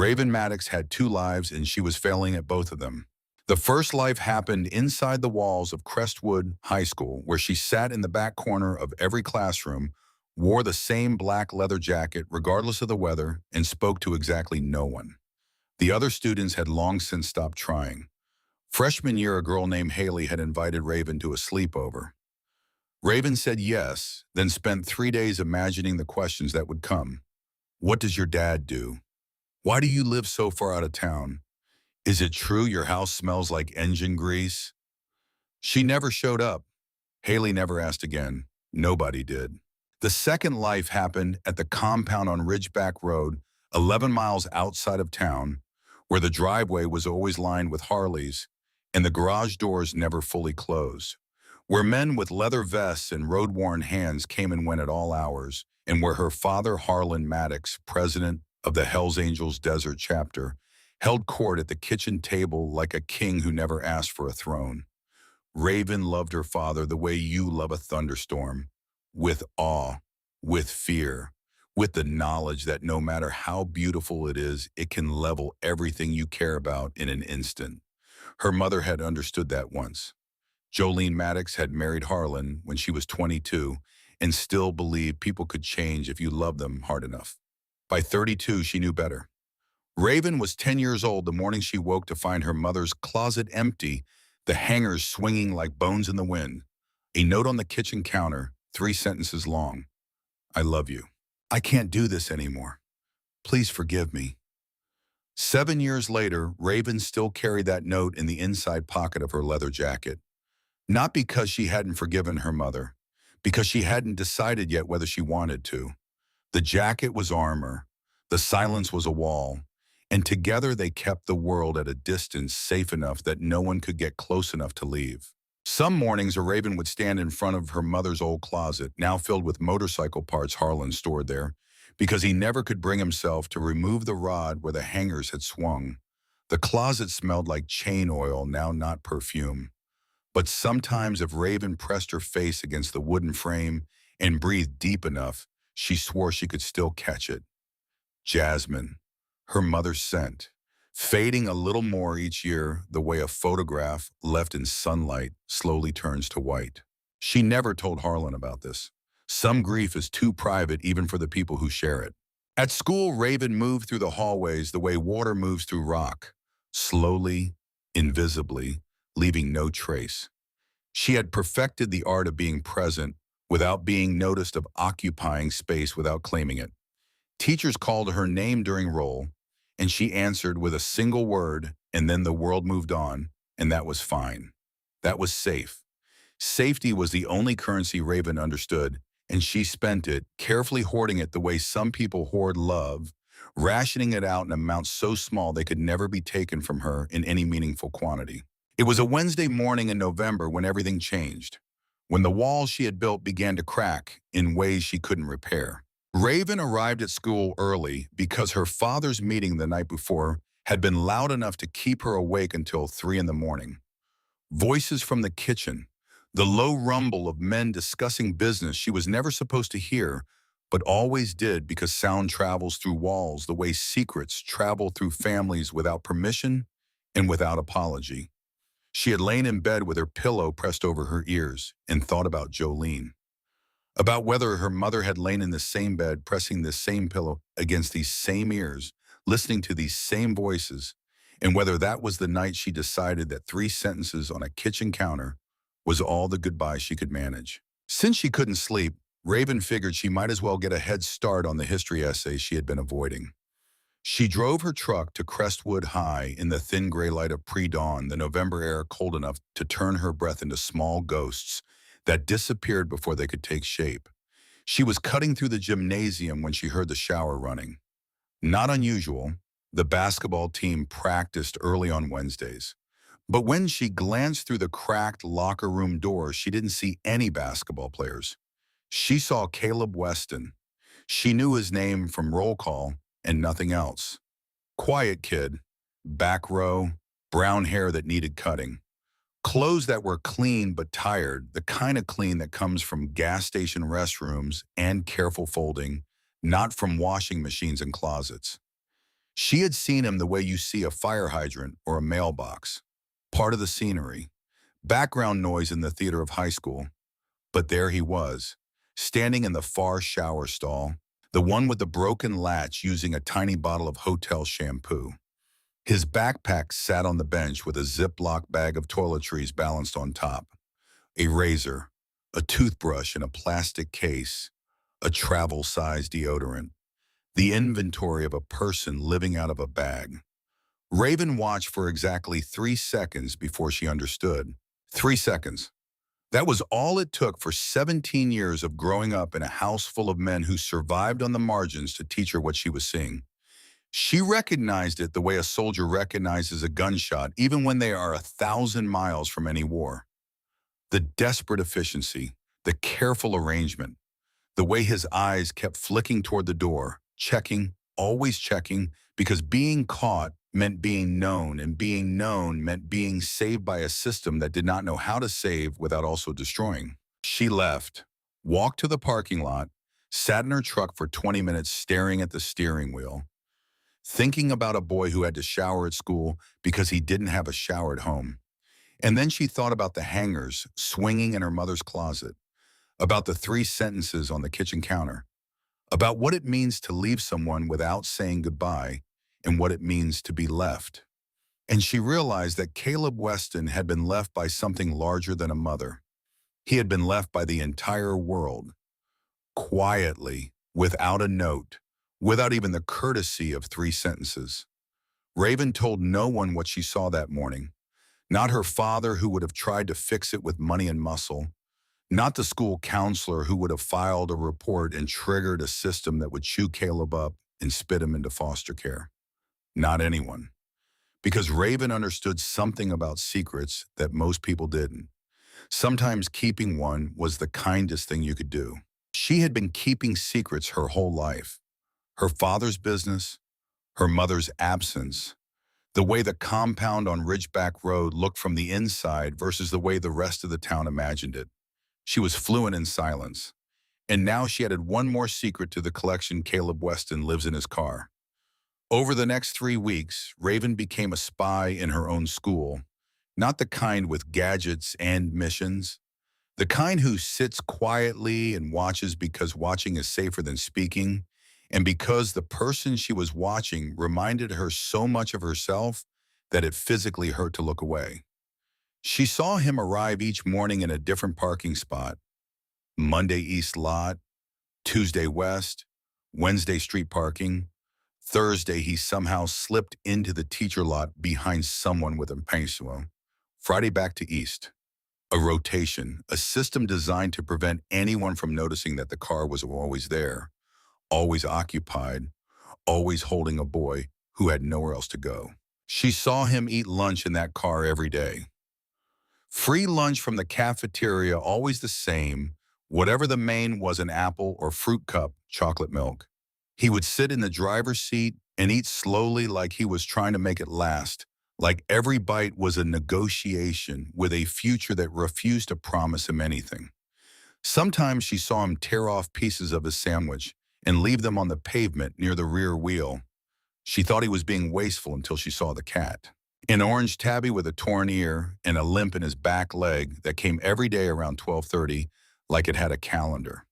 Raven Maddox had two lives and she was failing at both of them. The first life happened inside the walls of Crestwood High School, where she sat in the back corner of every classroom, wore the same black leather jacket regardless of the weather, and spoke to exactly no one. The other students had long since stopped trying. Freshman year, a girl named Haley had invited Raven to a sleepover. Raven said yes, then spent 3 days imagining the questions that would come. What does your dad do? Why do you live so far out of town? Is it true your house smells like engine grease? She never showed up. Haley never asked again. Nobody did. The second life happened at the compound on Ridgeback Road, 11 miles outside of town, where the driveway was always lined with Harleys and the garage doors never fully closed, where men with leather vests and road-worn hands came and went at all hours, and where her father, Harlan Maddox, president of the Hells Angels Desert chapter, held court at the kitchen table like a king who never asked for a throne. Raven loved her father the way you love a thunderstorm, with awe, with fear, with the knowledge that no matter how beautiful it is, it can level everything you care about in an instant. Her mother had understood that once. Jolene Maddox had married Harlan when she was 22 and still believed people could change if you loved them hard enough. By 32, she knew better. Raven was 10 years old the morning she woke to find her mother's closet empty, the hangers swinging like bones in the wind. A note on the kitchen counter, 3 sentences long. I love you. I can't do this anymore. Please forgive me. 7 years later, Raven still carried that note in the inside pocket of her leather jacket. Not because she hadn't forgiven her mother, because she hadn't decided yet whether she wanted to. The jacket was armor, the silence was a wall, and together they kept the world at a distance safe enough that no one could get close enough to leave. Some mornings, a Raven would stand in front of her mother's old closet, now filled with motorcycle parts Harlan stored there, because he never could bring himself to remove the rod where the hangers had swung. The closet smelled like chain oil, now not perfume. But sometimes if Raven pressed her face against the wooden frame and breathed deep enough, she swore she could still catch it. Jasmine, her mother's scent, fading a little more each year the way a photograph left in sunlight slowly turns to white. She never told Harlan about this. Some grief is too private even for the people who share it. At school, Raven moved through the hallways the way water moves through rock, slowly, invisibly, leaving no trace. She had perfected the art of being present without being noticed, of occupying space without claiming it. Teachers called her name during roll, and she answered with a single word, and then the world moved on, and that was fine. That was safe. Safety was the only currency Raven understood, and she spent it, carefully hoarding it the way some people hoard love, rationing it out in amounts so small they could never be taken from her in any meaningful quantity. It was a Wednesday morning in November when everything changed, when the walls she had built began to crack in ways she couldn't repair. Raven arrived at school early because her father's meeting the night before had been loud enough to keep her awake until 3 in the morning. Voices from the kitchen, the low rumble of men discussing business she was never supposed to hear, but always did because sound travels through walls the way secrets travel through families without permission and without apology. She had lain in bed with her pillow pressed over her ears and thought about Jolene. About whether her mother had lain in the same bed, pressing the same pillow against these same ears, listening to these same voices, and whether that was the night she decided that 3 sentences on a kitchen counter was all the goodbye she could manage. Since she couldn't sleep, Raven figured she might as well get a head start on the history essays she had been avoiding. She drove her truck to Crestwood High in the thin gray light of pre-dawn, the November air cold enough to turn her breath into small ghosts that disappeared before they could take shape. She was cutting through the gymnasium when she heard the shower running. Not unusual, the basketball team practiced early on Wednesdays. But when she glanced through the cracked locker room door, she didn't see any basketball players. She saw Caleb Weston. She knew his name from roll call and nothing else. Quiet kid, back row, brown hair that needed cutting. Clothes that were clean but tired, the kind of clean that comes from gas station restrooms and careful folding, not from washing machines and closets. She had seen him the way you see a fire hydrant or a mailbox, part of the scenery, background noise in the theater of high school. But there he was, standing in the far shower stall, the one with the broken latch using a tiny bottle of hotel shampoo. His backpack sat on the bench with a Ziploc bag of toiletries balanced on top, a razor, a toothbrush in a plastic case, a travel-sized deodorant, the inventory of a person living out of a bag. Raven watched for exactly 3 seconds before she understood. 3 seconds. That was all it took for 17 years of growing up in a house full of men who survived on the margins to teach her what she was seeing. She recognized it the way a soldier recognizes a gunshot, even when they are 1,000 miles from any war. The desperate efficiency, the careful arrangement, the way his eyes kept flicking toward the door, checking, always checking, because being caught meant being known, and being known meant being saved by a system that did not know how to save without also destroying. She left, walked to the parking lot, sat in her truck for 20 minutes staring at the steering wheel, thinking about a boy who had to shower at school because he didn't have a shower at home. And then she thought about the hangers swinging in her mother's closet, about the 3 sentences on the kitchen counter, about what it means to leave someone without saying goodbye and what it means to be left. And she realized that Caleb Weston had been left by something larger than a mother. He had been left by the entire world, quietly, without a note, without even the courtesy of 3 sentences. Raven told no one what she saw that morning. Not her father, who would have tried to fix it with money and muscle. Not the school counselor who would have filed a report and triggered a system that would chew Caleb up and spit him into foster care. Not anyone. Because Raven understood something about secrets that most people didn't. Sometimes keeping one was the kindest thing you could do. She had been keeping secrets her whole life. Her father's business, her mother's absence, the way the compound on Ridgeback Road looked from the inside versus the way the rest of the town imagined it. She was fluent in silence. And now she added one more secret to the collection. Caleb Weston lives in his car. Over the next 3 weeks, Raven became a spy in her own school, not the kind with gadgets and missions, the kind who sits quietly and watches because watching is safer than speaking, and because the person she was watching reminded her so much of herself that it physically hurt to look away. She saw him arrive each morning in a different parking spot: Monday East Lot, Tuesday West, Wednesday street parking. Thursday, he somehow slipped into the teacher lot behind someone with a pencil. Friday, back to East. A rotation, a system designed to prevent anyone from noticing that the car was always there, always occupied, always holding a boy who had nowhere else to go. She saw him eat lunch in that car every day. Free lunch from the cafeteria, always the same. Whatever the main was, an apple or fruit cup, chocolate milk. He would sit in the driver's seat and eat slowly, like he was trying to make it last, like every bite was a negotiation with a future that refused to promise him anything. Sometimes she saw him tear off pieces of his sandwich and leave them on the pavement near the rear wheel. She thought he was being wasteful until she saw the cat. An orange tabby with a torn ear and a limp in his back leg that came every day around 12:30 like it had a calendar.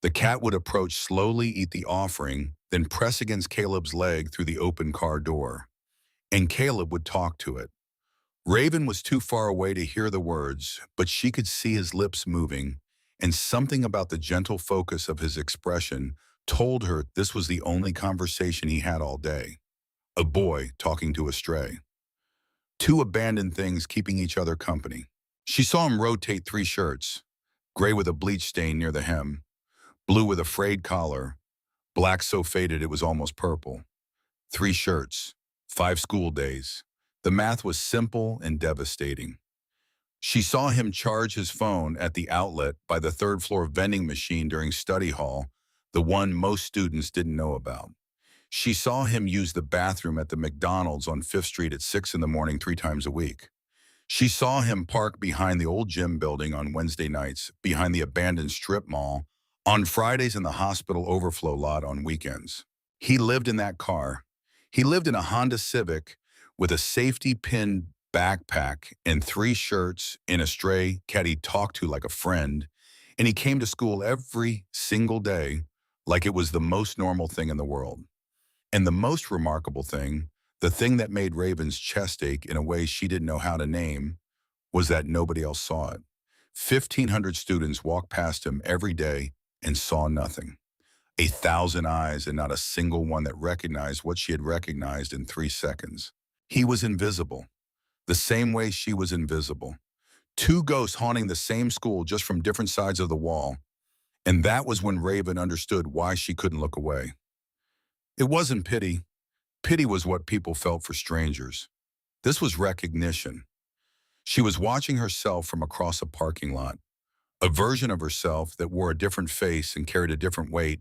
The cat would approach slowly, eat the offering, then press against Caleb's leg through the open car door. And Caleb would talk to it. Raven was too far away to hear the words, but she could see his lips moving, and something about the gentle focus of his expression told her this was the only conversation he had all day. A boy talking to a stray. Two abandoned things keeping each other company. She saw him rotate 3 shirts, gray with a bleach stain near the hem, blue with a frayed collar, black so faded it was almost purple. 3 shirts, 5 school days. The math was simple and devastating. She saw him charge his phone at the outlet by the third-floor vending machine during study hall, the one most students didn't know about. She saw him use the bathroom at the McDonald's on 5th Street at 6 in the morning 3 times a week. She saw him park behind the old gym building on Wednesday nights, behind the abandoned strip mall, on Fridays in the hospital overflow lot on weekends. He lived in that car. He lived in a Honda Civic with a safety pin backpack and 3 shirts and a stray cat he talked to like a friend. And he came to school every single day like it was the most normal thing in the world. And the most remarkable thing, the thing that made Raven's chest ache in a way she didn't know how to name, was that nobody else saw it. 1,500 students walked past him every day and saw nothing. 1,000 eyes and not a single one that recognized what she had recognized in 3 seconds. He was invisible, the same way she was invisible. 2 ghosts haunting the same school just from different sides of the wall. And that was when Raven understood why she couldn't look away. It wasn't pity. Pity was what people felt for strangers. This was recognition. She was watching herself from across a parking lot, a version of herself that wore a different face and carried a different weight,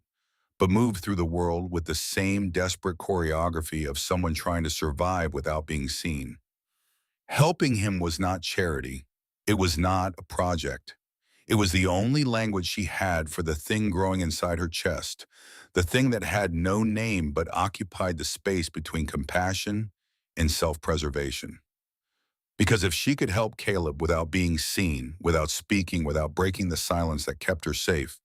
but moved through the world with the same desperate choreography of someone trying to survive without being seen. Helping him was not charity. It was not a project. It was the only language she had for the thing growing inside her chest, the thing that had no name but occupied the space between compassion and self-preservation. Because if she could help Caleb without being seen, without speaking, without breaking the silence that kept her safe,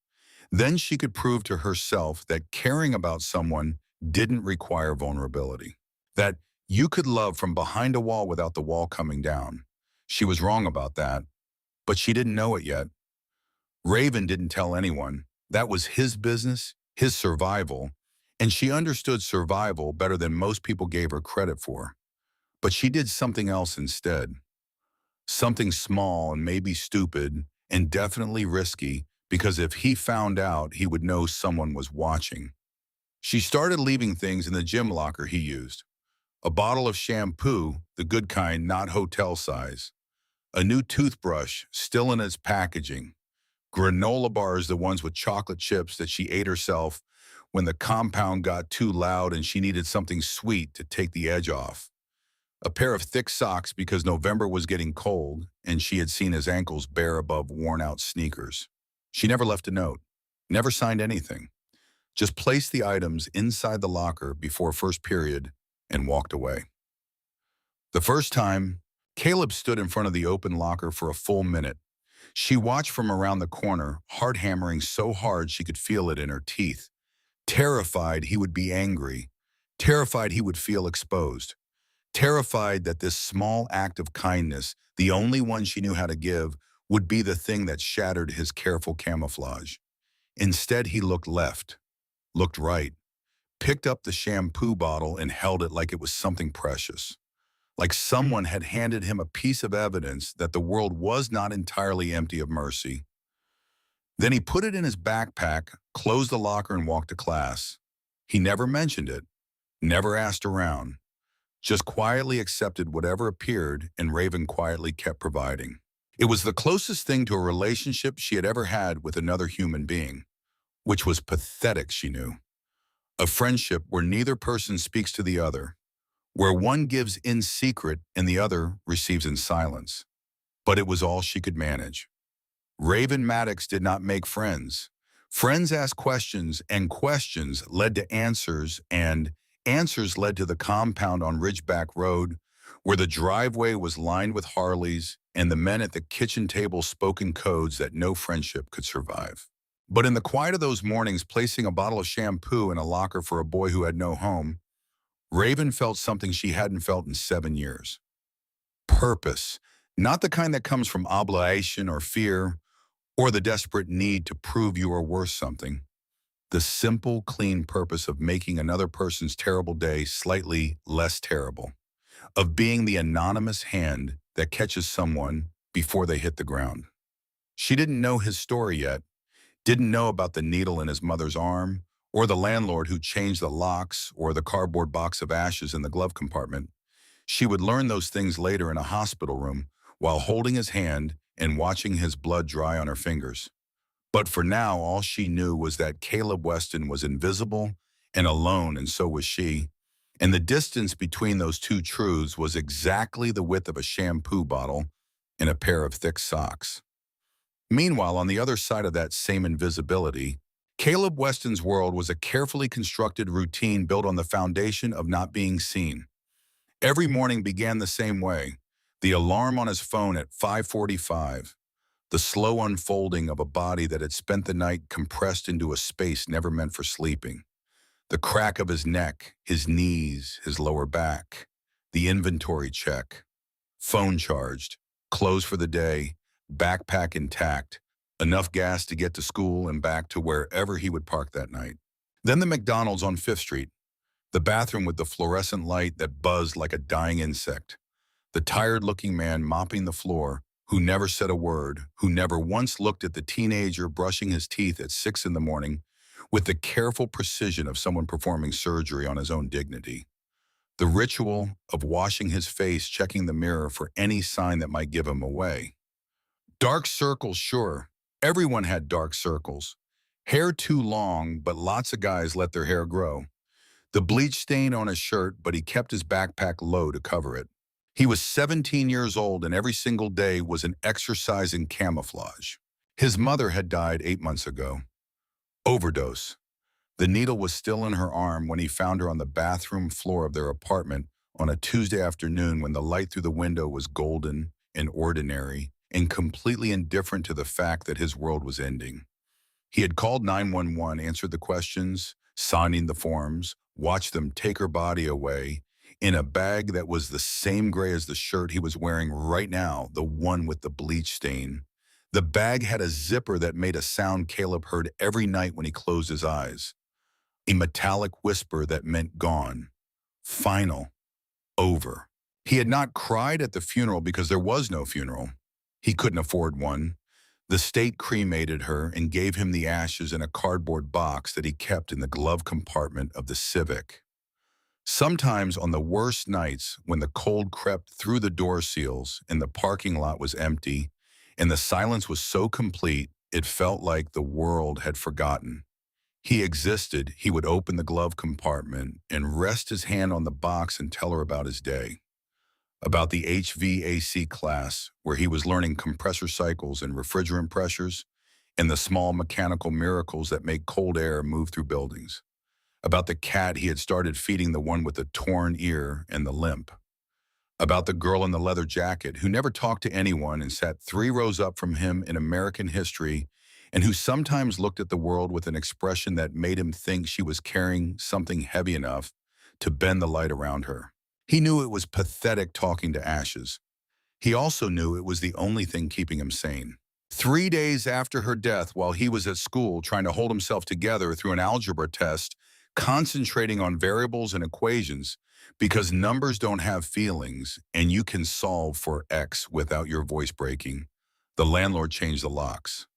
then she could prove to herself that caring about someone didn't require vulnerability. That you could love from behind a wall without the wall coming down. She was wrong about that, but she didn't know it yet. Raven didn't tell anyone. That was his business, his survival, and she understood survival better than most people gave her credit for. But she did something else instead. Something small and maybe stupid and definitely risky, because if he found out, he would know someone was watching. She started leaving things in the gym locker he used. A bottle of shampoo, the good kind, not hotel size. A new toothbrush, still in its packaging. Granola bars, the ones with chocolate chips that she ate herself when the compound got too loud and she needed something sweet to take the edge off. A pair of thick socks because November was getting cold and she had seen his ankles bare above worn-out sneakers. She never left a note, never signed anything, just placed the items inside the locker before first period and walked away. The first time, Caleb stood in front of the open locker for a full minute. She watched from around the corner, heart hammering so hard she could feel it in her teeth. Terrified he would be angry, terrified he would feel exposed. Terrified that this small act of kindness, the only one she knew how to give, would be the thing that shattered his careful camouflage. Instead, he looked left, looked right, picked up the shampoo bottle and held it like it was something precious. Like someone had handed him a piece of evidence that the world was not entirely empty of mercy. Then he put it in his backpack, closed the locker and walked to class. He never mentioned it, never asked around. Just quietly accepted whatever appeared, and Raven quietly kept providing. It was the closest thing to a relationship she had ever had with another human being, which was pathetic, she knew. A friendship where neither person speaks to the other, where one gives in secret and the other receives in silence. But it was all she could manage. Raven Maddox did not make friends. Friends asked questions, and questions led to answers, and answers led to the compound on Ridgeback Road, where the driveway was lined with Harleys, and the men at the kitchen table spoke in codes that no friendship could survive. But in the quiet of those mornings, placing a bottle of shampoo in a locker for a boy who had no home, Raven felt something she hadn't felt in 7 years. Purpose, not the kind that comes from obligation or fear, or the desperate need to prove you are worth something. The simple, clean purpose of making another person's terrible day slightly less terrible, of being the anonymous hand that catches someone before they hit the ground. She didn't know his story yet, didn't know about the needle in his mother's arm, or the landlord who changed the locks, or the cardboard box of ashes in the glove compartment. She would learn those things later in a hospital room while holding his hand and watching his blood dry on her fingers. But for now, all she knew was that Caleb Weston was invisible and alone, and so was she. And the distance between those two truths was exactly the width of a shampoo bottle and a pair of thick socks. Meanwhile, on the other side of that same invisibility, Caleb Weston's world was a carefully constructed routine built on the foundation of not being seen. Every morning began the same way. The alarm on his phone at 5:45, the slow unfolding of a body that had spent the night compressed into a space never meant for sleeping. The crack of his neck, his knees, his lower back. The inventory check. Phone charged. Clothes for the day. Backpack intact. Enough gas to get to school and back to wherever he would park that night. Then the McDonald's on 5th Street. The bathroom with the fluorescent light that buzzed like a dying insect. The tired-looking man mopping the floor, who never said a word, who never once looked at the teenager brushing his teeth at 6 in the morning, with the careful precision of someone performing surgery on his own dignity. The ritual of washing his face, checking the mirror for any sign that might give him away. Dark circles, sure. Everyone had dark circles. Hair too long, but lots of guys let their hair grow. The bleach stain on his shirt, but he kept his backpack low to cover it. He was 17 years old, and every single day was an exercise in camouflage. His mother had died 8 months ago. Overdose. The needle was still in her arm when he found her on the bathroom floor of their apartment on a Tuesday afternoon when the light through the window was golden and ordinary and completely indifferent to the fact that his world was ending. He had called 911, answered the questions, signing the forms, watched them take her body away in a bag that was the same gray as the shirt he was wearing right now, the one with the bleach stain. The bag had a zipper that made a sound Caleb heard every night when he closed his eyes. A metallic whisper that meant gone, final, over. He had not cried at the funeral because there was no funeral. He couldn't afford one. The state cremated her and gave him the ashes in a cardboard box that he kept in the glove compartment of the Civic. Sometimes on the worst nights, when the cold crept through the door seals and the parking lot was empty and the silence was so complete it felt like the world had forgotten. He existed, he would open the glove compartment and rest his hand on the box and tell her about his day. About the HVAC class, where he was learning compressor cycles and refrigerant pressures, and the small mechanical miracles that make cold air move through buildings. About the cat he had started feeding, the one with the torn ear and the limp. About the girl in the leather jacket who never talked to anyone and sat 3 rows up from him in American history, and who sometimes looked at the world with an expression that made him think she was carrying something heavy enough to bend the light around her. He knew it was pathetic talking to ashes. He also knew it was the only thing keeping him sane. 3 days after her death, while he was at school trying to hold himself together through an algebra test, concentrating on variables and equations, because numbers don't have feelings and you can solve for X without your voice breaking, the landlord changed the locks.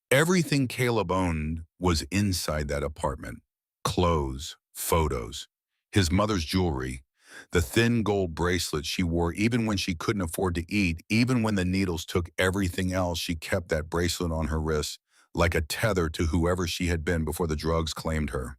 Everything Caleb owned was inside that apartment. Clothes, photos, his mother's jewelry, the thin gold bracelet she wore even when she couldn't afford to eat, even when the needles took everything else, she kept that bracelet on her wrist like a tether to whoever she had been before the drugs claimed her.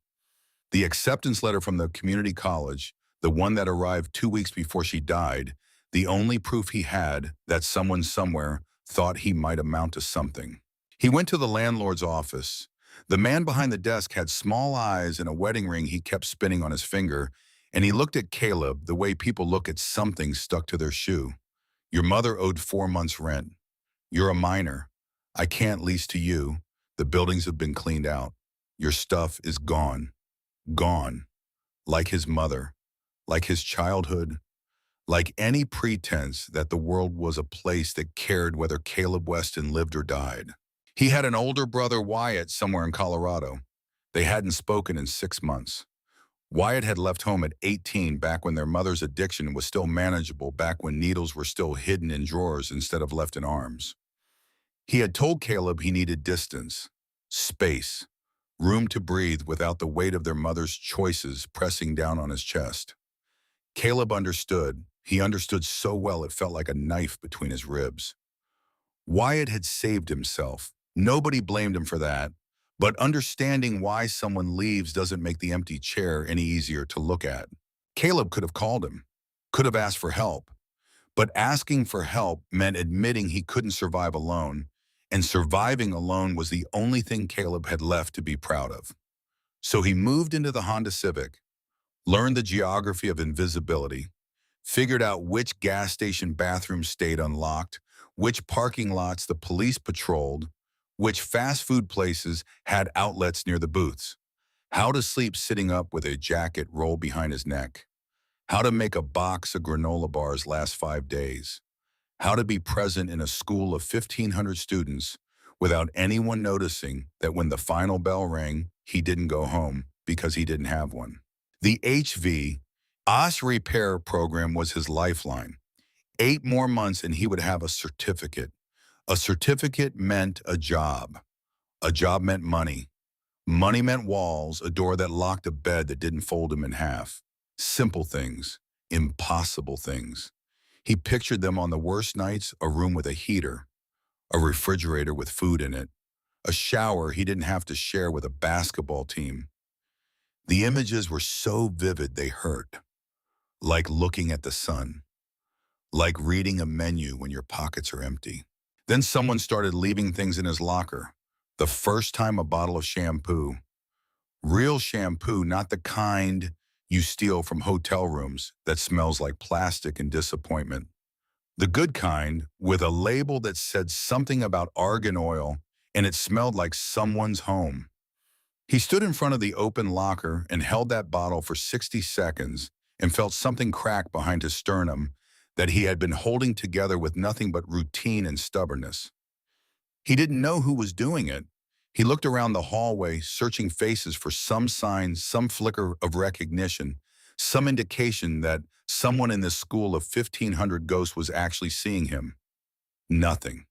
The acceptance letter from the community college, the one that arrived 2 weeks before she died, the only proof he had that someone somewhere thought he might amount to something. He went to the landlord's office. The man behind the desk had small eyes and a wedding ring he kept spinning on his finger, and he looked at Caleb the way people look at something stuck to their shoe. Your mother owed 4 months' rent. You're a minor. I can't lease to you. The buildings have been cleaned out. Your stuff is gone. Gone. Like his mother. Like his childhood. Like any pretense that the world was a place that cared whether Caleb Weston lived or died. He had an older brother, Wyatt, somewhere in Colorado. They hadn't spoken in 6 months. Wyatt had left home at 18 back when their mother's addiction was still manageable, back when needles were still hidden in drawers instead of left in arms. He had told Caleb he needed distance, space, room to breathe without the weight of their mother's choices pressing down on his chest. Caleb understood. He understood so well it felt like a knife between his ribs. Wyatt had saved himself. Nobody blamed him for that. But understanding why someone leaves doesn't make the empty chair any easier to look at. Caleb could have called him, could have asked for help. But asking for help meant admitting he couldn't survive alone, and surviving alone was the only thing Caleb had left to be proud of. So he moved into the Honda Civic, learned the geography of invisibility, figured out which gas station bathrooms stayed unlocked, which parking lots the police patrolled, which fast food places had outlets near the booths, how to sleep sitting up with a jacket rolled behind his neck, how to make a box of granola bars last 5 days, how to be present in a school of 1,500 students without anyone noticing that when the final bell rang, he didn't go home because he didn't have one. The HV OS repair program was his lifeline. 8 more months and he would have a certificate. A certificate meant a job. A job meant money. Money meant walls, a door that locked a bed that didn't fold him in half. Simple things, impossible things. He pictured them on the worst nights: a room with a heater, a refrigerator with food in it, a shower he didn't have to share with a basketball team. The images were so vivid they hurt, like looking at the sun, like reading a menu when your pockets are empty. Then someone started leaving things in his locker. The first time, a bottle of shampoo. Real shampoo, not the kind you steal from hotel rooms that smells like plastic and disappointment. The good kind, with a label that said something about argan oil, and it smelled like someone's home. He stood in front of the open locker and held that bottle for 60 seconds and felt something crack behind his sternum that he had been holding together with nothing but routine and stubbornness. He didn't know who was doing it. He looked around the hallway, searching faces for some sign, some flicker of recognition, some indication that someone in this school of 1,500 ghosts was actually seeing him. Nothing.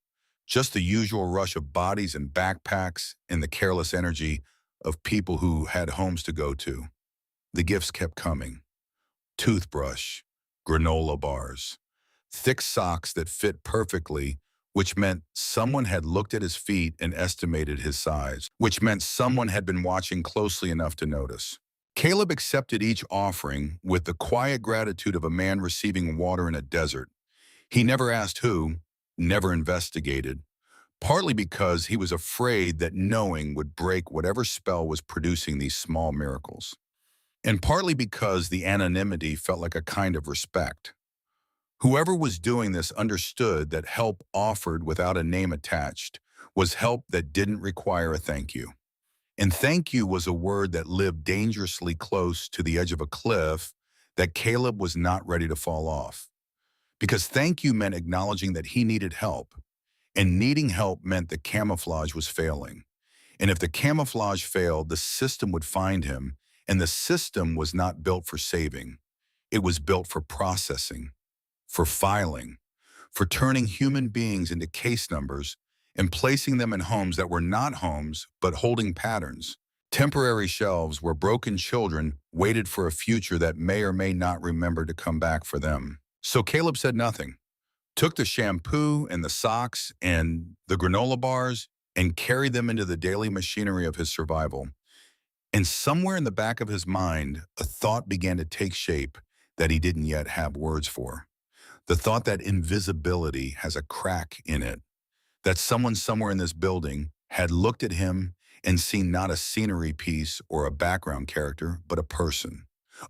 Just the usual rush of bodies and backpacks and the careless energy of people who had homes to go to. The gifts kept coming. Toothbrush, granola bars, thick socks that fit perfectly, which meant someone had looked at his feet and estimated his size, which meant someone had been watching closely enough to notice. Caleb accepted each offering with the quiet gratitude of a man receiving water in a desert. He never asked who, never investigated, partly because he was afraid that knowing would break whatever spell was producing these small miracles, and partly because the anonymity felt like a kind of respect. Whoever was doing this understood that help offered without a name attached was help that didn't require a thank you. And thank you was a word that lived dangerously close to the edge of a cliff that Caleb was not ready to fall off. Because thank you meant acknowledging that he needed help, and needing help meant the camouflage was failing. And if the camouflage failed, the system would find him, and the system was not built for saving. It was built for processing, for filing, for turning human beings into case numbers and placing them in homes that were not homes but holding patterns, temporary shelves where broken children waited for a future that may or may not remember to come back for them. So Caleb said nothing, took the shampoo and the socks and the granola bars and carried them into the daily machinery of his survival. And somewhere in the back of his mind, a thought began to take shape that he didn't yet have words for. The thought that invisibility has a crack in it, that someone somewhere in this building had looked at him and seen not a scenery piece or a background character, but a person.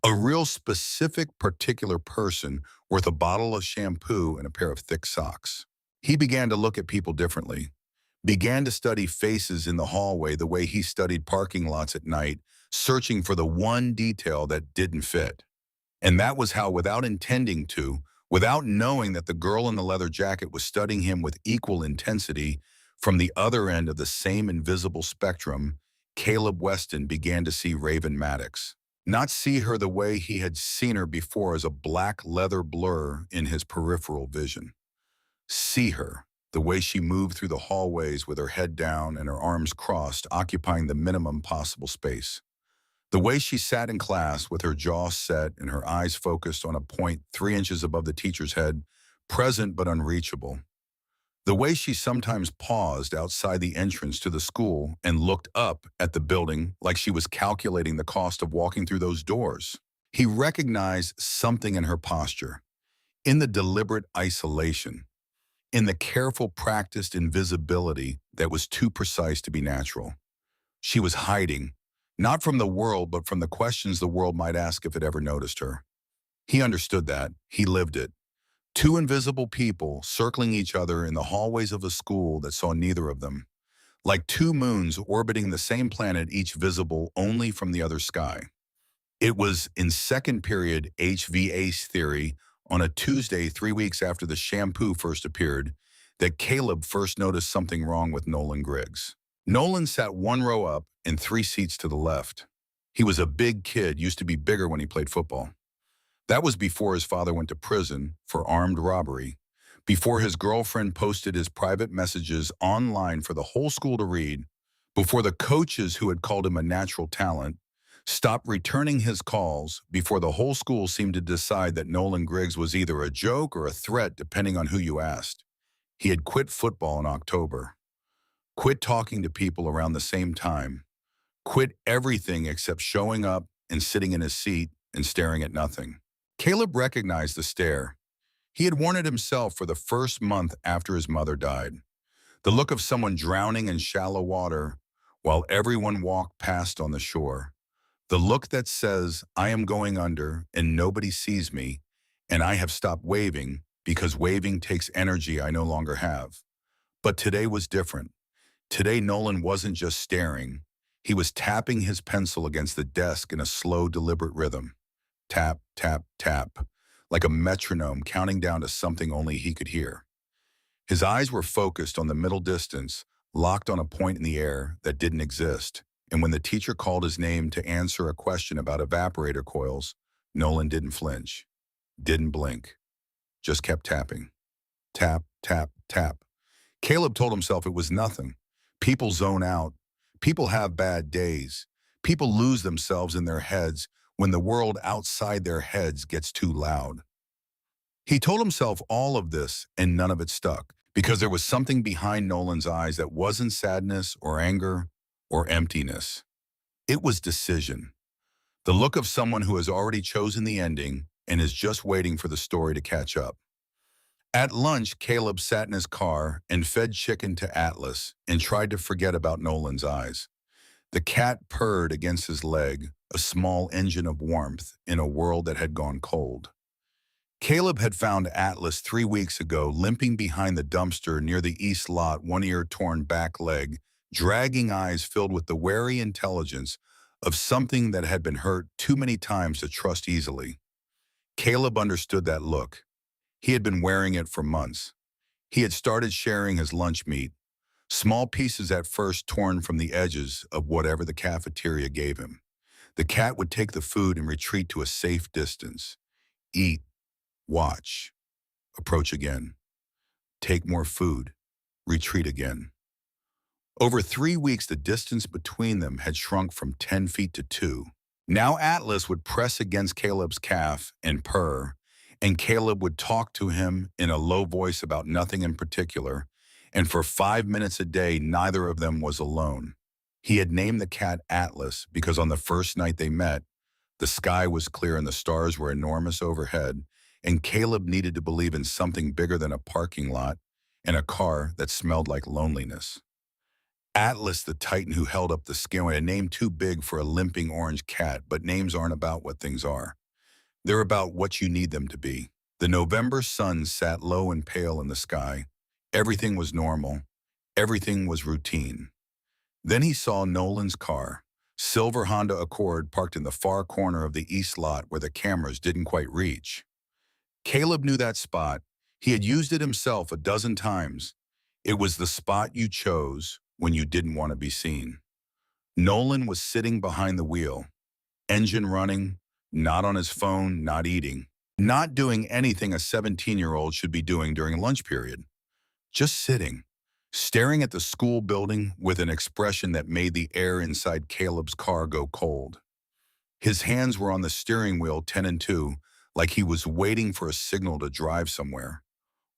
A real specific, particular person worth a bottle of shampoo and a pair of thick socks. He began to look at people differently, began to study faces in the hallway the way he studied parking lots at night, searching for the one detail that didn't fit. And that was how, without intending to, without knowing that the girl in the leather jacket was studying him with equal intensity from the other end of the same invisible spectrum, Caleb Weston began to see Raven Maddox. Not see her the way he had seen her before as a black leather blur in his peripheral vision. See her the way she moved through the hallways with her head down and her arms crossed, occupying the minimum possible space. The way she sat in class with her jaw set and her eyes focused on a point 3 inches above the teacher's head, present but unreachable. The way she sometimes paused outside the entrance to the school and looked up at the building like she was calculating the cost of walking through those doors. He recognized something in her posture, in the deliberate isolation, in the careful practiced invisibility that was too precise to be natural. She was hiding, not from the world, but from the questions the world might ask if it ever noticed her. He understood that. He lived it. Two invisible people circling each other in the hallways of a school that saw neither of them, like two moons orbiting the same planet, each visible only from the other sky. It was in second period HVAC theory on a Tuesday 3 weeks after the shampoo first appeared that Caleb first noticed something wrong with Nolan Griggs. Nolan sat one row up and 3 seats to the left. He was a big kid, used to be bigger when he played football. That was before his father went to prison for armed robbery, before his girlfriend posted his private messages online for the whole school to read, before the coaches who had called him a natural talent stopped returning his calls, before the whole school seemed to decide that Nolan Griggs was either a joke or a threat depending on who you asked. He had quit football in October, quit talking to people around the same time, quit everything except showing up and sitting in his seat and staring at nothing. Caleb recognized the stare. He had worn it himself for the first month after his mother died. The look of someone drowning in shallow water while everyone walked past on the shore. The look that says, I am going under and nobody sees me, and I have stopped waving because waving takes energy I no longer have. But today was different. Today Nolan wasn't just staring. He was tapping his pencil against the desk in a slow, deliberate rhythm. Tap, tap, tap, like a metronome counting down to something only he could hear. His eyes were focused on the middle distance, locked on a point in the air that didn't exist. And when the teacher called his name to answer a question about evaporator coils, Nolan didn't flinch, didn't blink, just kept tapping. Tap, tap, tap. Caleb told himself it was nothing. People zone out. People have bad days. People lose themselves in their heads when the world outside their heads gets too loud. He told himself all of this, and none of it stuck, because there was something behind Nolan's eyes that wasn't sadness or anger or emptiness. It was decision. The look of someone who has already chosen the ending and is just waiting for the story to catch up. At lunch, Caleb sat in his car and fed chicken to Atlas and tried to forget about Nolan's eyes. The cat purred against his leg, a small engine of warmth in a world that had gone cold. Caleb had found Atlas 3 weeks ago limping behind the dumpster near the east lot, one ear torn back leg, dragging eyes filled with the wary intelligence of something that had been hurt too many times to trust easily. Caleb understood that look. He had been wearing it for months. He had started sharing his lunch meat, small pieces at first torn from the edges of whatever the cafeteria gave him. The cat would take the food and retreat to a safe distance. Eat, watch, approach again. Take more food, retreat again. Over 3 weeks, the distance between them had shrunk from 10 feet to 2. Now Atlas would press against Caleb's calf and purr, and Caleb would talk to him in a low voice about nothing in particular, and for 5 minutes a day, neither of them was alone. He had named the cat Atlas because on the first night they met, the sky was clear and the stars were enormous overhead, and Caleb needed to believe in something bigger than a parking lot and a car that smelled like loneliness. Atlas, the titan who held up the scale, a name too big for a limping orange cat, but names aren't about what things are. They're about what you need them to be. The November sun sat low and pale in the sky. Everything was normal. Everything was routine. Then he saw Nolan's car, silver Honda Accord, parked in the far corner of the east lot where the cameras didn't quite reach. Caleb knew that spot. He had used it himself a dozen times. It was the spot you chose when you didn't want to be seen. Nolan was sitting behind the wheel, engine running, not on his phone, not eating, not doing anything a 17-year-old should be doing during lunch period. Just sitting, staring at the school building with an expression that made the air inside Caleb's car go cold. His hands were on the steering wheel 10 and 2, like he was waiting for a signal to drive somewhere,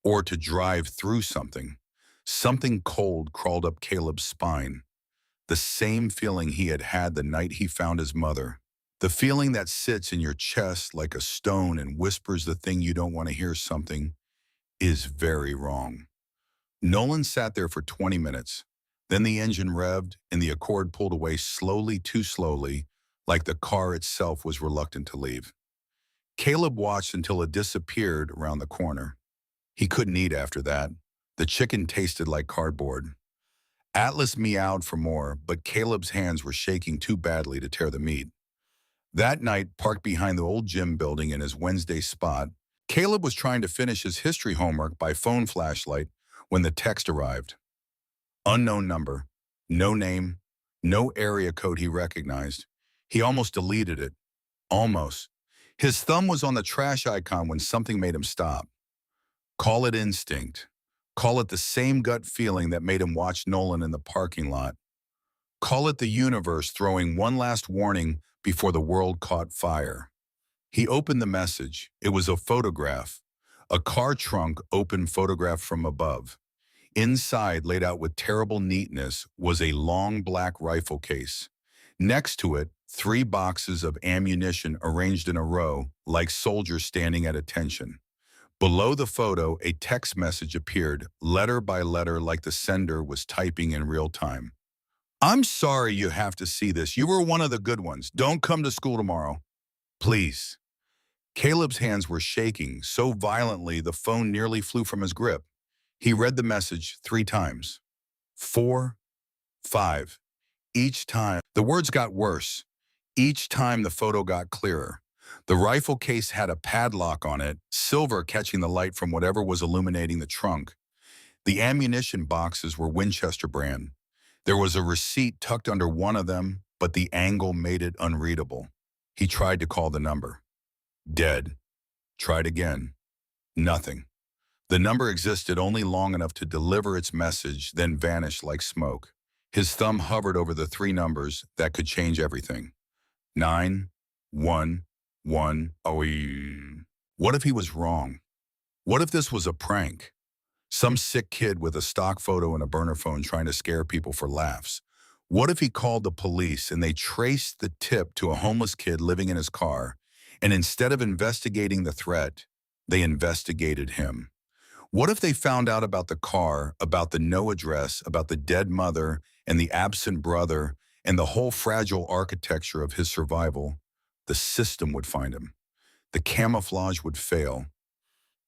or to drive through something. Something cold crawled up Caleb's spine. The same feeling he had had the night he found his mother. The feeling that sits in your chest like a stone and whispers the thing you don't want to hear. Something is very wrong. Nolan sat there for 20 minutes. Then the engine revved and the Accord pulled away slowly, too slowly, like the car itself was reluctant to leave. Caleb watched until it disappeared around the corner. He couldn't eat after that. The chicken tasted like cardboard. Atlas meowed for more, but Caleb's hands were shaking too badly to tear the meat. That night, parked behind the old gym building in his Wednesday spot, Caleb was trying to finish his history homework by phone flashlight when the text arrived. Unknown number, no name, no area code he recognized. He almost deleted it. Almost. His thumb was on the trash icon when something made him stop. Call it instinct. Call it the same gut feeling that made him watch Nolan in the parking lot. Call it the universe throwing one last warning before the world caught fire. He opened the message. It was a photograph. A car trunk open photograph from above. Inside, laid out with terrible neatness, was a long black rifle case. Next to it, 3 boxes of ammunition arranged in a row, like soldiers standing at attention. Below the photo, a text message appeared, letter by letter, like the sender was typing in real time. I'm sorry you have to see this. You were one of the good ones. Don't come to school tomorrow. Please. Caleb's hands were shaking so violently the phone nearly flew from his grip. He read the message 3 times. 4, 5. Each time, the words got worse. Each time the photo got clearer. The rifle case had a padlock on it, silver catching the light from whatever was illuminating the trunk. The ammunition boxes were Winchester brand. There was a receipt tucked under one of them, but the angle made it unreadable. He tried to call the number. Dead. Tried again. Nothing. The number existed only long enough to deliver its message, then vanish like smoke. His thumb hovered over the 3 numbers that could change everything. 9, 1, 1. Oh, what if he was wrong? What if this was a prank? Some sick kid with a stock photo and a burner phone trying to scare people for laughs. What if he called the police and they traced the tip to a homeless kid living in his car, and instead of investigating the threat, they investigated him? What if they found out about the car, about the no address, about the dead mother and the absent brother, and the whole fragile architecture of his survival? The system would find him. The camouflage would fail.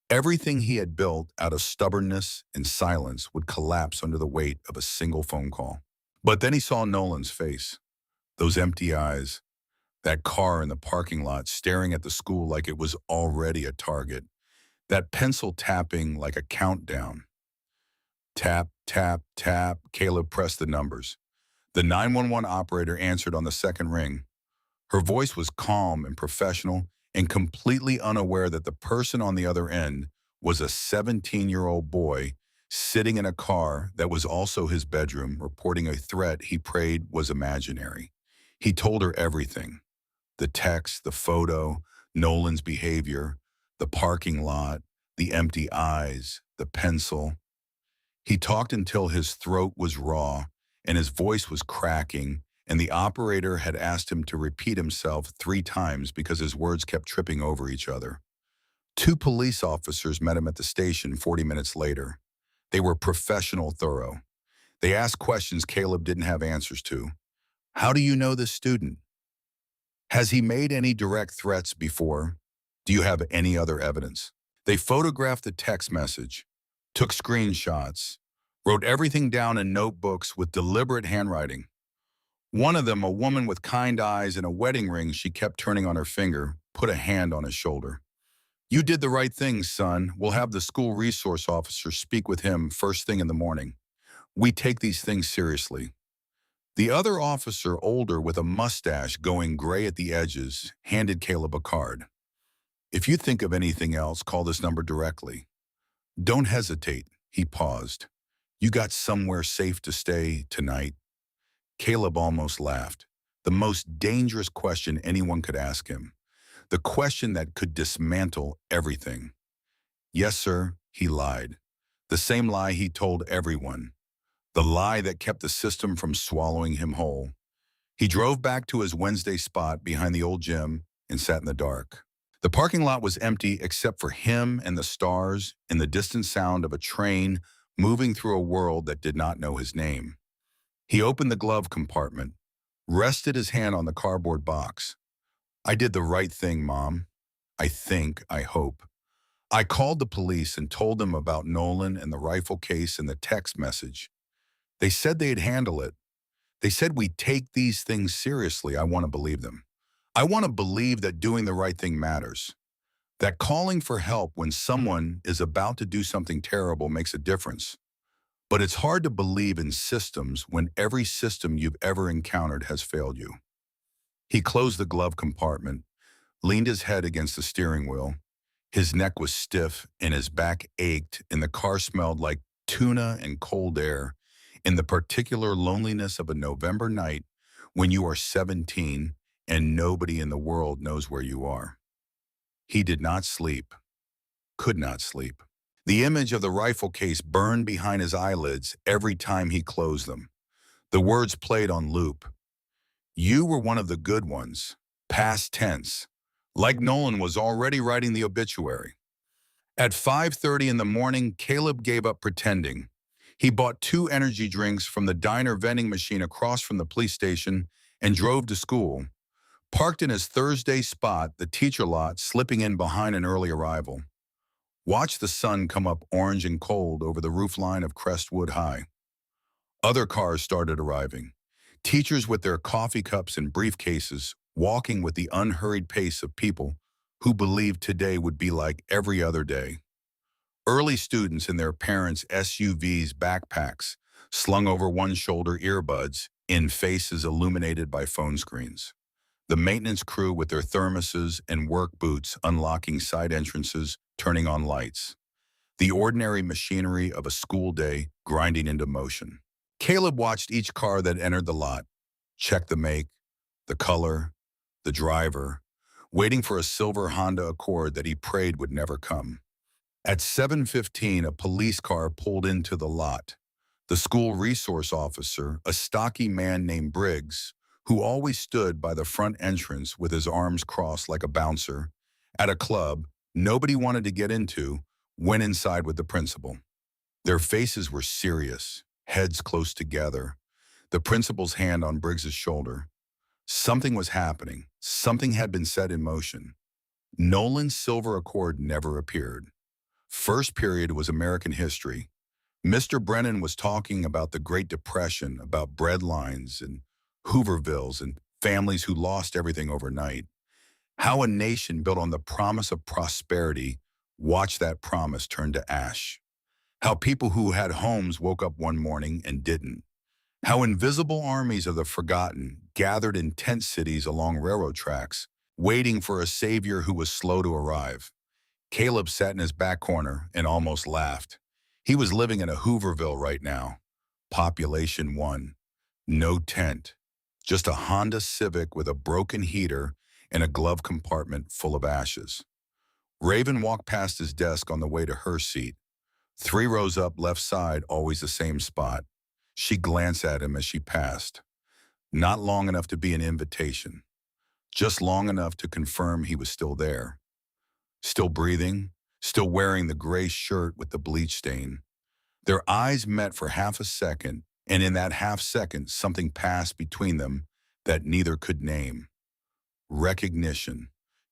Everything he had built out of stubbornness and silence would collapse under the weight of a single phone call. But then he saw Nolan's face, those empty eyes, that car in the parking lot staring at the school like it was already a target, that pencil tapping like a countdown. Tap, tap, tap, Caleb pressed the numbers. The 911 operator answered on the second ring. Her voice was calm and professional and completely unaware that the person on the other end was a 17-year-old boy sitting in a car that was also his bedroom, reporting a threat he prayed was imaginary. He told her everything. The text, the photo, Nolan's behavior, the parking lot, the empty eyes, the pencil. He talked until his throat was raw and his voice was cracking, and the operator had asked him to repeat himself 3 times because his words kept tripping over each other. 2 police officers met him at the station 40 minutes later. They were professional, thorough. They asked questions Caleb didn't have answers to. How do you know this student? Has he made any direct threats before? Do you have any other evidence? They photographed the text message, took screenshots, wrote everything down in notebooks with deliberate handwriting. One of them, a woman with kind eyes and a wedding ring she kept turning on her finger, put a hand on his shoulder. You did the right thing, son. We'll have the school resource officer speak with him first thing in the morning. We take these things seriously. The other officer, older with a mustache going gray at the edges, handed Caleb a card. If you think of anything else, call this number directly. Don't hesitate, he paused. You got somewhere safe to stay tonight? Caleb almost laughed. The most dangerous question anyone could ask him. The question that could dismantle everything. Yes, sir, he lied. The same lie he told everyone. The lie that kept the system from swallowing him whole. He drove back to his Wednesday spot behind the old gym and sat in the dark. The parking lot was empty except for him and the stars and the distant sound of a train moving through a world that did not know his name. He opened the glove compartment, rested his hand on the cardboard box. I did the right thing, Mom. I think, I hope. I called the police and told them about Nolan and the rifle case and the text message. They said they'd handle it. They said we take these things seriously. I want to believe them. I want to believe that doing the right thing matters. That calling for help when someone is about to do something terrible makes a difference. But it's hard to believe in systems when every system you've ever encountered has failed you. He closed the glove compartment, leaned his head against the steering wheel. His neck was stiff and his back ached, and the car smelled like tuna and cold air in the particular loneliness of a November night when you are 17 and nobody in the world knows where you are. He did not sleep, could not sleep. The image of the rifle case burned behind his eyelids every time he closed them. The words played on loop. You were one of the good ones, past tense, like Nolan was already writing the obituary. At 5:30 in the morning, Caleb gave up pretending. He bought 2 energy drinks from the diner vending machine across from the police station and drove to school. Parked in his Thursday spot, the teacher lot, slipping in behind an early arrival. Watched the sun come up orange and cold over the roofline of Crestwood High. Other cars started arriving. Teachers with their coffee cups and briefcases, walking with the unhurried pace of people who believed today would be like every other day. Early students in their parents' SUVs, backpacks, slung over one shoulder, earbuds, in faces illuminated by phone screens. The maintenance crew with their thermoses and work boots unlocking side entrances, turning on lights. The ordinary machinery of a school day grinding into motion. Caleb watched each car that entered the lot, checked the make, the color, the driver, waiting for a silver Honda Accord that he prayed would never come. At 7:15, a police car pulled into the lot. The school resource officer, a stocky man named Briggs, who always stood by the front entrance with his arms crossed like a bouncer, at a club nobody wanted to get into, went inside with the principal. Their faces were serious, heads close together, the principal's hand on Briggs's shoulder. Something was happening. Something had been set in motion. Nolan's silver Accord never appeared. First period was American history. Mr. Brennan was talking about the Great Depression, about breadlines and Hoovervilles and families who lost everything overnight. How a nation built on the promise of prosperity watched that promise turn to ash. How people who had homes woke up one morning and didn't. How invisible armies of the forgotten gathered in tent cities along railroad tracks, waiting for a savior who was slow to arrive. Caleb sat in his back corner and almost laughed. He was living in a Hooverville right now. Population 1. No tent. Just a Honda Civic with a broken heater and a glove compartment full of ashes. Raven walked past his desk on the way to her seat. 3 rows up, left side, always the same spot. She glanced at him as she passed. Not long enough to be an invitation. Just long enough to confirm he was still there. Still breathing, still wearing the gray shirt with the bleach stain. Their eyes met for half a second, and in that half second, something passed between them that neither could name. Recognition.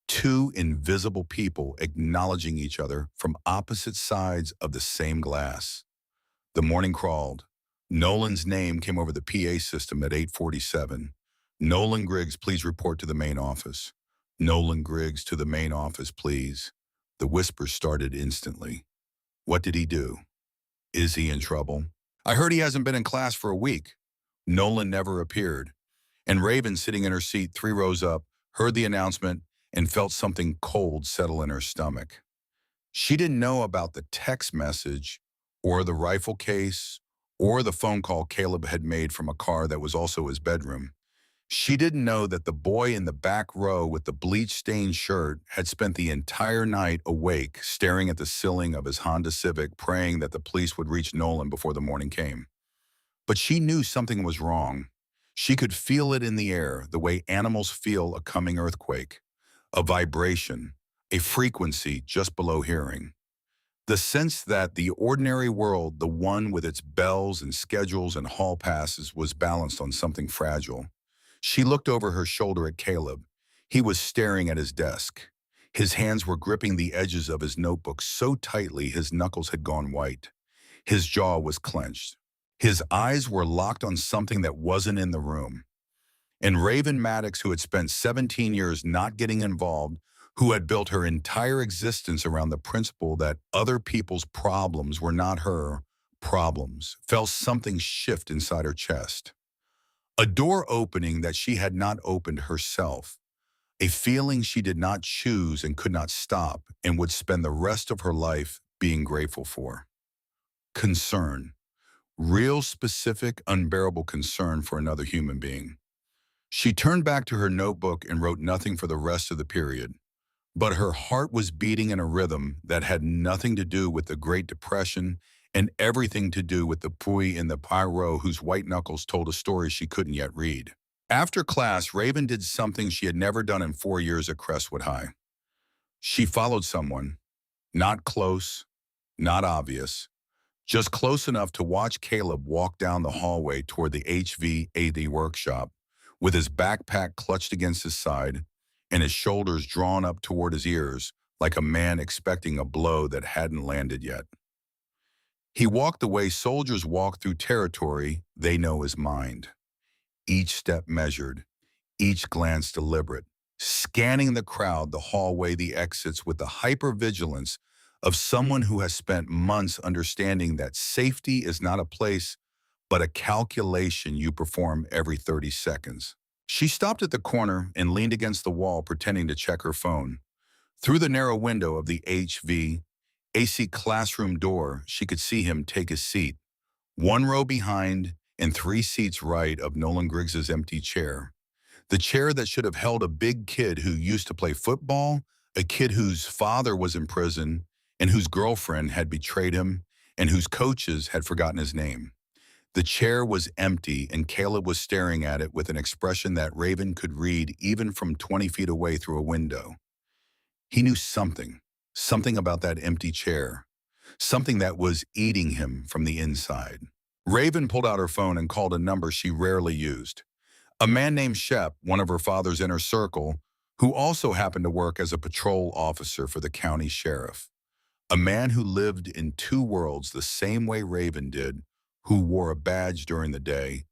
2 invisible people acknowledging each other from opposite sides of the same glass. The morning crawled. Nolan's name came over the PA system at 8:47. Nolan Griggs, please report to the main office. Nolan Griggs to the main office, please. The whispers started instantly. What did he do? Is he in trouble? I heard he hasn't been in class for a week. Nolan never appeared. And Raven, sitting in her seat 3 rows up, heard the announcement and felt something cold settle in her stomach. She didn't know about the text message or the rifle case or the phone call Caleb had made from a car that was also his bedroom. She didn't know that the boy in the back row with the bleach-stained shirt had spent the entire night awake, staring at the ceiling of his Honda Civic, praying that the police would reach Nolan before the morning came. But she knew something was wrong. She could feel it in the air, the way animals feel a coming earthquake. A vibration, a frequency just below hearing. The sense that the ordinary world, the one with its bells and schedules and hall passes, was balanced on something fragile. She looked over her shoulder at Caleb. He was staring at his desk. His hands were gripping the edges of his notebook so tightly his knuckles had gone white. His jaw was clenched. His eyes were locked on something that wasn't in the room. And Raven Maddox, who had spent 17 years not getting involved, who had built her entire existence around the principle that other people's problems were not her problems, felt something shift inside her chest. A door opening that she had not opened herself. A feeling she did not choose and could not stop and would spend the rest of her life being grateful for. Concern. Real, specific, unbearable concern for another human being. She turned back to her notebook and wrote nothing for the rest of the period. But her heart was beating in a rhythm that had nothing to do with the Great Depression and everything to do with the Puy in the Pyro whose white knuckles told a story she couldn't yet read. After class, Raven did something she had never done in 4 years at Crestwood High. She followed someone, not close, not obvious, just close enough to watch Caleb walk down the hallway toward the HVAC workshop with his backpack clutched against his side and his shoulders drawn up toward his ears like a man expecting a blow that hadn't landed yet. He walked the way soldiers walk through territory they know is mined. Each step measured, each glance deliberate, scanning the crowd, the hallway, the exits with the hypervigilance of someone who has spent months understanding that safety is not a place, but a calculation you perform every 30 seconds. She stopped at the corner and leaned against the wall, pretending to check her phone. Through the narrow window of the HVAC classroom door, she could see him take his seat, one row behind and 3 seats right of Nolan Griggs's empty chair. The chair that should have held a big kid who used to play football, a kid whose father was in prison and whose girlfriend had betrayed him and whose coaches had forgotten his name. The chair was empty, and Caleb was staring at it with an expression that Raven could read even from 20 feet away through a window. He knew something about that empty chair, something that was eating him from the inside. Raven pulled out her phone and called a number she rarely used. A man named Shep, one of her father's inner circle, who also happened to work as a patrol officer for the county sheriff. A man who lived in 2 worlds the same way Raven did, who wore a badge during the day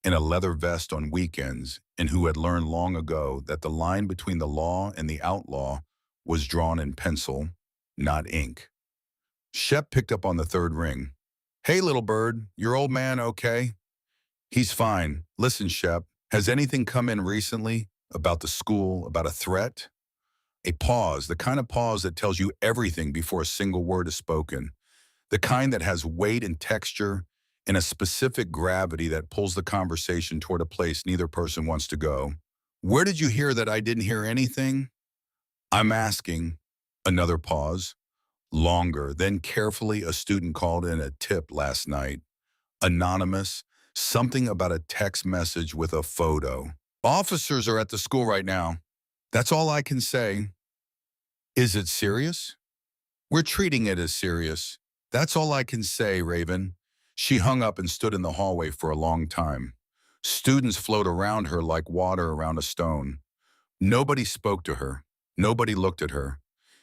and a leather vest on weekends, and who had learned long ago that the line between the law and the outlaw was drawn in pencil, not ink. Shep picked up on the 3rd ring. "Hey, little bird, your old man okay?" "He's fine. Listen, Shep, has anything come in recently about the school, about a threat?" A pause, the kind of pause that tells you everything before a single word is spoken. The kind that has weight and texture and a specific gravity that pulls the conversation toward a place neither person wants to go. "Where did you hear that I didn't hear anything?" "I'm asking." Another pause. Longer. Then carefully a student called in a tip last night. Anonymous. Something about a text message with a photo. "Officers are at the school right now. That's all I can say." "Is it serious?" "We're treating it as serious. That's all I can say, Raven." She hung up and stood in the hallway for a long time. Students flowed around her like water around a stone. Nobody spoke to her. Nobody looked at her.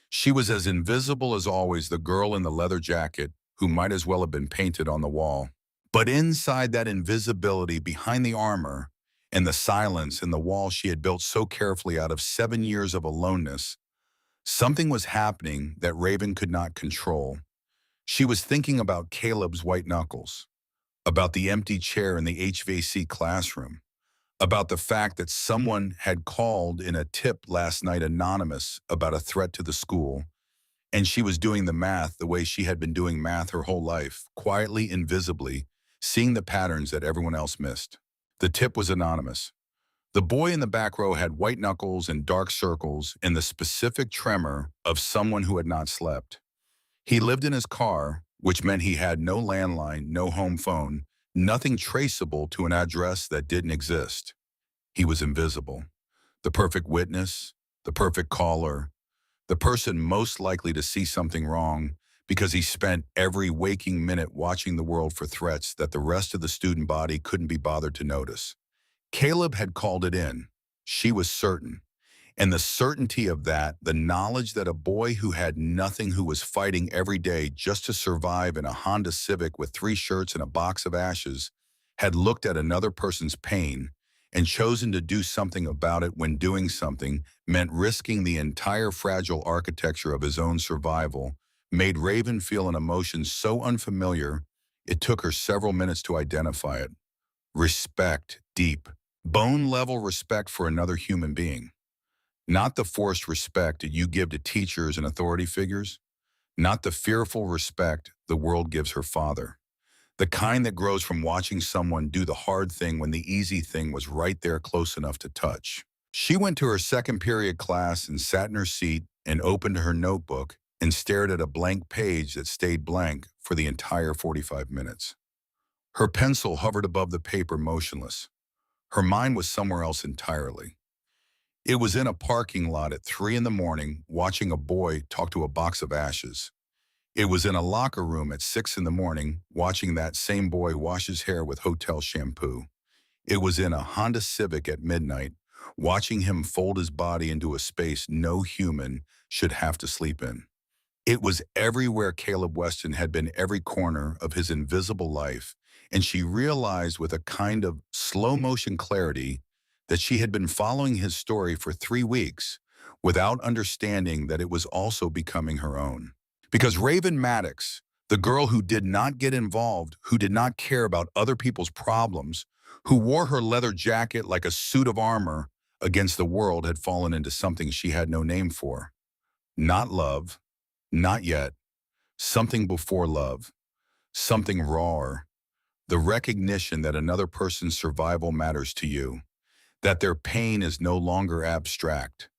She was as invisible as always, the girl in the leather jacket who might as well have been painted on the wall. But inside that invisibility, behind the armor and the silence and the wall she had built so carefully out of 7 years of aloneness, something was happening that Raven could not control. She was thinking about Caleb's white knuckles, about the empty chair in the HVAC classroom, about the fact that someone had called in a tip last night anonymous about a threat to the school, and she was doing the math the way she had been doing math her whole life, quietly, invisibly, seeing the patterns that everyone else missed. The tip was anonymous. The boy in the back row had white knuckles and dark circles and the specific tremor of someone who had not slept. He lived in his car, which meant he had no landline, no home phone, nothing traceable to an address that didn't exist. He was invisible. The perfect witness, the perfect caller, the person most likely to see something wrong, because he spent every waking minute watching the world for threats that the rest of the student body couldn't be bothered to notice. Caleb had called it in. She was certain. And the certainty of that, the knowledge that a boy who had nothing, who was fighting every day just to survive in a Honda Civic with 3 shirts and a box of ashes, had looked at another person's pain and chosen to do something about it when doing something meant risking the entire fragile architecture of his own survival, made Raven feel an emotion so unfamiliar it took her several minutes to identify it. Respect, deep, bone-level respect for another human being. Not the forced respect that you give to teachers and authority figures, not the fearful respect the world gives her father. The kind that grows from watching someone do the hard thing when the easy thing was right there close enough to touch. She went to her second period class and sat in her seat and opened her notebook and stared at a blank page that stayed blank for the entire 45 minutes. Her pencil hovered above the paper motionless. Her mind was somewhere else entirely. It was in a parking lot at 3 in the morning watching a boy talk to a box of ashes. It was in a locker room at 6 in the morning watching that same boy wash his hair with hotel shampoo. It was in a Honda Civic at midnight watching him fold his body into a space no human should have to sleep in. It was everywhere Caleb Weston had been, every corner of his invisible life, and she realized with a kind of slow-motion clarity that she had been following his story for 3 weeks without understanding that it was also becoming her own. Because Raven Maddox, the girl who did not get involved, who did not care about other people's problems, who wore her leather jacket like a suit of armor against the world, had fallen into something she had no name for. Not love, not yet. Something before love. Something rawer. The recognition that another person's survival matters to you. That their pain is no longer abstract.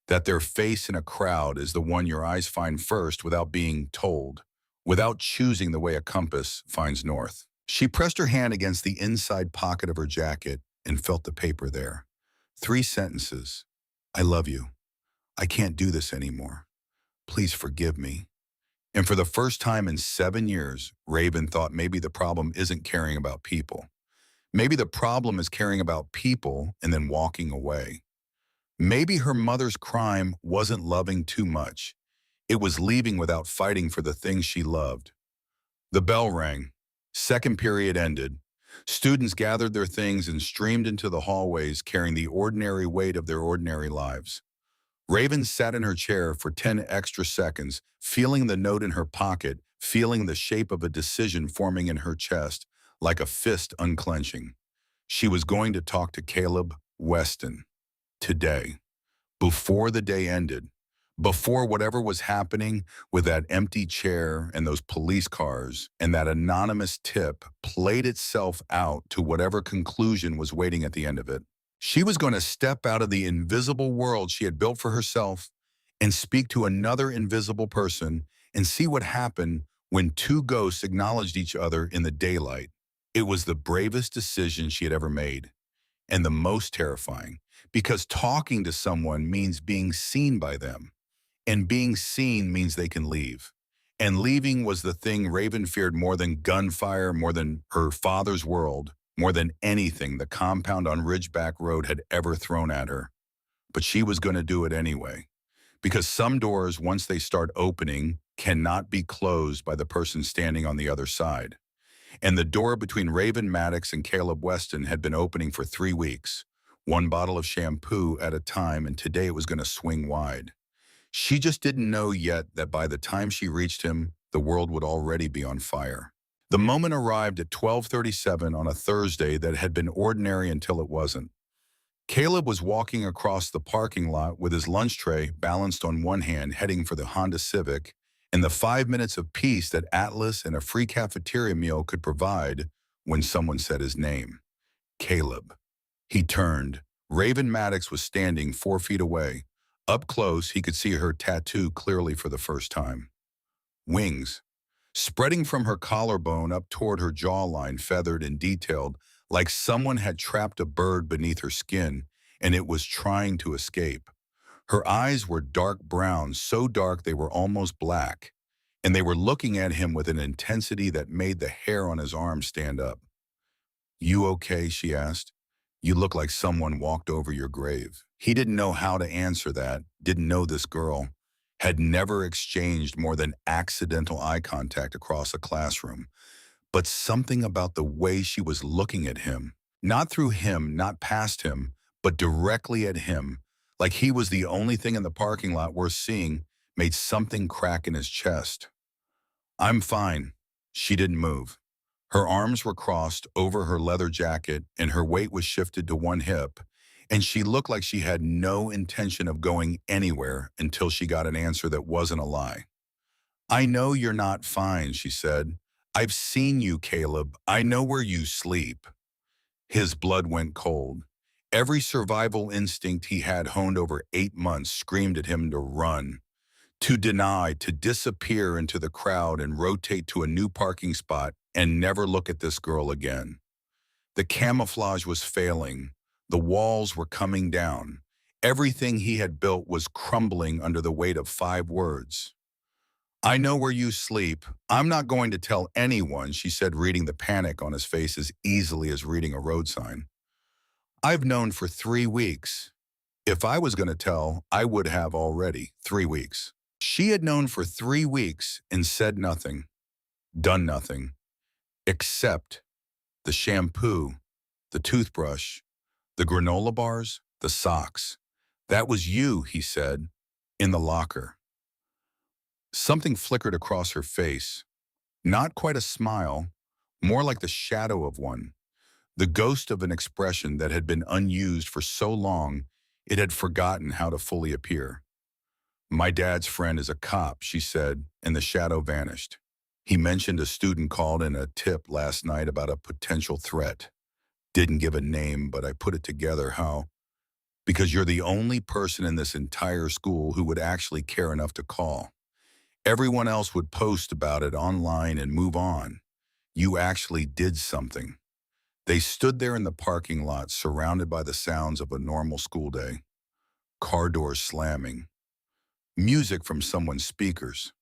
That their face in a crowd is the one your eyes find first without being told. Without choosing the way a compass finds north. She pressed her hand against the inside pocket of her jacket and felt the paper there. 3 sentences. I love you. I can't do this anymore. Please forgive me. And for the first time in 7 years, Raven thought maybe the problem isn't caring about people. Maybe the problem is caring about people and then walking away. Maybe her mother's crime wasn't loving too much. It was leaving without fighting for the things she loved. The bell rang. Second period ended. Students gathered their things and streamed into the hallways carrying the ordinary weight of their ordinary lives. Raven sat in her chair for 10 extra seconds, feeling the note in her pocket, feeling the shape of a decision forming in her chest, like a fist unclenching. She was going to talk to Caleb Weston. Today. Before the day ended. Before whatever was happening with that empty chair and those police cars and that anonymous tip played itself out to whatever conclusion was waiting at the end of it. She was going to step out of the invisible world she had built for herself and speak to another invisible person and see what happened when 2 ghosts acknowledged each other in the daylight. It was the bravest decision she had ever made, and the most terrifying, because talking to someone means being seen by them, and being seen means they can leave. And leaving was the thing Raven feared more than gunfire, more than her father's world, more than anything the compound on Ridgeback Road had ever thrown at her. But she was going to do it anyway. Because some doors, once they start opening, cannot be closed by the person standing on the other side. And the door between Raven Maddox and Caleb Weston had been opening for 3 weeks, 1 bottle of shampoo at a time, and today it was going to swing wide. She just didn't know yet that by the time she reached him, the world would already be on fire. The moment arrived at 12:37 on a Thursday that had been ordinary until it wasn't. Caleb was walking across the parking lot with his lunch tray balanced on one hand, heading for the Honda Civic, and the 5 minutes of peace that Atlas and a free cafeteria meal could provide when someone said his name. Caleb. He turned. Raven Maddox was standing 4 feet away. Up close, he could see her tattoo clearly for the first time. Wings. Spreading from her collarbone up toward her jawline, feathered and detailed, like someone had trapped a bird beneath her skin, and it was trying to escape. Her eyes were dark brown, so dark they were almost black, and they were looking at him with an intensity that made the hair on his arm stand up. "You okay?" she asked. "You look like someone walked over your grave." He didn't know how to answer that, didn't know this girl, had never exchanged more than accidental eye contact across a classroom. But something about the way she was looking at him, not through him, not past him, but directly at him, like he was the only thing in the parking lot worth seeing, made something crack in his chest. "I'm fine." She didn't move. Her arms were crossed over her leather jacket and her weight was shifted to one hip, and she looked like she had no intention of going anywhere until she got an answer that wasn't a lie. "I know you're not fine," she said. "I've seen you, Caleb. I know where you sleep." His blood went cold. Every survival instinct he had honed over 8 months screamed at him to run, to deny, to disappear into the crowd and rotate to a new parking spot and never look at this girl again. The camouflage was failing. The walls were coming down. Everything he had built was crumbling under the weight of 5 words. "I know where you sleep. I'm not going to tell anyone," she said, reading the panic on his face as easily as reading a road sign. "I've known for 3 weeks. If I was going to tell, I would have already. 3 weeks." She had known for 3 weeks and said nothing, done nothing, except the shampoo, the toothbrush, the granola bars, the socks. "That was you," he said, "in the locker." Something flickered across her face. Not quite a smile, more like the shadow of one, the ghost of an expression that had been unused for so long it had forgotten how to fully appear. "My dad's friend is a cop," she said, and the shadow vanished. "He mentioned a student called in a tip last night about a potential threat. Didn't give a name, but I put it together how. Because you're the only person in this entire school who would actually care enough to call. Everyone else would post about it online and move on. You actually did something." They stood there in the parking lot, surrounded by the sounds of a normal school day. Car doors slamming, music from someone's speakers,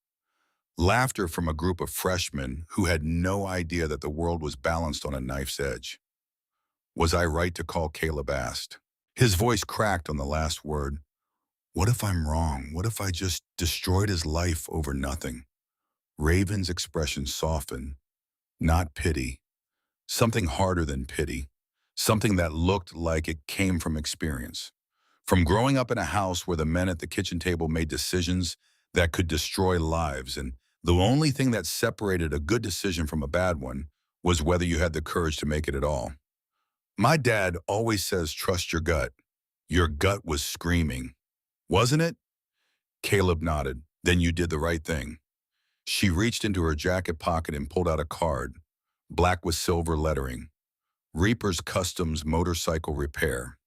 laughter from a group of freshmen who had no idea that the world was balanced on a knife's edge. "Was I right to call?" Caleb asked. His voice cracked on the last word. "What if I'm wrong? What if I just destroyed his life over nothing?" Raven's expression softened. Not pity. Something harder than pity. Something that looked like it came from experience. From growing up in a house where the men at the kitchen table made decisions that could destroy lives, and the only thing that separated a good decision from a bad one was whether you had the courage to make it at all. "My dad always says trust your gut." Your gut was screaming. "Wasn't it?" Caleb nodded. "Then you did the right thing." She reached into her jacket pocket and pulled out a card, black with silver lettering. Reaper's Customs Motorcycle Repair.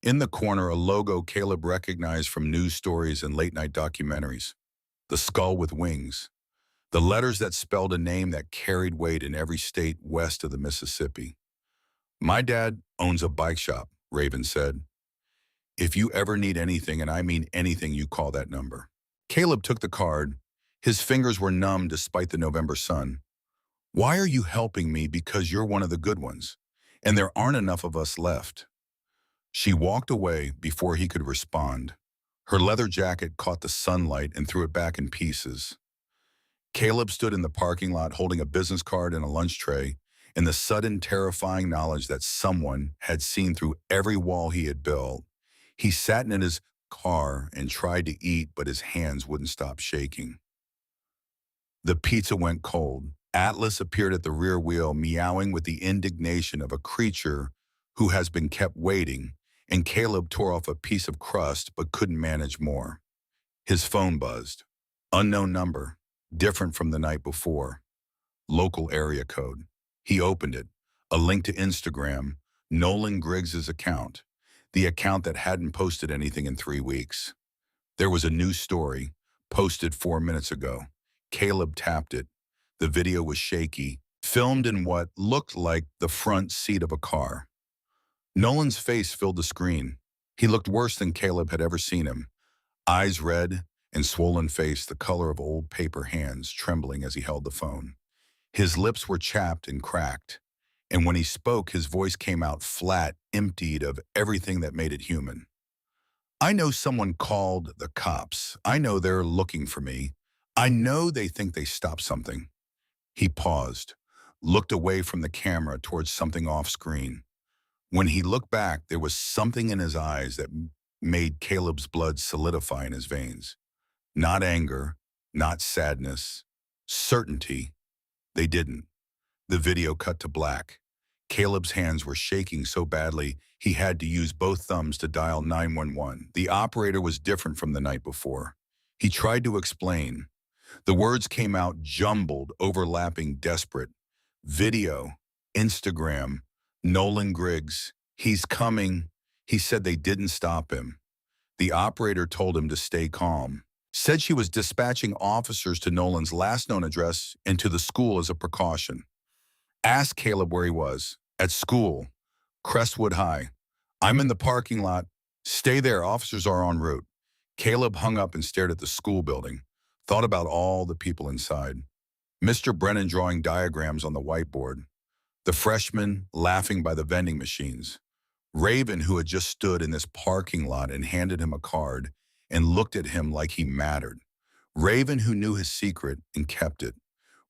In the corner, a logo Caleb recognized from news stories and late-night documentaries. The skull with wings. The letters that spelled a name that carried weight in every state west of the Mississippi. "My dad owns a bike shop," Raven said. "If you ever need anything, and I mean anything, you call that number." Caleb took the card. His fingers were numb despite the November sun. "Why are you helping me? Because you're one of the good ones, and there aren't enough of us left." She walked away before he could respond. Her leather jacket caught the sunlight and threw it back in pieces. Caleb stood in the parking lot holding a business card and a lunch tray, and the sudden terrifying knowledge that someone had seen through every wall he had built. He sat in his car and tried to eat, but his hands wouldn't stop shaking. The pizza went cold. Atlas appeared at the rear wheel, meowing with the indignation of a creature who has been kept waiting, and Caleb tore off a piece of crust but couldn't manage more. His phone buzzed. Unknown number, different from the night before. Local area code. He opened it. A link to Instagram, Nolan Griggs's account, the account that hadn't posted anything in 3 weeks. There was a new story, posted 4 minutes ago. Caleb tapped it. The video was shaky, filmed in what looked like the front seat of a car. Nolan's face filled the screen. He looked worse than Caleb had ever seen him. Eyes red and swollen face the color of old paper hands trembling as he held the phone. His lips were chapped and cracked, and when he spoke, his voice came out flat, emptied of everything that made it human. I know someone called the cops. I know they're looking for me. I know they think they stopped something. He paused, looked away from the camera towards something off screen. When he looked back, there was something in his eyes that made Caleb's blood solidify in his veins. Not anger, not sadness, certainty. They didn't. The video cut to black. Caleb's hands were shaking so badly he had to use both thumbs to dial 911. The operator was different from the night before. He tried to explain. The words came out jumbled, overlapping, desperate. Video, Instagram, Nolan Griggs. He's coming. He said they didn't stop him. The operator told him to stay calm. Said she was dispatching officers to Nolan's last known address and to the school as a precaution. Asked Caleb where he was. At school. Crestwood High. I'm in the parking lot. Stay there. Officers are en route. Caleb hung up and stared at the school building. Thought about all the people inside. Mr. Brennan drawing diagrams on the whiteboard. The freshmen laughing by the vending machines. Raven, who had just stood in this parking lot and handed him a card and looked at him like he mattered. Raven, who knew his secret and kept it.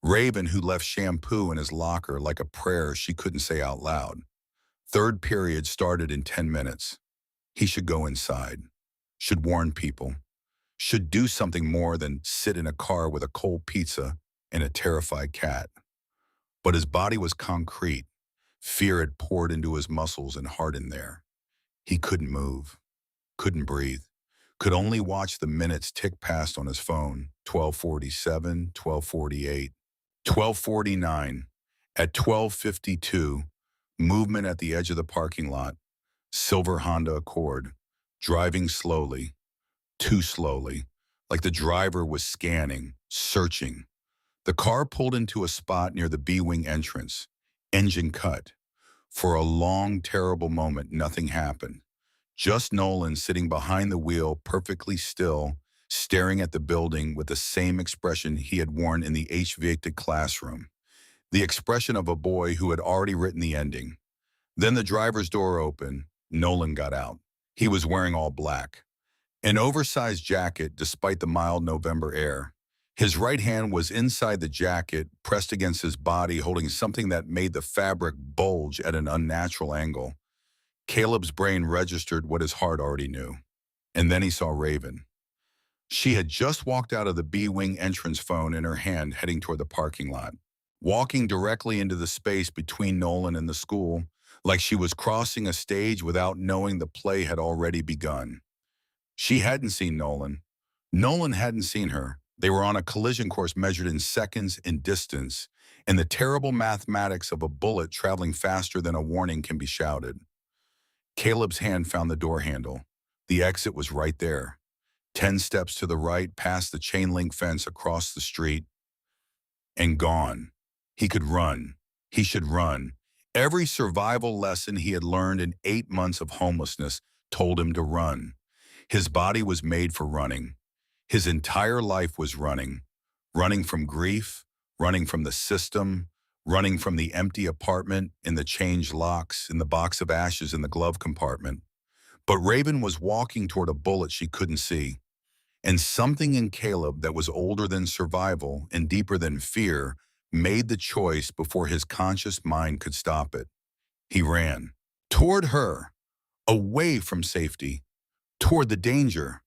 Raven, who left shampoo in his locker like a prayer she couldn't say out loud. Third period started in 10 minutes. He should go inside. Should warn people. Should do something more than sit in a car with a cold pizza and a terrified cat. But his body was concrete. Fear had poured into his muscles and hardened there. He couldn't move, couldn't breathe, could only watch the minutes tick past on his phone. 12:47, 12:48, 12:49. At 12:52, movement at the edge of the parking lot. Silver Honda Accord, driving slowly, too slowly, like the driver was scanning, searching. The car pulled into a spot near the B-wing entrance. Engine cut. For a long, terrible moment, nothing happened. Just Nolan sitting behind the wheel, perfectly still, staring at the building with the same expression he had worn in the HVAC'd classroom. The expression of a boy who had already written the ending. Then the driver's door opened. Nolan got out. He was wearing all black. An oversized jacket despite the mild November air. His right hand was inside the jacket, pressed against his body, holding something that made the fabric bulge at an unnatural angle. Caleb's brain registered what his heart already knew. And then he saw Raven. She had just walked out of the B-wing entrance, phone in her hand, heading toward the parking lot, walking directly into the space between Nolan and the school, like she was crossing a stage without knowing the play had already begun. She hadn't seen Nolan. Nolan hadn't seen her. They were on a collision course measured in seconds in distance, and the terrible mathematics of a bullet traveling faster than a warning can be shouted. Caleb's hand found the door handle. The exit was right there. 10 steps to the right, past the chain link fence, across the street, and gone. He could run. He should run. Every survival lesson he had learned in 8 months of homelessness told him to run. His body was made for running. His entire life was running. Running from grief, running from the system, running from the empty apartment, in the changed locks, in the box of ashes in the glove compartment. But Raven was walking toward a bullet she couldn't see. And something in Caleb that was older than survival and deeper than fear made the choice before his conscious mind could stop it. He ran. Toward her. Away from safety. Toward the danger.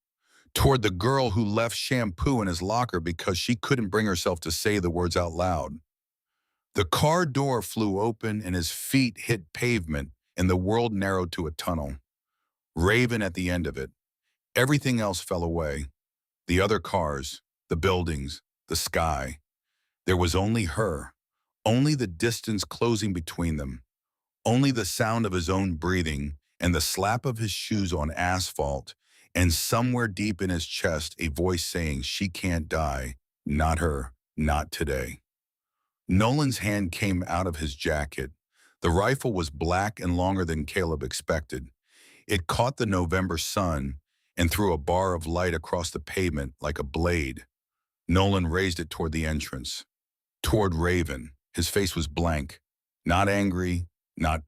Toward the girl who left shampoo in his locker because she couldn't bring herself to say the words out loud. The car door flew open and his feet hit pavement and the world narrowed to a tunnel. Raven at the end of it. Everything else fell away. The other cars, the buildings, the sky. There was only her, only the distance closing between them, only the sound of his own breathing and the slap of his shoes on asphalt, and somewhere deep in his chest a voice saying she can't die, not her, not today. Nolan's hand came out of his jacket. The rifle was black and longer than Caleb expected. It caught the November sun, and threw a bar of light across the pavement like a blade. Nolan raised it toward the entrance, toward Raven. His face was blank. Not angry, not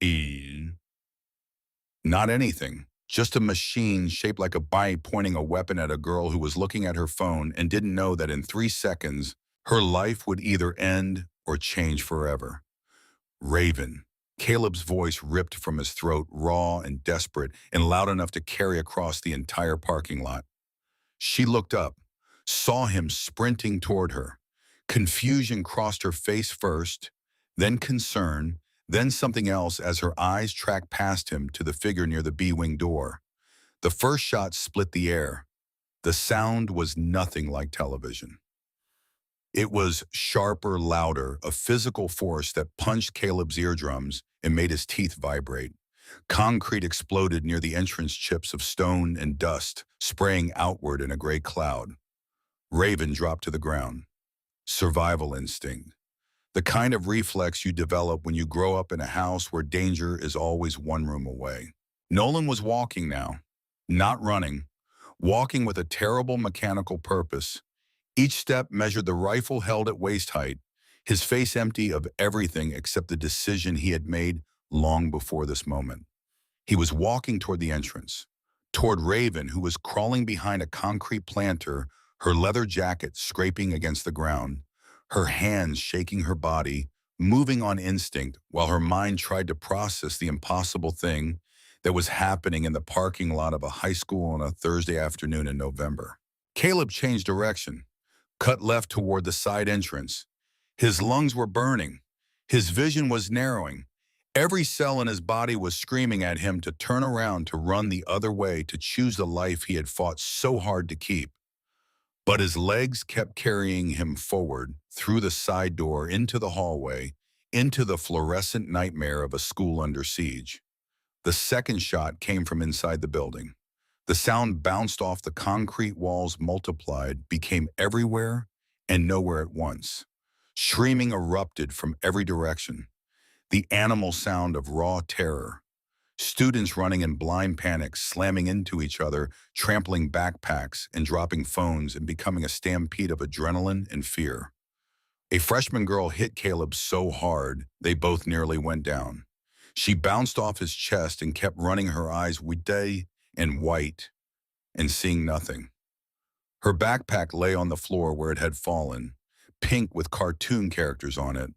anything. Just a machine shaped like a bite pointing a weapon at a girl who was looking at her phone and didn't know that in 3 seconds, her life would either end or change forever. Raven. Caleb's voice ripped from his throat, raw and desperate, and loud enough to carry across the entire parking lot. She looked up, saw him sprinting toward her. Confusion crossed her face first, then concern, then something else as her eyes tracked past him to the figure near the B-wing door. The first shot split the air. The sound was nothing like television. It was sharper, louder, a physical force that punched Caleb's eardrums and made his teeth vibrate. Concrete exploded near the entrance, chips of stone and dust, spraying outward in a gray cloud. Raven dropped to the ground. Survival instinct. The kind of reflex you develop when you grow up in a house where danger is always one room away. Nolan was walking now, not running, walking with a terrible mechanical purpose. Each step measured the rifle held at waist height, his face empty of everything except the decision he had made long before this moment. He was walking toward the entrance, toward Raven, who was crawling behind a concrete planter, her leather jacket scraping against the ground, her hands shaking her body, moving on instinct while her mind tried to process the impossible thing that was happening in the parking lot of a high school on a Thursday afternoon in November. Caleb changed direction, cut left toward the side entrance. His lungs were burning. His vision was narrowing. Every cell in his body was screaming at him to turn around, to run the other way, to choose the life he had fought so hard to keep. But his legs kept carrying him forward, through the side door, into the hallway, into the fluorescent nightmare of a school under siege. The second shot came from inside the building. The sound bounced off the concrete walls, multiplied, became everywhere and nowhere at once. Screaming erupted from every direction. The animal sound of raw terror. Students running in blind panic, slamming into each other, trampling backpacks and dropping phones, and becoming a stampede of adrenaline and fear. A freshman girl hit Caleb so hard, they both nearly went down. She bounced off his chest and kept running, her eyes wide and white, and seeing nothing. Her backpack lay on the floor where it had fallen, pink with cartoon characters on it,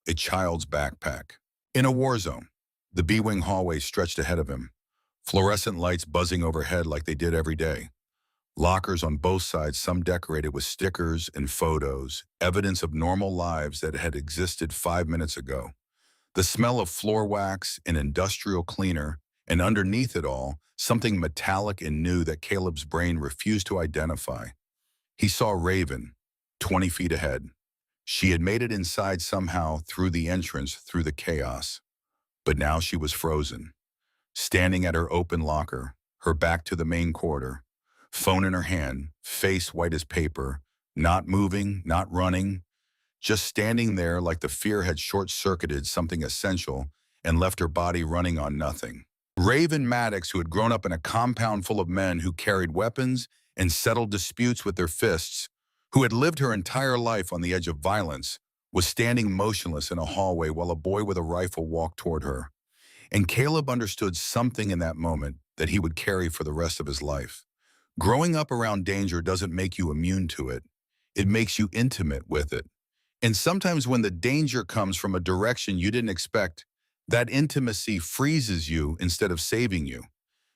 a child's backpack. In a war zone, the B-wing hallway stretched ahead of him, fluorescent lights buzzing overhead like they did every day. Lockers on both sides, some decorated with stickers and photos, evidence of normal lives that had existed 5 minutes ago. The smell of floor wax and industrial cleaner, and underneath it all, something metallic and new that Caleb's brain refused to identify. He saw Raven, 20 feet ahead. She had made it inside somehow, through the entrance, through the chaos. But now she was frozen, standing at her open locker, her back to the main corridor, phone in her hand, face white as paper, not moving, not running, just standing there like the fear had short-circuited something essential and left her body running on nothing. Raven Maddox, who had grown up in a compound full of men who carried weapons and settled disputes with their fists, who had lived her entire life on the edge of violence, was standing motionless in a hallway while a boy with a rifle walked toward her. And Caleb understood something in that moment that he would carry for the rest of his life. Growing up around danger doesn't make you immune to it. It makes you intimate with it. And sometimes when the danger comes from a direction you didn't expect, that intimacy freezes you instead of saving you.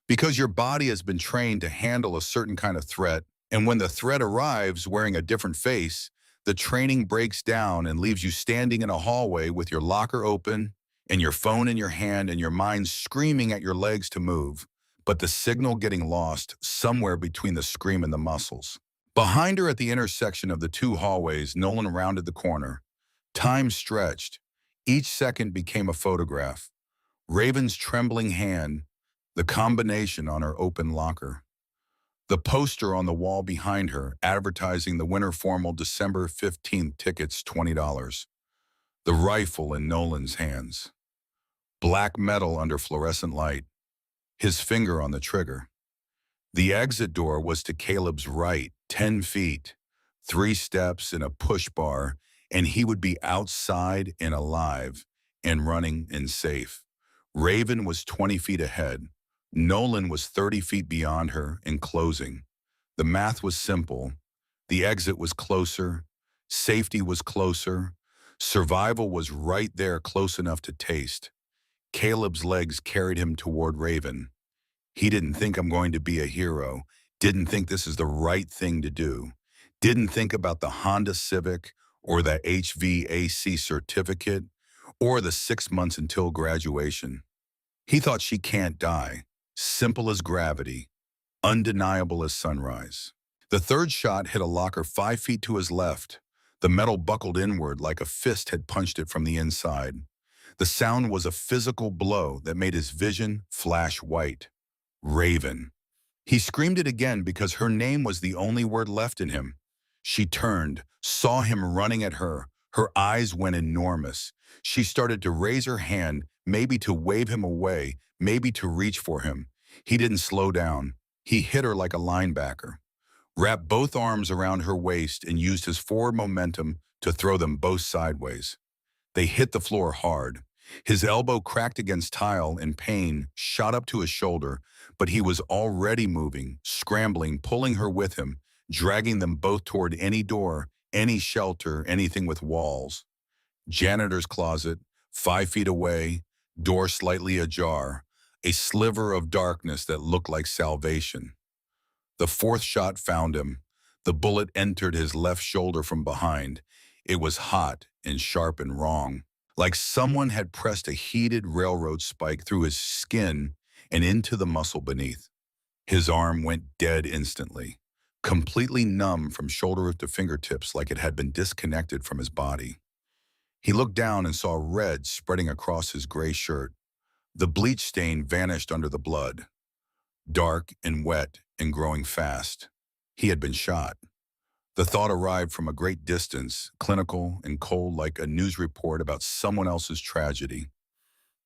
Because your body has been trained to handle a certain kind of threat, and when the threat arrives wearing a different face, the training breaks down and leaves you standing in a hallway with your locker open and your phone in your hand and your mind screaming at your legs to move, but the signal getting lost somewhere between the scream and the muscles. Behind her at the intersection of the two hallways, Nolan rounded the corner. Time stretched. Each second became a photograph. Raven's trembling hand, the combination on her open locker. The poster on the wall behind her, advertising the winter formal December 15th tickets, $20. The rifle in Nolan's hands. Black metal under fluorescent light. His finger on the trigger. The exit door was to Caleb's right, 10 feet, 3 steps and a push bar, and he would be outside and alive and running and safe. Raven was 20 feet ahead. Nolan was 30 feet beyond her and closing. The math was simple. The exit was closer. Safety was closer. Survival was right there, close enough to taste. Caleb's legs carried him toward Raven. He didn't think I'm going to be a hero, didn't think this is the right thing to do, didn't think about the Honda Civic or the HVAC certificate or the 6 months until graduation. He thought she can't die, simple as gravity, undeniable as sunrise. The third shot hit a locker 5 feet to his left. The metal buckled inward like a fist had punched it from the inside. The sound was a physical blow that made his vision flash white. Raven. He screamed it again because her name was the only word left in him. She turned, saw him running at her. Her eyes went enormous. She started to raise her hand, maybe to wave him away, maybe to reach for him. He didn't slow down. He hit her like a linebacker, wrapped both arms around her waist and used his forward momentum to throw them both sideways. They hit the floor hard. His elbow cracked against tile and pain shot up to his shoulder, but he was already moving, scrambling, pulling her with him, dragging them both toward any door, any shelter, anything with walls. Janitor's closet, 5 feet away, door slightly ajar, a sliver of darkness that looked like salvation. The fourth shot found him. The bullet entered his left shoulder from behind. It was hot and sharp and wrong, like someone had pressed a heated railroad spike through his skin and into the muscle beneath. His arm went dead instantly, completely numb from shoulder to fingertips like it had been disconnected from his body. He looked down and saw red spreading across his gray shirt. The bleach stain vanished under the blood, dark and wet and growing fast. He had been shot. The thought arrived from a great distance, clinical and cold like a news report about someone else's tragedy.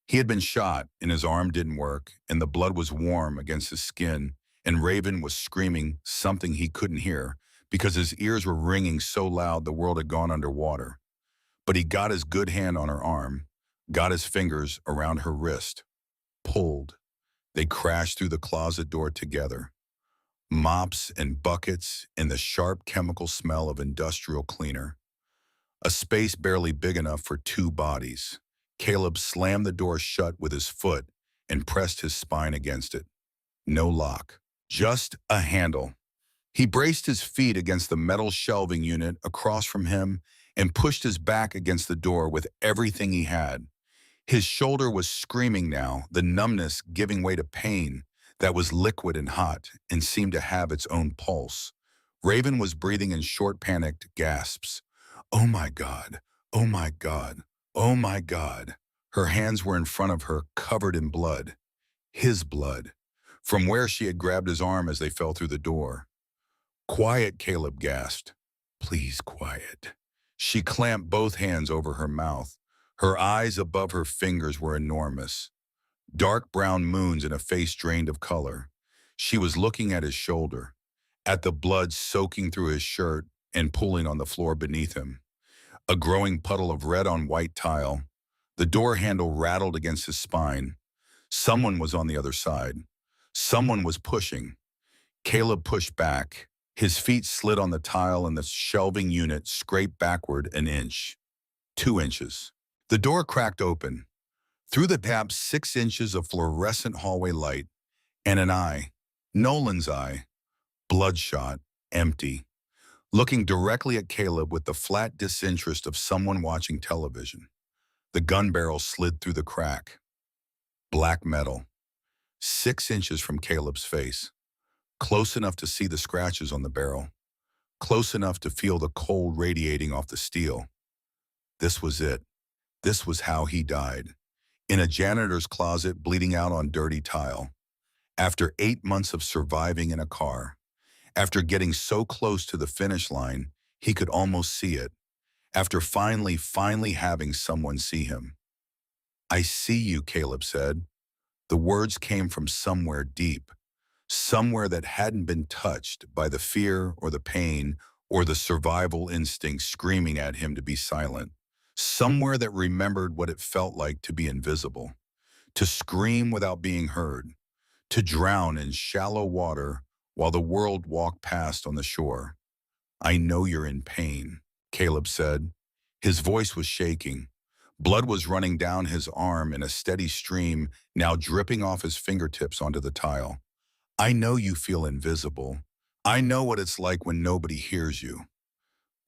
He had been shot, and his arm didn't work, and the blood was warm against his skin, and Raven was screaming something he couldn't hear because his ears were ringing so loud the world had gone underwater. But he got his good hand on her arm, got his fingers around her wrist, pulled. They crashed through the closet door together. Mops and buckets and the sharp chemical smell of industrial cleaner. A space barely big enough for two bodies. Caleb slammed the door shut with his foot and pressed his spine against it. No lock, just a handle. He braced his feet against the metal shelving unit across from him and pushed his back against the door with everything he had. His shoulder was screaming now, the numbness giving way to pain that was liquid and hot and seemed to have its own pulse. Raven was breathing in short, panicked gasps. Oh my God, oh my God, oh my God. Her hands were in front of her, covered in blood. His blood. From where she had grabbed his arm as they fell through the door. Quiet, Caleb gasped. Please, quiet. She clamped both hands over her mouth. Her eyes above her fingers were enormous. Dark brown moons in a face drained of color. She was looking at his shoulder, at the blood soaking through his shirt and pooling on the floor beneath him. A growing puddle of red on white tile. The door handle rattled against his spine. Someone was on the other side. Someone was pushing. Caleb pushed back. His feet slid on the tile and the shelving unit scraped backward an inch. 2 inches. The door cracked open. Through the gap, 6 inches of fluorescent hallway light, and an eye, Nolan's eye, bloodshot, empty, looking directly at Caleb with the flat disinterest of someone watching television. The gun barrel slid through the crack. Black metal, 6 inches from Caleb's face, close enough to see the scratches on the barrel, close enough to feel the cold radiating off the steel. This was it. This was how he died. In a janitor's closet, bleeding out on dirty tile. After 8 months of surviving in a car. After getting so close to the finish line, he could almost see it. After finally having someone see him. I see you, Caleb said. The words came from somewhere deep. somewhere that hadn't been touched by the fear or the pain or the survival instinct screaming at him to be silent, somewhere that remembered what it felt like to be invisible, to scream without being heard, to drown in shallow water while the world walked past on the shore. "I know you're in pain," Caleb said. His voice was shaking. Blood was running down his arm in a steady stream, now dripping off his fingertips onto the tile. "I know you feel invisible. I know what it's like when nobody hears you."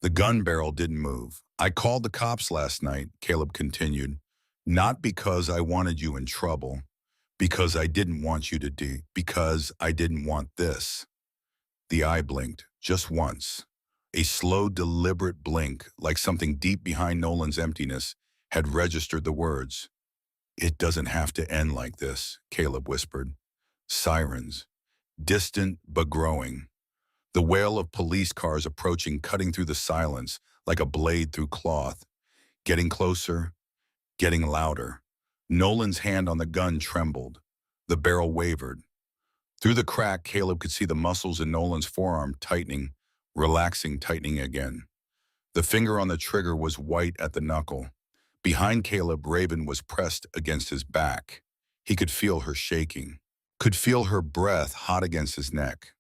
The gun barrel didn't move. "I called the cops last night," Caleb continued, "not because I wanted you in trouble, because I didn't want you to because I didn't want this." The eye blinked, just once. A slow, deliberate blink, like something deep behind Nolan's emptiness, had registered the words. "It doesn't have to end like this," Caleb whispered. Sirens. Distant but growing. The wail of police cars approaching, cutting through the silence like a blade through cloth. Getting closer, getting louder. Nolan's hand on the gun trembled. The barrel wavered. Through the crack, Caleb could see the muscles in Nolan's forearm tightening, relaxing, tightening again. The finger on the trigger was white at the knuckle. Behind Caleb, Raven was pressed against his back. He could feel her shaking, could feel her breath hot against his neck,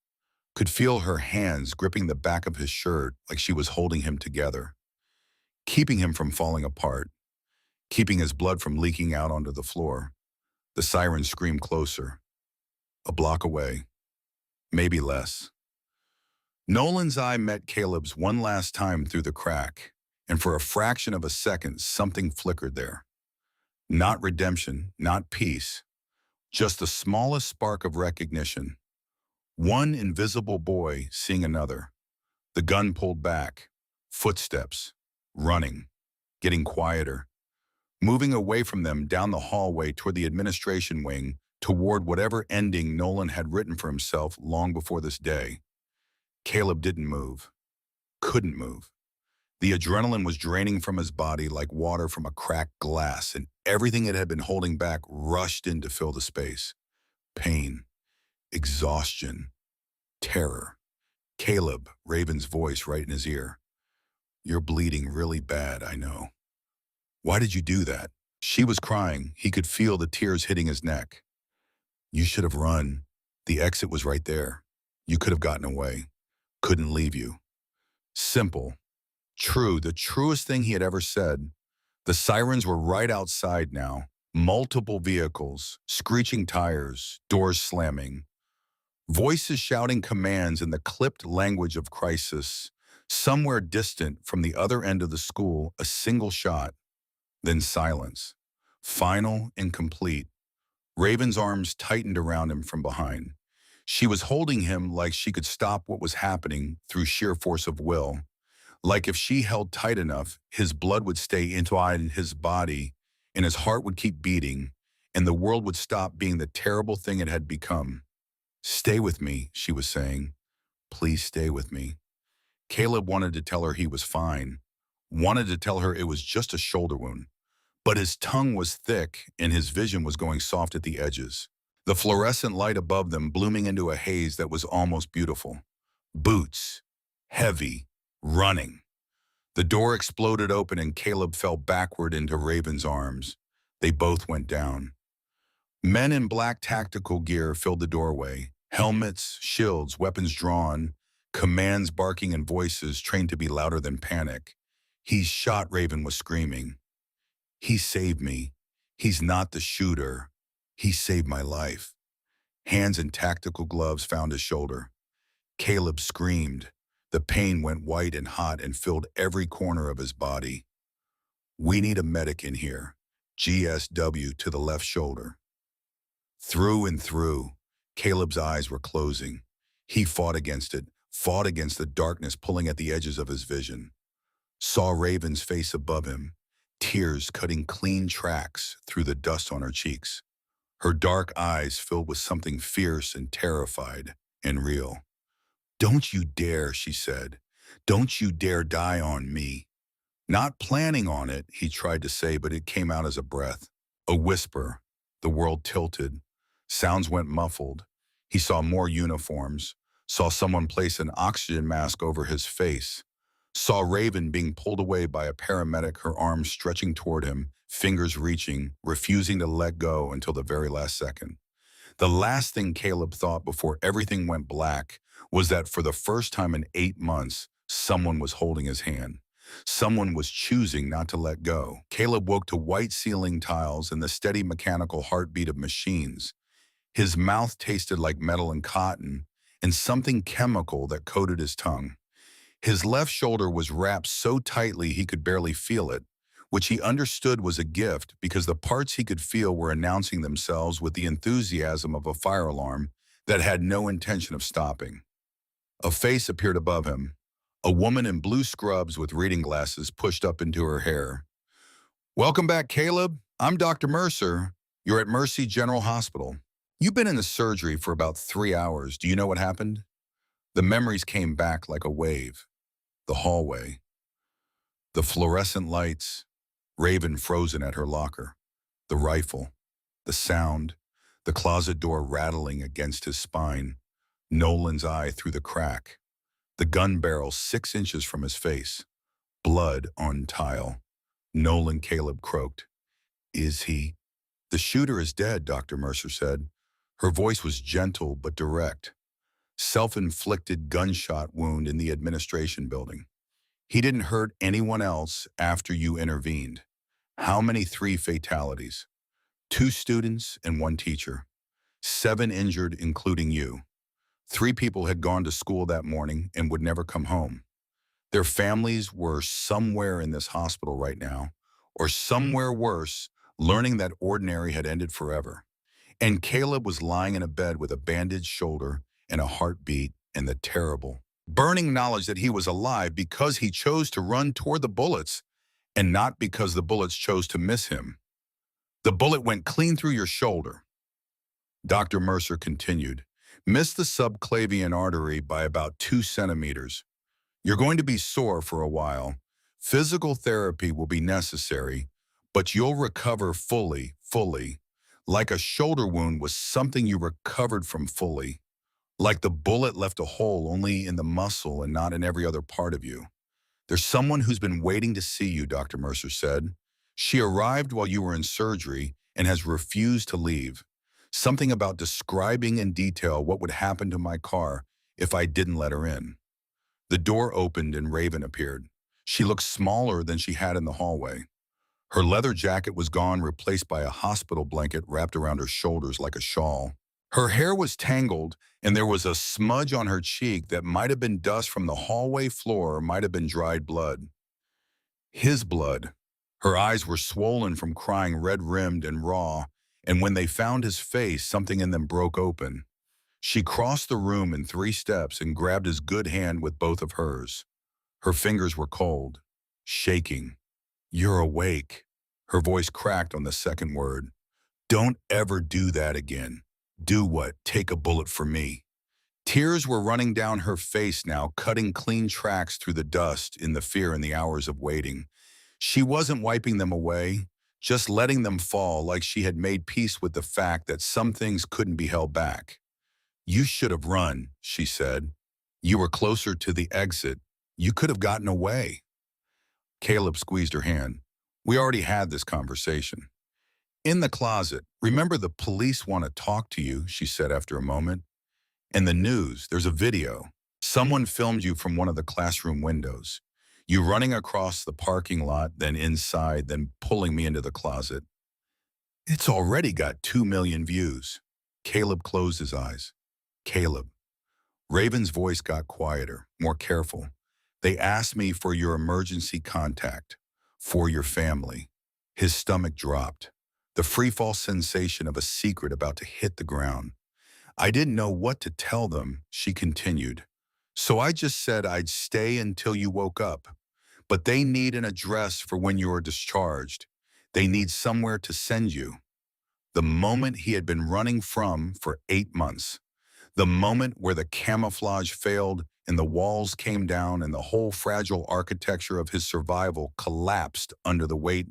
could feel her hands gripping the back of his shirt like she was holding him together, keeping him from falling apart, keeping his blood from leaking out onto the floor. The siren screamed closer, a block away, maybe less. Nolan's eye met Caleb's one last time through the crack, and for a fraction of a second, something flickered there. Not redemption, not peace, just the smallest spark of recognition. One invisible boy seeing another. The gun pulled back. Footsteps. Running. Getting quieter. Moving away from them down the hallway toward the administration wing, toward whatever ending Nolan had written for himself long before this day. Caleb didn't move. Couldn't move. The adrenaline was draining from his body like water from a cracked glass, and everything it had been holding back rushed in to fill the space. Pain. Exhaustion. Terror. Caleb, Raven's voice right in his ear. "You're bleeding really bad, I know." "Why did you do that?" She was crying. He could feel the tears hitting his neck. "You should have run. The exit was right there. You could have gotten away. Couldn't leave you." Simple. True, the truest thing he had ever said. The sirens were right outside now. Multiple vehicles, screeching tires, doors slamming. Voices shouting commands in the clipped language of crisis. Somewhere distant from the other end of the school, a single shot. Then silence. Final and complete. Raven's arms tightened around him from behind. She was holding him like she could stop what was happening through sheer force of will. Like if she held tight enough, his blood would stay inside his body, and his heart would keep beating, and the world would stop being the terrible thing it had become. "Stay with me," she was saying. "Please stay with me." Caleb wanted to tell her he was fine, wanted to tell her it was just a shoulder wound, but his tongue was thick and his vision was going soft at the edges. The fluorescent light above them blooming into a haze that was almost beautiful. Boots. Heavy. Running. The door exploded open and Caleb fell backward into Raven's arms. They both went down. Men in black tactical gear filled the doorway. Helmets, shields, weapons drawn, commands barking and voices trained to be louder than panic. "He's shot," Raven was screaming. "He saved me. He's not the shooter. He saved my life." Hands in tactical gloves found his shoulder. Caleb screamed. The pain went white and hot and filled every corner of his body. "We need a medic in here." GSW to the left shoulder. Through and through, Caleb's eyes were closing. He fought against it, fought against the darkness pulling at the edges of his vision. Saw Raven's face above him, tears cutting clean tracks through the dust on her cheeks. Her dark eyes filled with something fierce and terrified and real. "Don't you dare," she said. "Don't you dare die on me." Not planning on it, he tried to say, but it came out as a breath. A whisper. The world tilted. Sounds went muffled. He saw more uniforms, saw someone place an oxygen mask over his face, saw Raven being pulled away by a paramedic, her arms stretching toward him, fingers reaching, refusing to let go until the very last second. The last thing Caleb thought before everything went black was that for the first time in 8 months, someone was holding his hand. Someone was choosing not to let go. Caleb woke to white ceiling tiles and the steady mechanical heartbeat of machines. His mouth tasted like metal and cotton, and something chemical that coated his tongue. His left shoulder was wrapped so tightly he could barely feel it, which he understood was a gift because the parts he could feel were announcing themselves with the enthusiasm of a fire alarm that had no intention of stopping. A face appeared above him, a woman in blue scrubs with reading glasses pushed up into her hair. "Welcome back, Caleb. I'm Dr. Mercer. You're at Mercy General Hospital. You've been in the surgery for about 3 hours. Do you know what happened?" The memories came back like a wave. The hallway, the fluorescent lights, Raven frozen at her locker, the rifle, the sound, the closet door rattling against his spine, Nolan's eye through the crack, the gun barrel 6 inches from his face, blood on tile. Nolan Caleb croaked. "Is he?" "The shooter is dead," Dr. Mercer said. Her voice was gentle but direct. "Self-inflicted gunshot wound in the administration building. He didn't hurt anyone else after you intervened." "How many?" "3 fatalities. 2 students and 1 teacher. 7 injured, including you. 3 people had gone to school that morning and would never come home. Their families were somewhere in this hospital right now, or somewhere worse, learning that ordinary had ended forever. And Caleb was lying in a bed with a bandaged shoulder and a heartbeat and the terrible, burning knowledge that he was alive because he chose to run toward the bullets and not because the bullets chose to miss him. The bullet went clean through your shoulder." Dr. Mercer continued. "Missed the subclavian artery by about 2 centimeters. You're going to be sore for a while. Physical therapy will be necessary, but you'll recover fully. Like a shoulder wound was something you recovered from fully. Like the bullet left a hole only in the muscle and not in every other part of you. There's someone who's been waiting to see you," Dr. Mercer said. "She arrived while you were in surgery and has refused to leave. Something about describing in detail what would happen to my car if I didn't let her in." The door opened and Raven appeared. She looked smaller than she had in the hallway. Her leather jacket was gone, replaced by a hospital blanket wrapped around her shoulders like a shawl. Her hair was tangled, and there was a smudge on her cheek that might have been dust from the hallway floor or might have been dried blood. His blood. Her eyes were swollen from crying, red-rimmed and raw, and when they found his face, something in them broke open. She crossed the room in 3 steps and grabbed his good hand with both of hers. Her fingers were cold, shaking. "You're awake." Her voice cracked on the second word. "Don't ever do that again." "Do what?" "Take a bullet for me." Tears were running down her face now, cutting clean tracks through the dust in the fear and the hours of waiting. She wasn't wiping them away, just letting them fall like she had made peace with the fact that some things couldn't be held back. "You should have run," she said. "You were closer to the exit. You could have gotten away." Caleb squeezed her hand. "We already had this conversation." "In the closet. Remember, the police want to talk to you," she said after a moment. "And the news, there's a video. Someone filmed you from one of the classroom windows. You running across the parking lot, then inside, then pulling me into the closet. It's already got 2 million views." Caleb closed his eyes. "Caleb." Raven's voice got quieter, more careful. "They asked me for your emergency contact, for your family." His stomach dropped, the free-fall sensation of a secret about to hit the ground. "I didn't know what to tell them," she continued. "So I just said I'd stay until you woke up. But they need an address for when you are discharged. They need somewhere to send you." The moment he had been running from for 8 months. The moment where the camouflage failed and the walls came down and the whole fragile architecture of his survival collapsed under the weight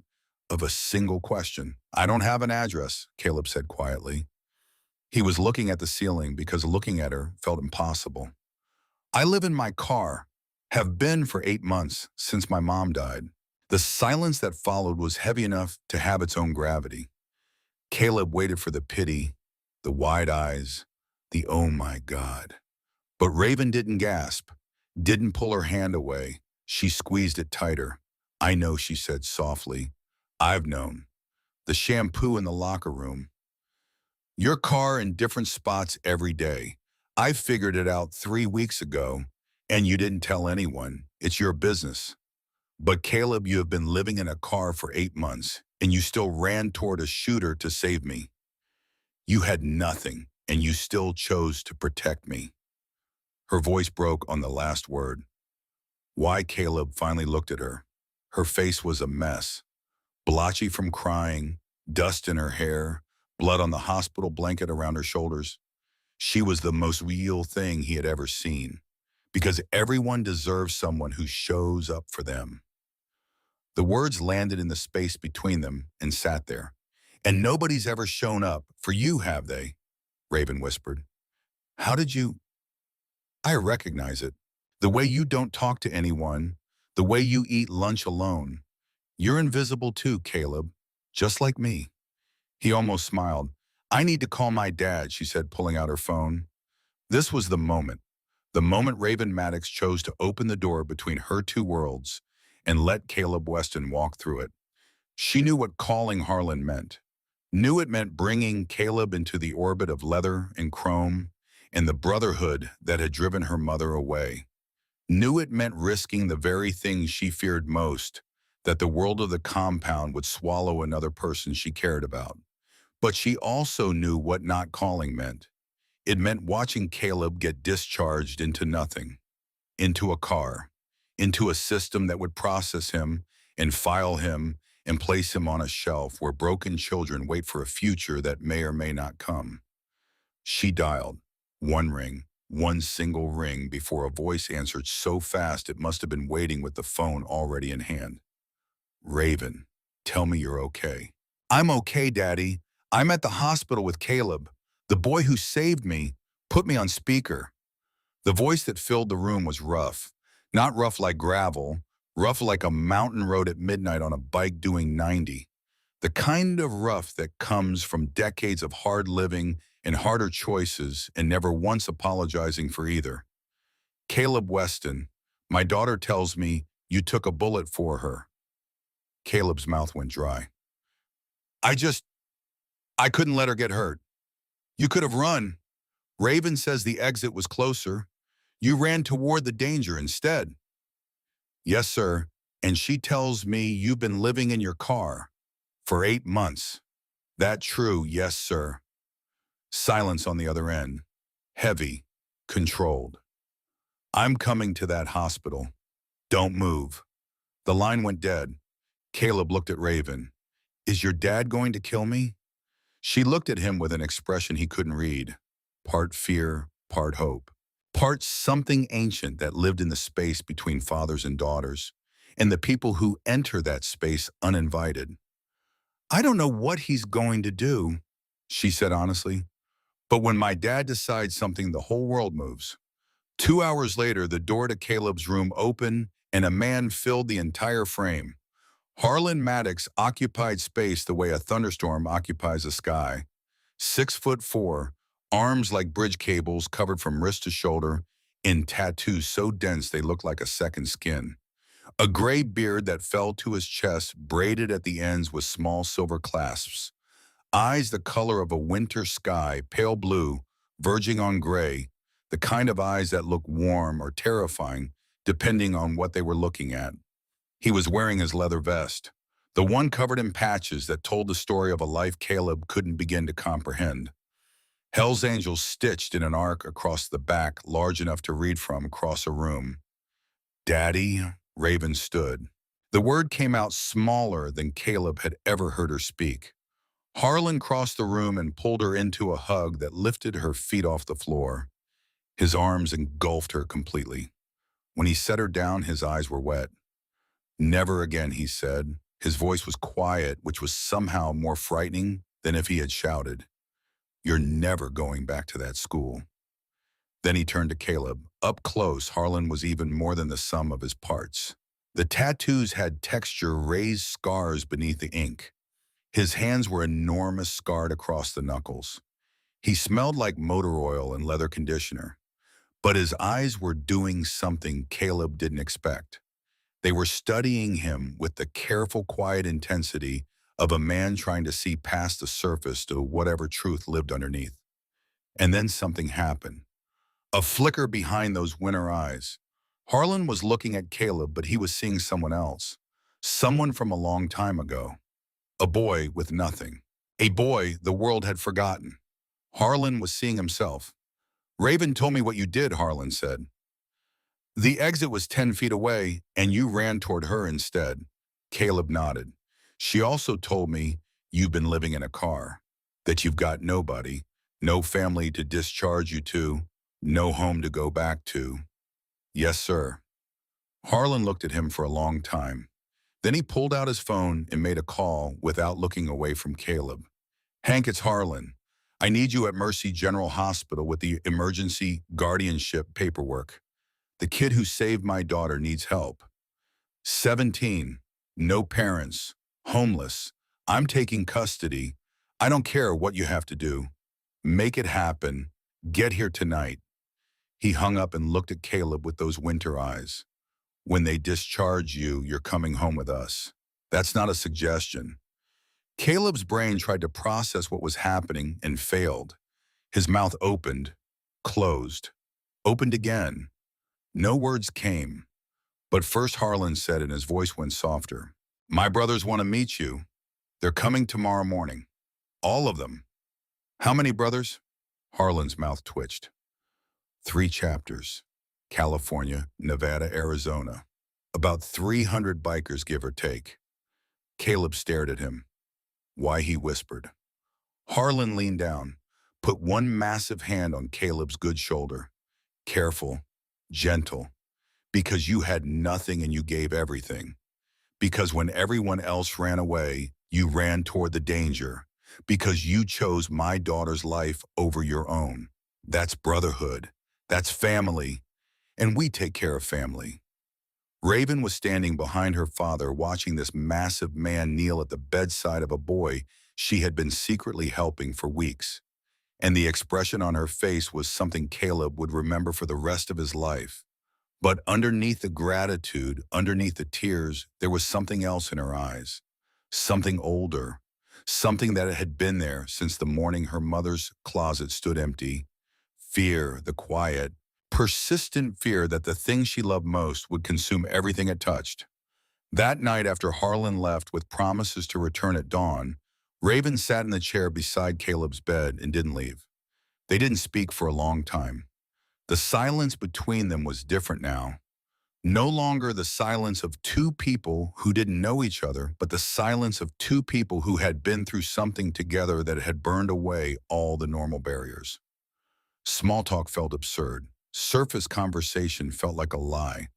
of a single question. "I don't have an address," Caleb said quietly. He was looking at the ceiling because looking at her felt impossible. I live in my car, have been for 8 months since my mom died. The silence that followed was heavy enough to have its own gravity. Caleb waited for the pity, the wide eyes, the oh my God. But Raven didn't gasp, didn't pull her hand away. She squeezed it tighter. I know, she said softly. I've known. The shampoo in the locker room. Your car in different spots every day. I figured it out 3 weeks ago, and you didn't tell anyone. It's your business. But Caleb, you have been living in a car for 8 months, and you still ran toward a shooter to save me. You had nothing, and you still chose to protect me. Her voice broke on the last word. Why? Caleb finally looked at her. Her face was a mess, blotchy from crying, dust in her hair, blood on the hospital blanket around her shoulders. She was the most real thing he had ever seen, because everyone deserves someone who shows up for them. The words landed in the space between them and sat there. And nobody's ever shown up for you, have they? Raven whispered. How did you? I recognize it. The way you don't talk to anyone, the way you eat lunch alone. You're invisible too, Caleb, just like me. He almost smiled. I need to call my dad, she said, pulling out her phone. This was the moment Raven Maddox chose to open the door between her two worlds and let Caleb Weston walk through it. She knew what calling Harlan meant. Knew it meant bringing Caleb into the orbit of leather and chrome and the brotherhood that had driven her mother away. Knew it meant risking the very thing she feared most, that the world of the compound would swallow another person she cared about. But she also knew what not calling meant. It meant watching Caleb get discharged into nothing, into a car, into a system that would process him and file him and place him on a shelf where broken children wait for a future that may or may not come. She dialed. One ring, one single ring, before a voice answered so fast it must have been waiting with the phone already in hand. Raven, tell me you're okay. I'm okay, Daddy. I'm at the hospital with Caleb. The boy who saved me put me on speaker. The voice that filled the room was rough. Not rough like gravel, rough like a mountain road at midnight on a bike doing 90. The kind of rough that comes from decades of hard living and harder choices and never once apologizing for either. Caleb Weston, my daughter tells me you took a bullet for her. Caleb's mouth went dry. I couldn't let her get hurt. You could have run. Raven says the exit was closer. You ran toward the danger instead. Yes, sir. And she tells me you've been living in your car for 8 months. That true? Yes, sir. Silence on the other end. Heavy, controlled. I'm coming to that hospital. Don't move. The line went dead. Caleb looked at Raven. Is your dad going to kill me? She looked at him with an expression he couldn't read. Part fear, part hope. Part something ancient that lived in the space between fathers and daughters, and the people who enter that space uninvited. I don't know what he's going to do, she said honestly. But when my dad decides something, the whole world moves. 2 hours later, the door to Caleb's room opened and a man filled the entire frame. Harlan Maddox occupied space the way a thunderstorm occupies the sky. 6'4", arms like bridge cables covered from wrist to shoulder, in tattoos so dense they looked like a second skin. A gray beard that fell to his chest, braided at the ends with small silver clasps. Eyes the color of a winter sky, pale blue, verging on gray, the kind of eyes that look warm or terrifying, depending on what they were looking at. He was wearing his leather vest, the one covered in patches that told the story of a life Caleb couldn't begin to comprehend. Hell's Angels stitched in an arc across the back, large enough to read from across a room. Daddy, Raven stood. The word came out smaller than Caleb had ever heard her speak. Harlan crossed the room and pulled her into a hug that lifted her feet off the floor. His arms engulfed her completely. When he set her down, his eyes were wet. Never again, he said. His voice was quiet, which was somehow more frightening than if he had shouted. You're never going back to that school. Then he turned to Caleb. Up close, Harlan was even more than the sum of his parts. The tattoos had texture raised scars beneath the ink. His hands were enormous, scarred across the knuckles. He smelled like motor oil and leather conditioner. But his eyes were doing something Caleb didn't expect. They were studying him with the careful, quiet intensity of a man trying to see past the surface to whatever truth lived underneath. And then something happened. A flicker behind those winter eyes. Harlan was looking at Caleb, but he was seeing someone else. Someone from a long time ago. A boy with nothing. A boy the world had forgotten. Harlan was seeing himself. "Raven told me what you did," Harlan said. "The exit was 10 feet away, and you ran toward her instead." Caleb nodded. "She also told me you've been living in a car, that you've got nobody, no family to discharge you to, no home to go back to." "Yes, sir." Harlan looked at him for a long time. Then he pulled out his phone and made a call without looking away from Caleb. "Hank, it's Harlan. I need you at Mercy General Hospital with the emergency guardianship paperwork. The kid who saved my daughter needs help. 17, no parents, homeless. I'm taking custody. I don't care what you have to do. Make it happen. Get here tonight." He hung up and looked at Caleb with those winter eyes. "When they discharge you, you're coming home with us. That's not a suggestion." Caleb's brain tried to process what was happening and failed. His mouth opened, closed, opened again. No words came. But first Harlan said, and his voice went softer, "My brothers want to meet you. They're coming tomorrow morning. All of them." "How many brothers?" Harlan's mouth twitched. "3 chapters. California, Nevada, Arizona. About 300 bikers, give or take." Caleb stared at him. "Why?" he whispered. Harlan leaned down, put one massive hand on Caleb's good shoulder. "Careful, gentle. Because you had nothing and you gave everything. Because when everyone else ran away, you ran toward the danger. Because you chose my daughter's life over your own. That's brotherhood. That's family. And we take care of family." Raven was standing behind her father, watching this massive man kneel at the bedside of a boy she had been secretly helping for weeks. And the expression on her face was something Caleb would remember for the rest of his life. But underneath the gratitude, underneath the tears, there was something else in her eyes. Something older. Something that had been there since the morning her mother's closet stood empty. Fear, the quiet, persistent fear that the thing she loved most would consume everything it touched. That night after Harlan left with promises to return at dawn, Raven sat in the chair beside Caleb's bed and didn't leave. They didn't speak for a long time. The silence between them was different now. No longer the silence of two people who didn't know each other, but the silence of two people who had been through something together that had burned away all the normal barriers. Small talk felt absurd. Surface conversation felt like a lie.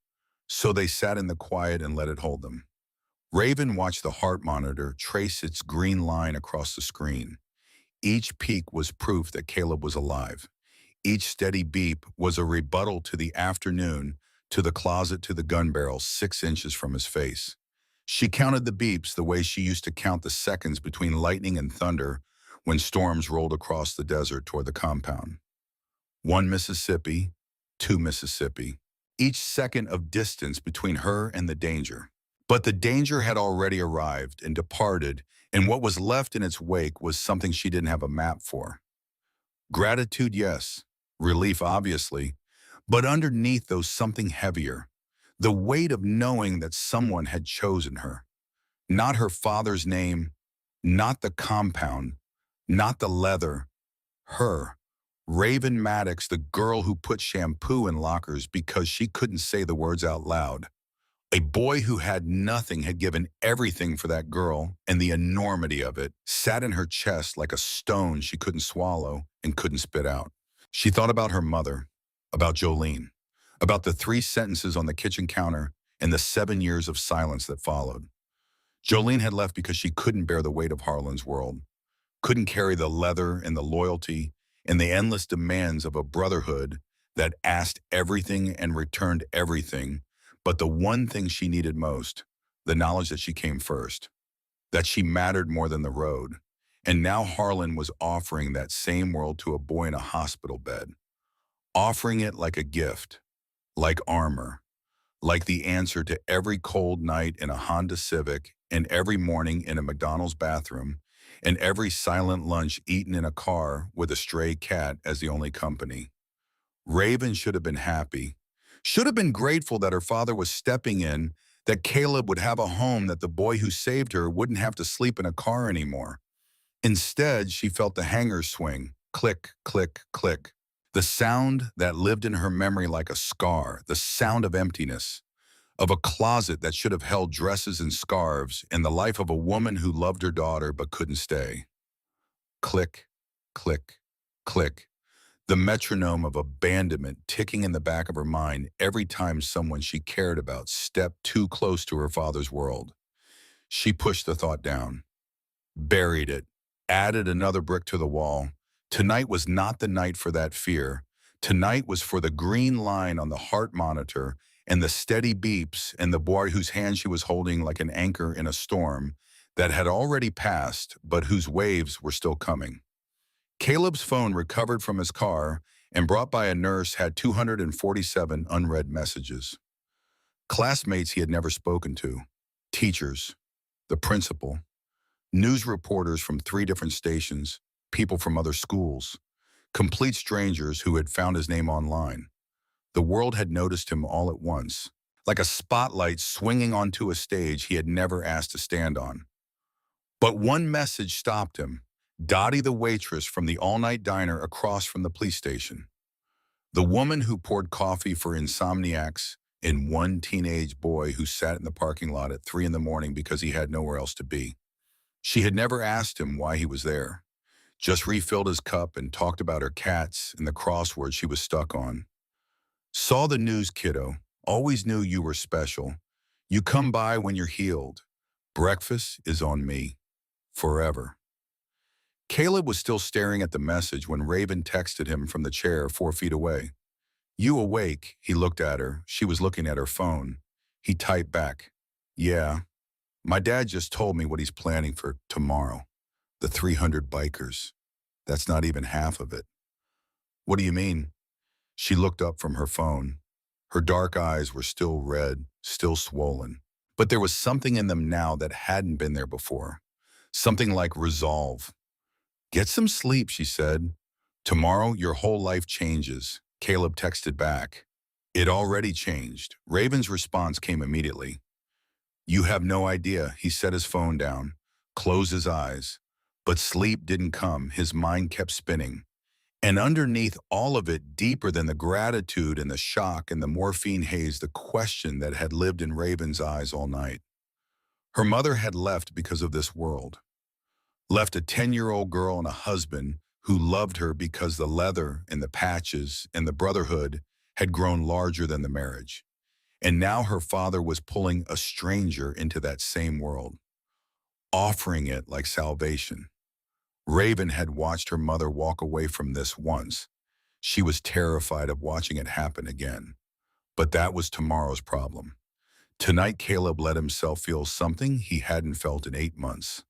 So they sat in the quiet and let it hold them. Raven watched the heart monitor trace its green line across the screen. Each peak was proof that Caleb was alive. Each steady beep was a rebuttal to the afternoon, to the closet, to the gun barrel 6 inches from his face. She counted the beeps the way she used to count the seconds between lightning and thunder when storms rolled across the desert toward the compound. 1 Mississippi, 2 Mississippi. Each second of distance between her and the danger. But the danger had already arrived and departed, and what was left in its wake was something she didn't have a map for. Gratitude, yes. Relief, obviously. But underneath those something heavier. The weight of knowing that someone had chosen her. Not her father's name, not the compound, not the leather. Her. Raven Maddox, the girl who put shampoo in lockers because she couldn't say the words out loud. A boy who had nothing had given everything for that girl, and the enormity of it sat in her chest like a stone she couldn't swallow and couldn't spit out. She thought about her mother, about Jolene, about the 3 sentences on the kitchen counter and the 7 years of silence that followed. Jolene had left because she couldn't bear the weight of Harlan's world. couldn't carry the leather and the loyalty and the endless demands of a brotherhood that asked everything and returned everything, but the one thing she needed most, the knowledge that she came first, that she mattered more than the road. And now Harlan was offering that same world to a boy in a hospital bed, offering it like a gift, like armor, like the answer to every cold night in a Honda Civic and every morning in a McDonald's bathroom and every silent lunch eaten in a car with a stray cat as the only company. Raven should have been happy, should have been grateful that her father was stepping in, that Caleb would have a home, that the boy who saved her wouldn't have to sleep in a car anymore. Instead, she felt the hangers swing, click, click, click. The sound that lived in her memory like a scar, the sound of emptiness, of a closet that should have held dresses and scarves, and the life of a woman who loved her daughter but couldn't stay. Click, click, click. The metronome of abandonment ticking in the back of her mind every time someone she cared about stepped too close to her father's world. She pushed the thought down, buried it, added another brick to the wall. Tonight was not the night for that fear. Tonight was for the green line on the heart monitor and the steady beeps and the boy whose hand she was holding like an anchor in a storm that had already passed but whose waves were still coming. Caleb's phone, recovered from his car and brought by a nurse, had 247 unread messages. Classmates he had never spoken to, teachers, the principal, news reporters from 3 different stations, people from other schools, complete strangers who had found his name online. The world had noticed him all at once, like a spotlight swinging onto a stage he had never asked to stand on. But one message stopped him. Dottie, the waitress from the all-night diner across from the police station. The woman who poured coffee for insomniacs and one teenage boy who sat in the parking lot at 3 in the morning because he had nowhere else to be. She had never asked him why he was there, just refilled his cup and talked about her cats and the crossword she was stuck on. Saw the news, kiddo. Always knew you were special. You come by when you're healed. Breakfast is on me. Forever. Caleb was still staring at the message when Raven texted him from the chair 4 feet away. You awake? He looked at her. She was looking at her phone. He typed back, yeah. My dad just told me what he's planning for tomorrow. The 300 bikers. That's not even half of it. What do you mean? She looked up from her phone. Her dark eyes were still red, still swollen. But there was something in them now that hadn't been there before. Something like resolve. Get some sleep, she said. Tomorrow, your whole life changes. Caleb texted back. It already changed. Raven's response came immediately. You have no idea. He set his phone down, closed his eyes. But sleep didn't come. His mind kept spinning. And underneath all of it, deeper than the gratitude and the shock and the morphine haze, the question that had lived in Raven's eyes all night. Her mother had left because of this world. Left a 10-year-old girl and a husband who loved her because the leather and the patches and the brotherhood had grown larger than the marriage. And now her father was pulling a stranger into that same world, offering it like salvation. Raven had watched her mother walk away from this once. She was terrified of watching it happen again. But that was tomorrow's problem. Tonight, Caleb let himself feel something he hadn't felt in 8 months.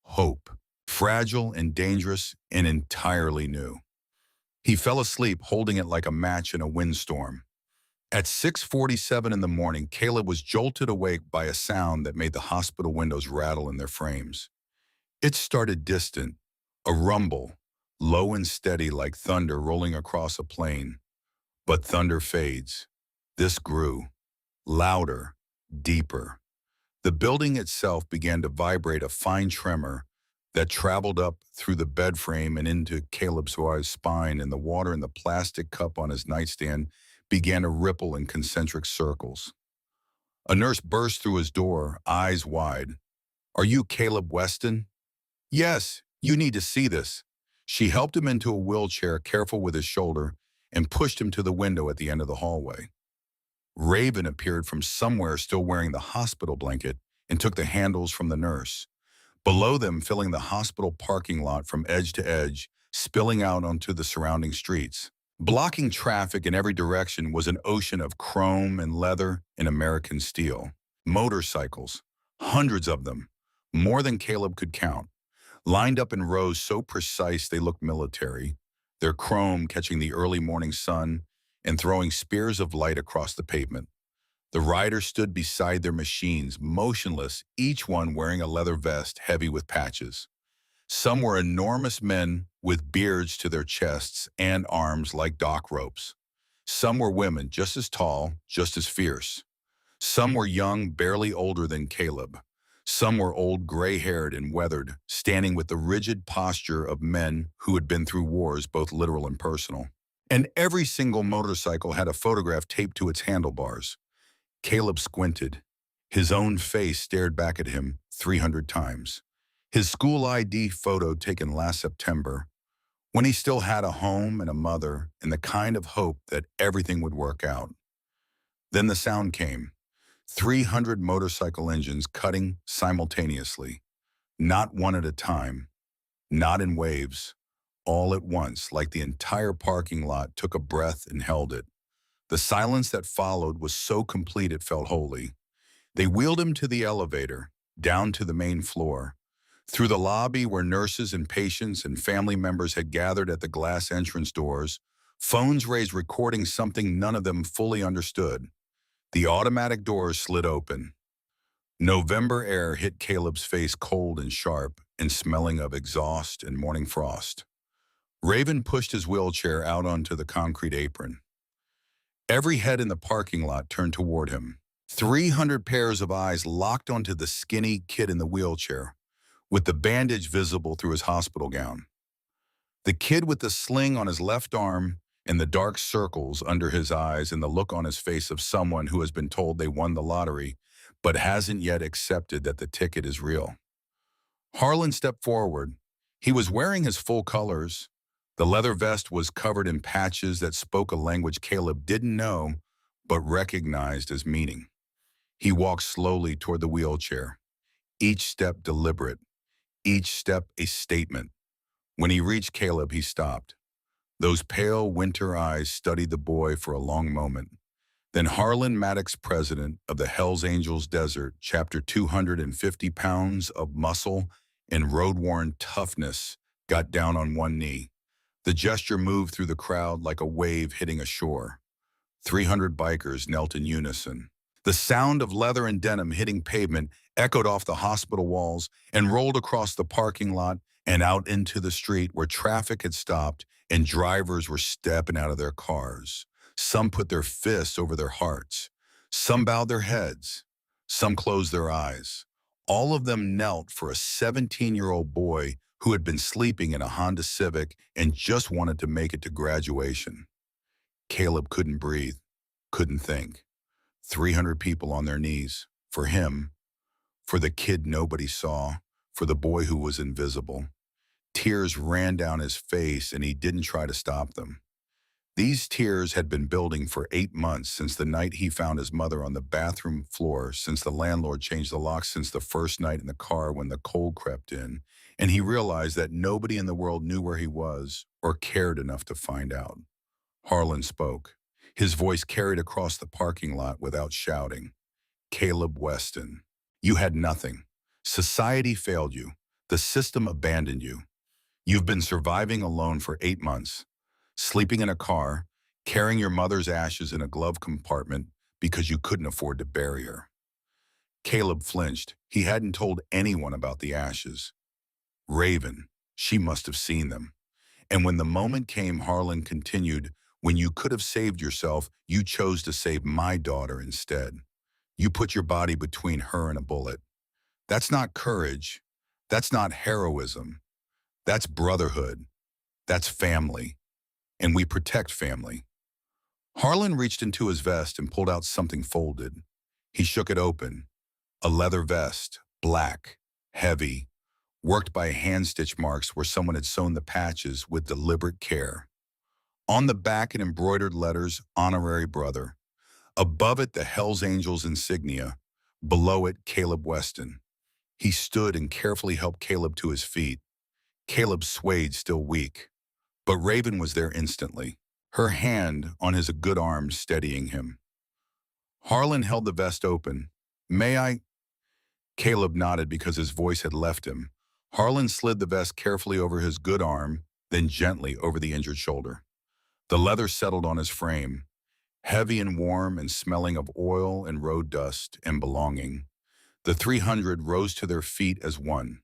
Hope. Fragile and dangerous and entirely new. He fell asleep holding it like a match in a windstorm. At 6:47 in the morning, Caleb was jolted awake by a sound that made the hospital windows rattle in their frames. It started distant, a rumble, low and steady like thunder rolling across a plain. But thunder fades. This grew, louder, deeper. The building itself began to vibrate, a fine tremor that traveled up through the bed frame and into Caleb's spine, and the water in the plastic cup on his nightstand began to ripple in concentric circles. A nurse burst through his door, eyes wide. Are you Caleb Weston? Yes, you need to see this. She helped him into a wheelchair, careful with his shoulder, and pushed him to the window at the end of the hallway. Raven appeared from somewhere, still wearing the hospital blanket, and took the handles from the nurse. Below them, filling the hospital parking lot from edge to edge, spilling out onto the surrounding streets. Blocking traffic in every direction was an ocean of chrome and leather and American steel. Motorcycles, hundreds of them, more than Caleb could count, lined up in rows so precise they looked military, their chrome catching the early morning sun and throwing spears of light across the pavement. The riders stood beside their machines, motionless, each one wearing a leather vest heavy with patches. Some were enormous men with beards to their chests and arms like dock ropes. Some were women just as tall, just as fierce. Some were young, barely older than Caleb. Some were old, gray-haired and weathered, standing with the rigid posture of men who had been through wars, both literal and personal. And every single motorcycle had a photograph taped to its handlebars. Caleb squinted. His own face stared back at him 300 times. His school ID photo taken last September, when he still had a home and a mother and the kind of hope that everything would work out. Then the sound came. 300 motorcycle engines cutting simultaneously, not one at a time, not in waves, all at once, like the entire parking lot took a breath and held it. The silence that followed was so complete it felt holy. They wheeled him to the elevator, down to the main floor, through the lobby where nurses and patients and family members had gathered at the glass entrance doors, phones raised recording something none of them fully understood. The automatic doors slid open. November air hit Caleb's face cold and sharp and smelling of exhaust and morning frost. Raven pushed his wheelchair out onto the concrete apron. Every head in the parking lot turned toward him. 300 pairs of eyes locked onto the skinny kid in the wheelchair, with the bandage visible through his hospital gown. The kid with the sling on his left arm and the dark circles under his eyes and the look on his face of someone who has been told they won the lottery but hasn't yet accepted that the ticket is real. Harlan stepped forward. He was wearing his full colors. The leather vest was covered in patches that spoke a language Caleb didn't know but recognized as meaning. He walked slowly toward the wheelchair, each step deliberate, each step a statement. When he reached Caleb, he stopped. Those pale winter eyes studied the boy for a long moment. Then Harlan Maddox, president of the Hells Angels Desert, chapter 250 pounds of muscle and road-worn toughness, got down on one knee. The gesture moved through the crowd like a wave hitting a shore. 300 bikers knelt in unison. The sound of leather and denim hitting pavement echoed off the hospital walls and rolled across the parking lot and out into the street where traffic had stopped and drivers were stepping out of their cars. Some put their fists over their hearts. Some bowed their heads. Some closed their eyes. All of them knelt for a 17-year-old boy who had been sleeping in a Honda Civic and just wanted to make it to graduation. Caleb couldn't breathe, couldn't think. 300 people on their knees, for him, for the kid nobody saw, for the boy who was invisible. Tears ran down his face and he didn't try to stop them. These tears had been building for 8 months, since the night he found his mother on the bathroom floor, since the landlord changed the locks, since the first night in the car when the cold crept in, and he realized that nobody in the world knew where he was or cared enough to find out. Harlan spoke. His voice carried across the parking lot without shouting. Caleb Weston, you had nothing. Society failed you. The system abandoned you. You've been surviving alone for 8 months, sleeping in a car, carrying your mother's ashes in a glove compartment because you couldn't afford to bury her. Caleb flinched. He hadn't told anyone about the ashes. Raven, she must have seen them. And when the moment came, Harlan continued, when you could have saved yourself, you chose to save my daughter instead. You put your body between her and a bullet. That's not courage. That's not heroism. That's brotherhood. That's family. And we protect family. Harlan reached into his vest and pulled out something folded. He shook it open. A leather vest, black, heavy, worked by hand-stitch marks where someone had sewn the patches with deliberate care. On the back in embroidered letters, Honorary Brother. Above it, the Hells Angels insignia. Below it, Caleb Weston. He stood and carefully helped Caleb to his feet. Caleb swayed, still weak. But Raven was there instantly, her hand on his good arm steadying him. Harlan held the vest open. "May I?" Caleb nodded because his voice had left him. Harlan slid the vest carefully over his good arm, then gently over the injured shoulder. The leather settled on his frame, heavy and warm and smelling of oil and road dust and belonging. The 300 rose to their feet as one.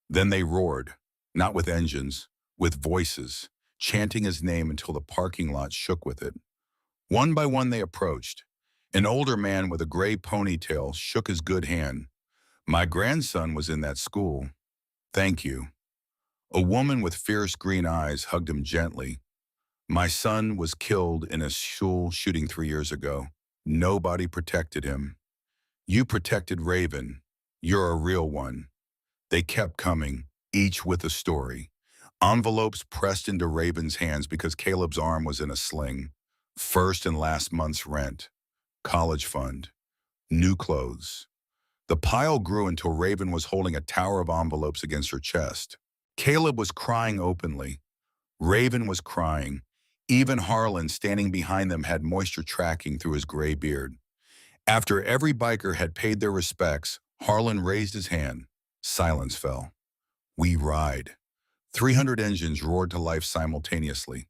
Then they roared, not with engines, with voices, chanting his name until the parking lot shook with it. One by one they approached. An older man with a gray ponytail shook his good hand. "My grandson was in that school. Thank you." A woman with fierce green eyes hugged him gently. "My son was killed in a school shooting 3 years ago. Nobody protected him. You protected Raven. You're a real one." They kept coming, each with a story. Envelopes pressed into Raven's hands because Caleb's arm was in a sling. First and last month's rent, college fund, new clothes. The pile grew until Raven was holding a tower of envelopes against her chest. Caleb was crying openly. Raven was crying. Even Harlan, standing behind them, had moisture tracking through his gray beard. After every biker had paid their respects, Harlan raised his hand. Silence fell. "We ride." 300 engines roared to life simultaneously.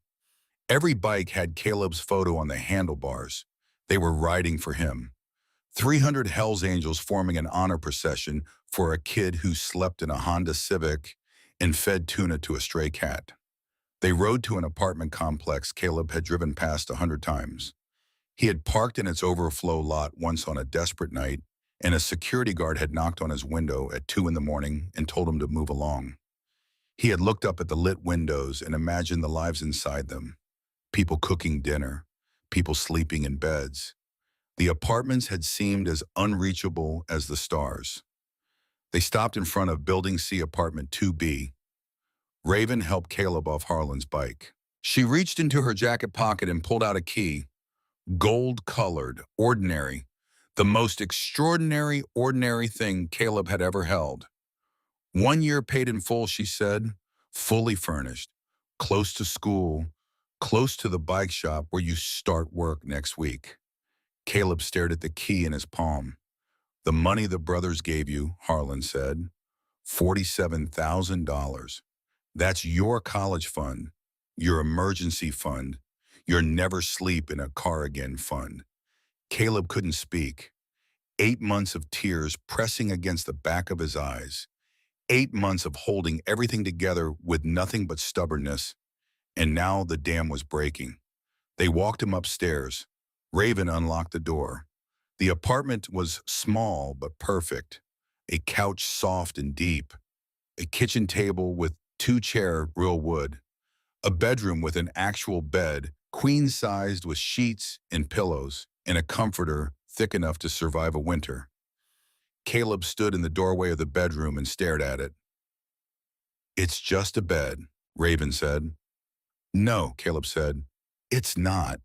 Every bike had Caleb's photo on the handlebars. They were riding for him. 300 Hells Angels forming an honor procession for a kid who slept in a Honda Civic and fed tuna to a stray cat. They rode to an apartment complex Caleb had driven past 100 times. He had parked in its overflow lot once on a desperate night, and a security guard had knocked on his window at 2 in the morning and told him to move along. He had looked up at the lit windows and imagined the lives inside them. People cooking dinner, people sleeping in beds. The apartments had seemed as unreachable as the stars. They stopped in front of Building C, Apartment 2B. Raven helped Caleb off Harlan's bike. She reached into her jacket pocket and pulled out a key. Gold-colored, ordinary. The most extraordinary, ordinary thing Caleb had ever held. 1 year paid in full, she said. Fully furnished. Close to school. Close to the bike shop where you start work next week. Caleb stared at the key in his palm. "The money the brothers gave you," Harlan said. $47,000. That's your college fund, your emergency fund, your never sleep in a car again fund. Caleb couldn't speak. 8 months of tears pressing against the back of his eyes. 8 months of holding everything together with nothing but stubbornness. And now the dam was breaking. They walked him upstairs. Raven unlocked the door. The apartment was small but perfect. A couch soft and deep. A kitchen table with 2-chair real wood. A bedroom with an actual bed, queen-sized with sheets and pillows, and a comforter thick enough to survive a winter. Caleb stood in the doorway of the bedroom and stared at it. "It's just a bed," Raven said. "No," Caleb said. "It's not."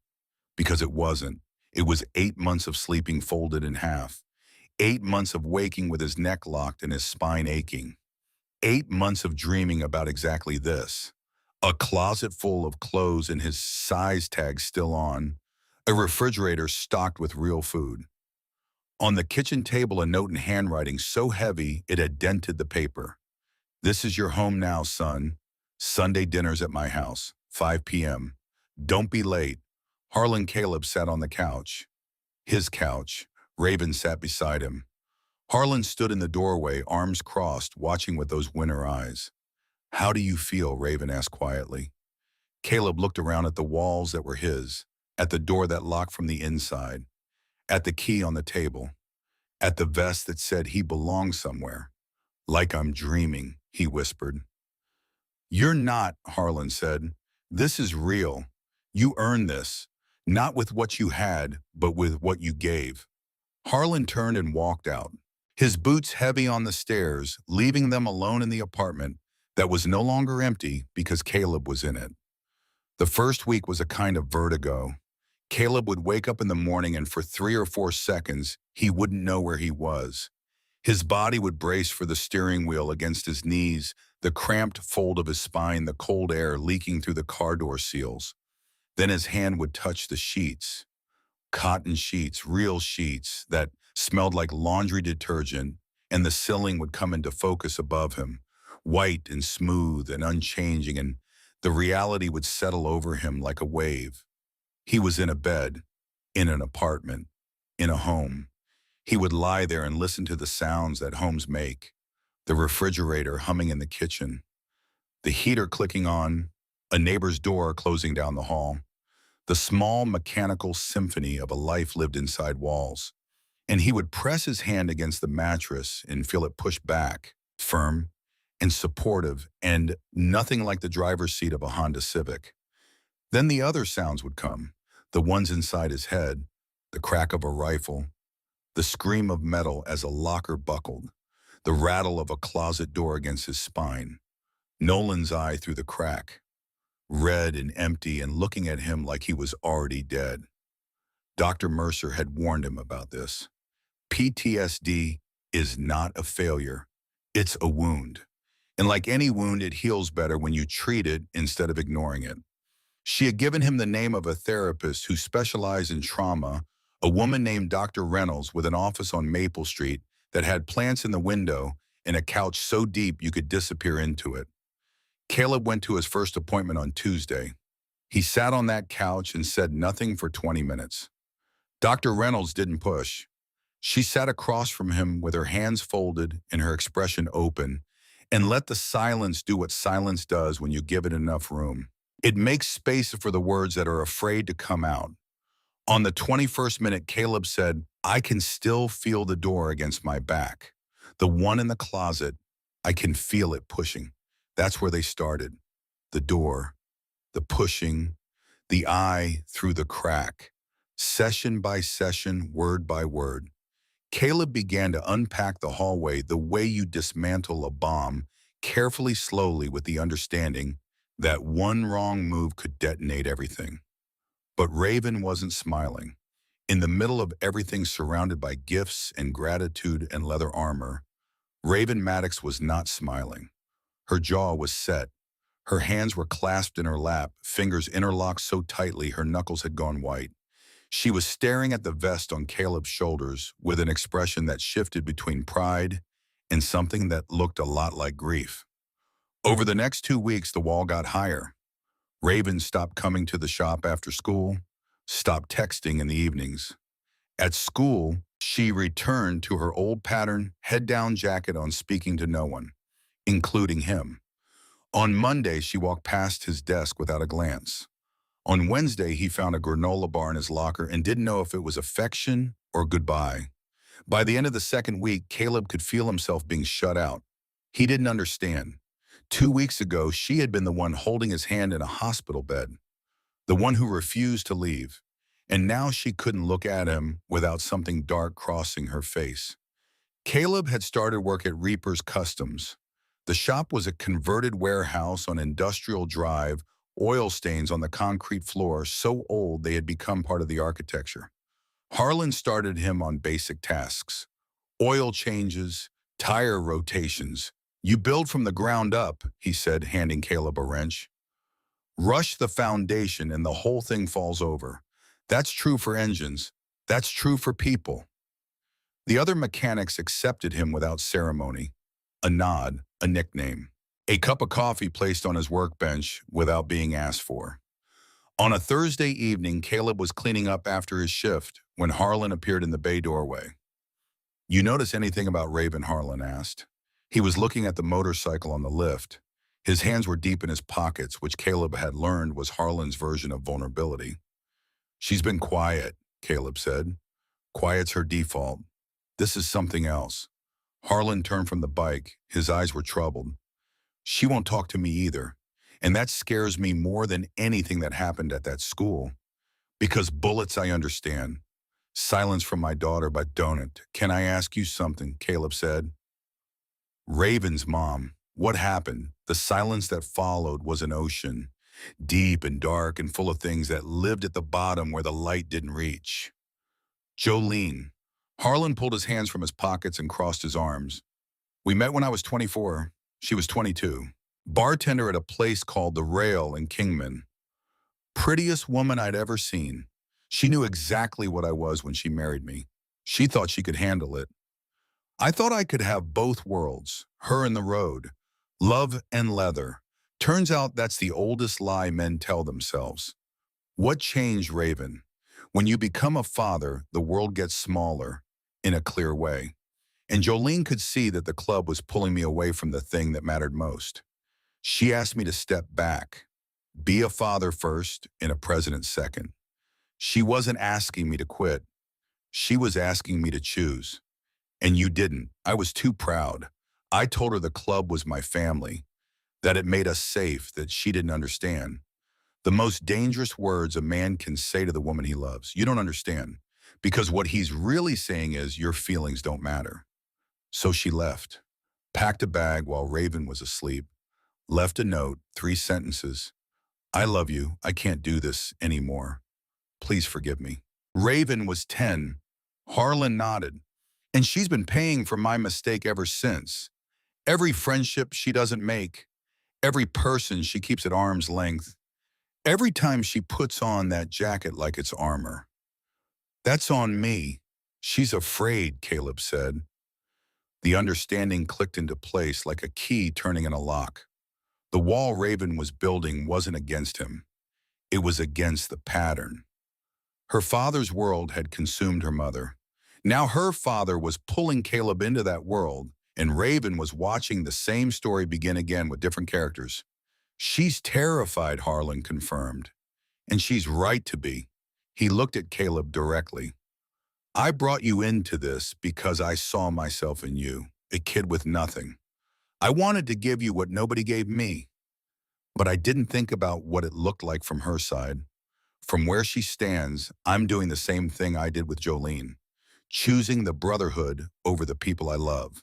Because it wasn't. It was 8 months of sleeping folded in half. 8 months of waking with his neck locked and his spine aching. 8 months of dreaming about exactly this. A closet full of clothes and his size tag still on. A refrigerator stocked with real food. On the kitchen table, a note in handwriting so heavy it had dented the paper. "This is your home now, son. Sunday dinner's at my house, 5 p.m. Don't be late." Harlan Caleb sat on the couch. His couch. Raven sat beside him. Harlan stood in the doorway, arms crossed, watching with those winter eyes. "How do you feel?" Raven asked quietly. Caleb looked around at the walls that were his, at the door that locked from the inside, at the key on the table, at the vest that said he belonged somewhere. "Like I'm dreaming," he whispered. "You're not," Harlan said. "This is real. You earned this, not with what you had, but with what you gave." Harlan turned and walked out, his boots heavy on the stairs, leaving them alone in the apartment that was no longer empty because Caleb was in it. The first week was a kind of vertigo. Caleb would wake up in the morning and for 3 or 4 seconds, he wouldn't know where he was. His body would brace for the steering wheel against his knees, the cramped fold of his spine, the cold air leaking through the car door seals. Then his hand would touch the sheets, cotton sheets, real sheets that smelled like laundry detergent, and the ceiling would come into focus above him, white and smooth and unchanging, and the reality would settle over him like a wave. He was in a bed, in an apartment, in a home. He would lie there and listen to the sounds that homes make, the refrigerator humming in the kitchen, the heater clicking on, a neighbor's door closing down the hall, the small mechanical symphony of a life lived inside walls. And he would press his hand against the mattress and feel it push back, firm and supportive, and nothing like the driver's seat of a Honda Civic. Then the other sounds would come, the ones inside his head, the crack of a rifle, the scream of metal as a locker buckled, the rattle of a closet door against his spine, Nolan's eye through the crack, red and empty and looking at him like he was already dead. Dr. Mercer had warned him about this. PTSD is not a failure. It's a wound. And like any wound, it heals better when you treat it instead of ignoring it. She had given him the name of a therapist who specialized in trauma, a woman named Dr. Reynolds with an office on Maple Street that had plants in the window and a couch so deep you could disappear into it. Caleb went to his first appointment on Tuesday. He sat on that couch and said nothing for 20 minutes. Dr. Reynolds didn't push. She sat across from him with her hands folded and her expression open, and let the silence do what silence does when you give it enough room. It makes space for the words that are afraid to come out. On the 21st minute, Caleb said, "I can still feel the door against my back. The one in the closet, I can feel it pushing." That's where they started. The door, the pushing, the eye through the crack. Session by session, word by word. Caleb began to unpack the hallway the way you dismantle a bomb, carefully, slowly, with the understanding that one wrong move could detonate everything. But Raven wasn't smiling. In the middle of everything surrounded by gifts and gratitude and leather armor, Raven Maddox was not smiling. Her jaw was set. Her hands were clasped in her lap, fingers interlocked so tightly her knuckles had gone white. She was staring at the vest on Caleb's shoulders with an expression that shifted between pride and something that looked a lot like grief. Over the next 2 weeks, the wall got higher. Raven stopped coming to the shop after school, stopped texting in the evenings. At school, she returned to her old pattern, head-down jacket on, speaking to no one, including him. On Monday, she walked past his desk without a glance. On Wednesday, he found a granola bar in his locker and didn't know if it was affection or goodbye. By the end of the second week, Caleb could feel himself being shut out. He didn't understand. 2 weeks ago, she had been the one holding his hand in a hospital bed, the one who refused to leave. And now she couldn't look at him without something dark crossing her face. Caleb had started work at Reaper's Customs. The shop was a converted warehouse on Industrial Drive, oil stains on the concrete floor so old they had become part of the architecture. Harlan started him on basic tasks. Oil changes, tire rotations. "You build from the ground up," he said, handing Caleb a wrench. "Rush the foundation and the whole thing falls over. That's true for engines. That's true for people." The other mechanics accepted him without ceremony. A nod, a nickname. A cup of coffee placed on his workbench without being asked for. On a Thursday evening, Caleb was cleaning up after his shift when Harlan appeared in the bay doorway. "You notice anything about Raven?" Harlan asked. He was looking at the motorcycle on the lift. His hands were deep in his pockets, which Caleb had learned was Harlan's version of vulnerability. "She's been quiet," Caleb said. "Quiet's her default. This is something else." Harlan turned from the bike. His eyes were troubled. "She won't talk to me either. And that scares me more than anything that happened at that school. Because bullets, I understand. Silence from my daughter, but don't it. Can I ask you something?" Caleb said. "Raven's mom. What happened?" The silence that followed was an ocean, deep and dark and full of things that lived at the bottom where the light didn't reach. "Jolene." Harlan pulled his hands from his pockets and crossed his arms. We met when I was 24. She was 22. Bartender at a place called The Rail in Kingman. Prettiest woman I'd ever seen. She knew exactly what I was when she married me. She thought she could handle it. I thought I could have both worlds, her and the road, love and leather. Turns out that's the oldest lie men tell themselves. What changed, Raven? When you become a father, the world gets smaller in a clear way. And Jolene could see that the club was pulling me away from the thing that mattered most. She asked me to step back, be a father first and a president second. She wasn't asking me to quit. She was asking me to choose. And you didn't. I was too proud. I told her the club was my family, that it made us safe, that she didn't understand. The most dangerous words a man can say to the woman he loves. You don't understand. Because what he's really saying is your feelings don't matter. So she left, packed a bag while Raven was asleep, left a note, 3 sentences. I love you. I can't do this anymore. Please forgive me. Raven was 10. Harlan nodded. And she's been paying for my mistake ever since. Every friendship she doesn't make, every person she keeps at arm's length, every time she puts on that jacket like it's armor. That's on me. She's afraid, Caleb said. The understanding clicked into place like a key turning in a lock. The wall Raven was building wasn't against him. It was against the pattern. Her father's world had consumed her mother. Now her father was pulling Caleb into that world, and Raven was watching the same story begin again with different characters. She's terrified, Harlan confirmed. And she's right to be. He looked at Caleb directly. I brought you into this because I saw myself in you, a kid with nothing. I wanted to give you what nobody gave me, but I didn't think about what it looked like from her side. From where she stands, I'm doing the same thing I did with Jolene, choosing the brotherhood over the people I love.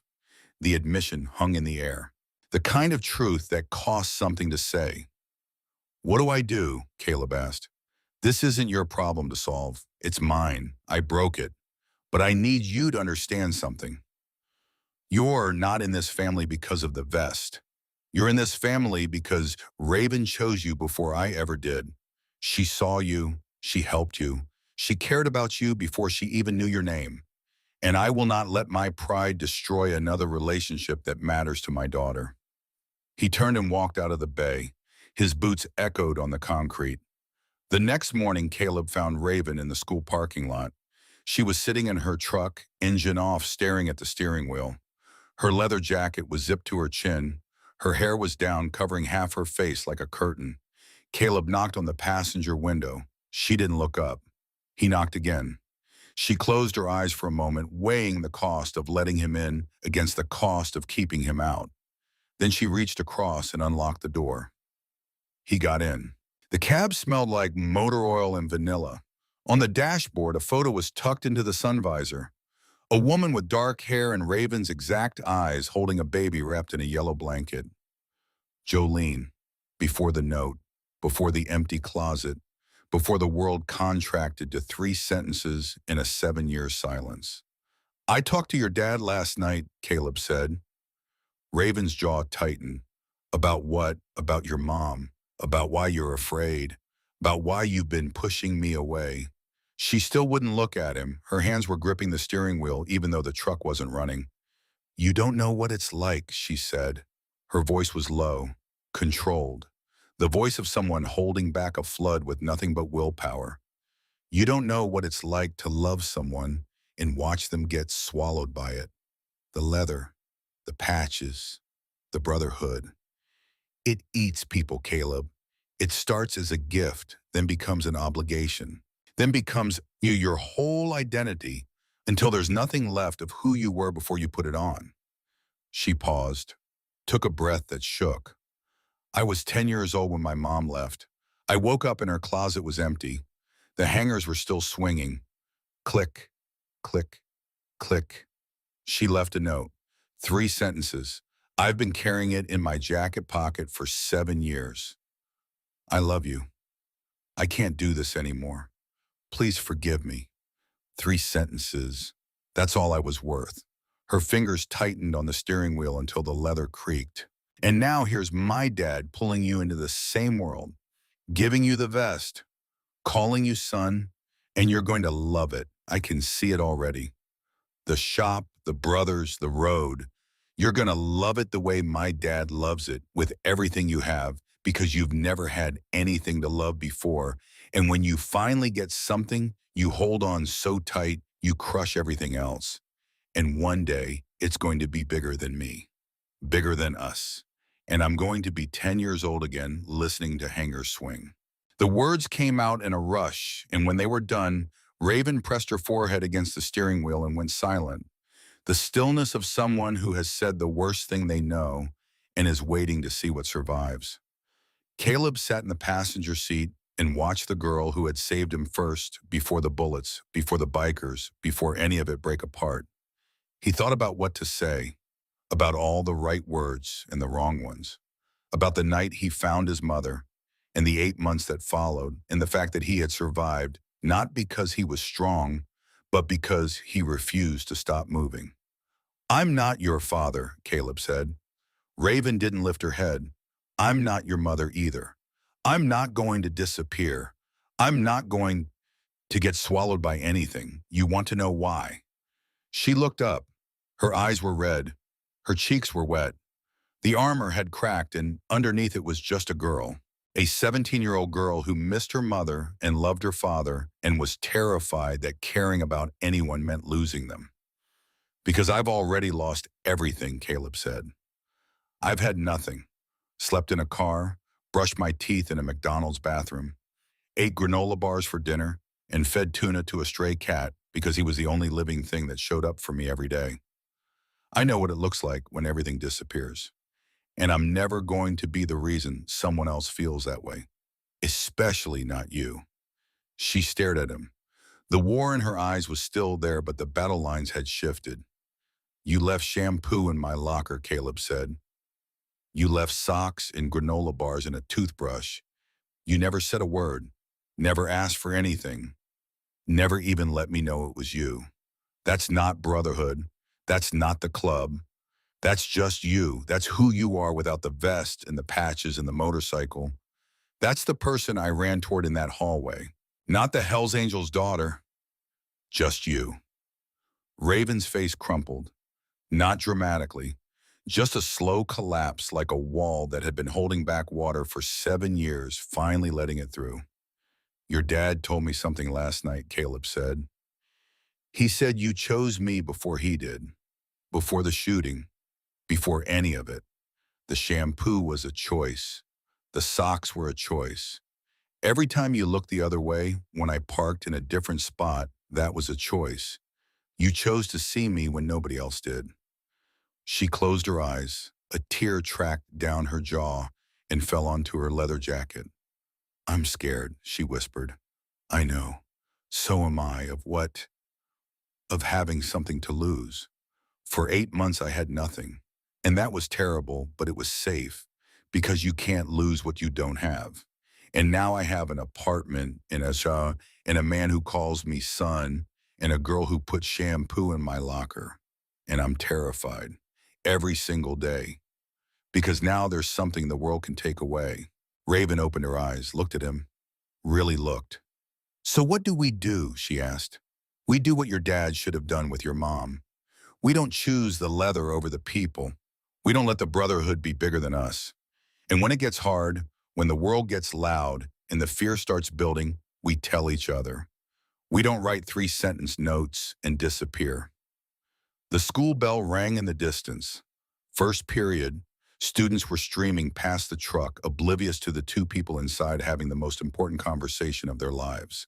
The admission hung in the air. The kind of truth that costs something to say. What do I do? Caleb asked. This isn't your problem to solve. It's mine. I broke it. But I need you to understand something. You're not in this family because of the vest. You're in this family because Raven chose you before I ever did. She saw you. She helped you. She cared about you before she even knew your name. And I will not let my pride destroy another relationship that matters to my daughter. He turned and walked out of the bay. His boots echoed on the concrete. The next morning, Caleb found Raven in the school parking lot. She was sitting in her truck, engine off, staring at the steering wheel. Her leather jacket was zipped to her chin. Her hair was down, covering half her face like a curtain. Caleb knocked on the passenger window. She didn't look up. He knocked again. She closed her eyes for a moment, weighing the cost of letting him in against the cost of keeping him out. Then she reached across and unlocked the door. He got in. The cab smelled like motor oil and vanilla. On the dashboard, a photo was tucked into the sun visor. A woman with dark hair and Raven's exact eyes holding a baby wrapped in a yellow blanket. Jolene, before the note, before the empty closet, before the world contracted to 3 sentences in a 7-year silence. I talked to your dad last night, Caleb said. Raven's jaw tightened. About what? About your mom. About why you're afraid. About why you've been pushing me away. She still wouldn't look at him. Her hands were gripping the steering wheel even though the truck wasn't running. You don't know what it's like, she said. Her voice was low, controlled. The voice of someone holding back a flood with nothing but willpower. You don't know what it's like to love someone and watch them get swallowed by it. The leather, the patches, the brotherhood. It eats people, Caleb. It starts as a gift, then becomes an obligation, then becomes your whole identity until there's nothing left of who you were before you put it on. She paused, took a breath that shook. I was 10 years old when my mom left. I woke up and her closet was empty. The hangers were still swinging. Click, click, click. She left a note. 3 sentences. I've been carrying it in my jacket pocket for 7 years. I love you. I can't do this anymore. Please forgive me. 3 sentences. That's all I was worth. Her fingers tightened on the steering wheel until the leather creaked. And now here's my dad pulling you into the same world, giving you the vest, calling you son, and you're going to love it. I can see it already. The shop, the brothers, the road. You're going to love it the way my dad loves it, with everything you have, because you've never had anything to love before. And when you finally get something, you hold on so tight, you crush everything else. And one day, it's going to be bigger than me, bigger than us. And I'm going to be 10 years old again, listening to hangers swing. The words came out in a rush, and when they were done, Raven pressed her forehead against the steering wheel and went silent. The stillness of someone who has said the worst thing they know and is waiting to see what survives. Caleb sat in the passenger seat and watched the girl who had saved him first, before the bullets, before the bikers, before any of it break apart. He thought about what to say, about all the right words and the wrong ones, about the night he found his mother and the 8 months that followed, and the fact that he had survived, not because he was strong, but because he refused to stop moving. I'm not your father, Caleb said. Raven didn't lift her head. I'm not your mother either. I'm not going to disappear. I'm not going to get swallowed by anything. You want to know why? She looked up. Her eyes were red. Her cheeks were wet. The armor had cracked, and underneath it was just a girl. A 17-year-old girl who missed her mother and loved her father and was terrified that caring about anyone meant losing them. Because I've already lost everything, Caleb said. I've had nothing. Slept in a car, brushed my teeth in a McDonald's bathroom, ate granola bars for dinner, and fed tuna to a stray cat because he was the only living thing that showed up for me every day. I know what it looks like when everything disappears. And I'm never going to be the reason someone else feels that way. Especially not you. She stared at him. The war in her eyes was still there, but the battle lines had shifted. You left shampoo in my locker, Caleb said. You left socks and granola bars and a toothbrush. You never said a word, never asked for anything, never even let me know it was you. That's not brotherhood. That's not the club. That's just you. That's who you are without the vest and the patches and the motorcycle. That's the person I ran toward in that hallway. Not the Hells Angels' daughter. Just you. Raven's face crumpled. Not dramatically. Just a slow collapse, like a wall that had been holding back water for 7 years, finally letting it through. Your dad told me something last night, Caleb said. He said you chose me before he did. Before the shooting. Before any of it. The shampoo was a choice. The socks were a choice. Every time you looked the other way, when I parked in a different spot, that was a choice. You chose to see me when nobody else did. She closed her eyes. A tear tracked down her jaw and fell onto her leather jacket. I'm scared, she whispered. I know. So am I. Of what? Of having something to lose. For 8 months I had nothing. And that was terrible, but it was safe, because you can't lose what you don't have. And now I have an apartment and a man who calls me son, and a girl who puts shampoo in my locker. And I'm terrified. Every single day. Because now there's something the world can take away. Raven opened her eyes, looked at him, really looked. So what do we do? She asked. We do what your dad should have done with your mom. We don't choose the leather over the people. We don't let the brotherhood be bigger than us. And when it gets hard, when the world gets loud and the fear starts building, we tell each other. We don't write 3-sentence notes and disappear. The school bell rang in the distance. First period, students were streaming past the truck, oblivious to the two people inside having the most important conversation of their lives.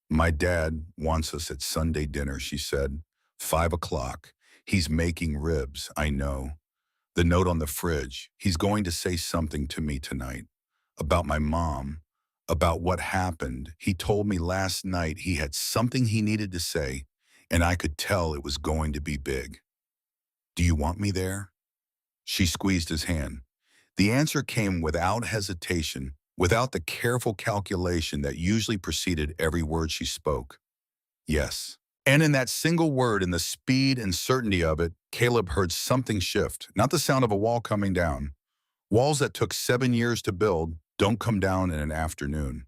My dad wants us at Sunday dinner, she said. 5 o'clock. He's making ribs, I know. The note on the fridge. He's going to say something to me tonight. About my mom. About what happened. He told me last night he had something he needed to say, and I could tell it was going to be big. Do you want me there? She squeezed his hand. The answer came without hesitation, without the careful calculation that usually preceded every word she spoke. Yes. And in that single word, in the speed and certainty of it, Caleb heard something shift, not the sound of a wall coming down. Walls that took 7 years to build don't come down in an afternoon,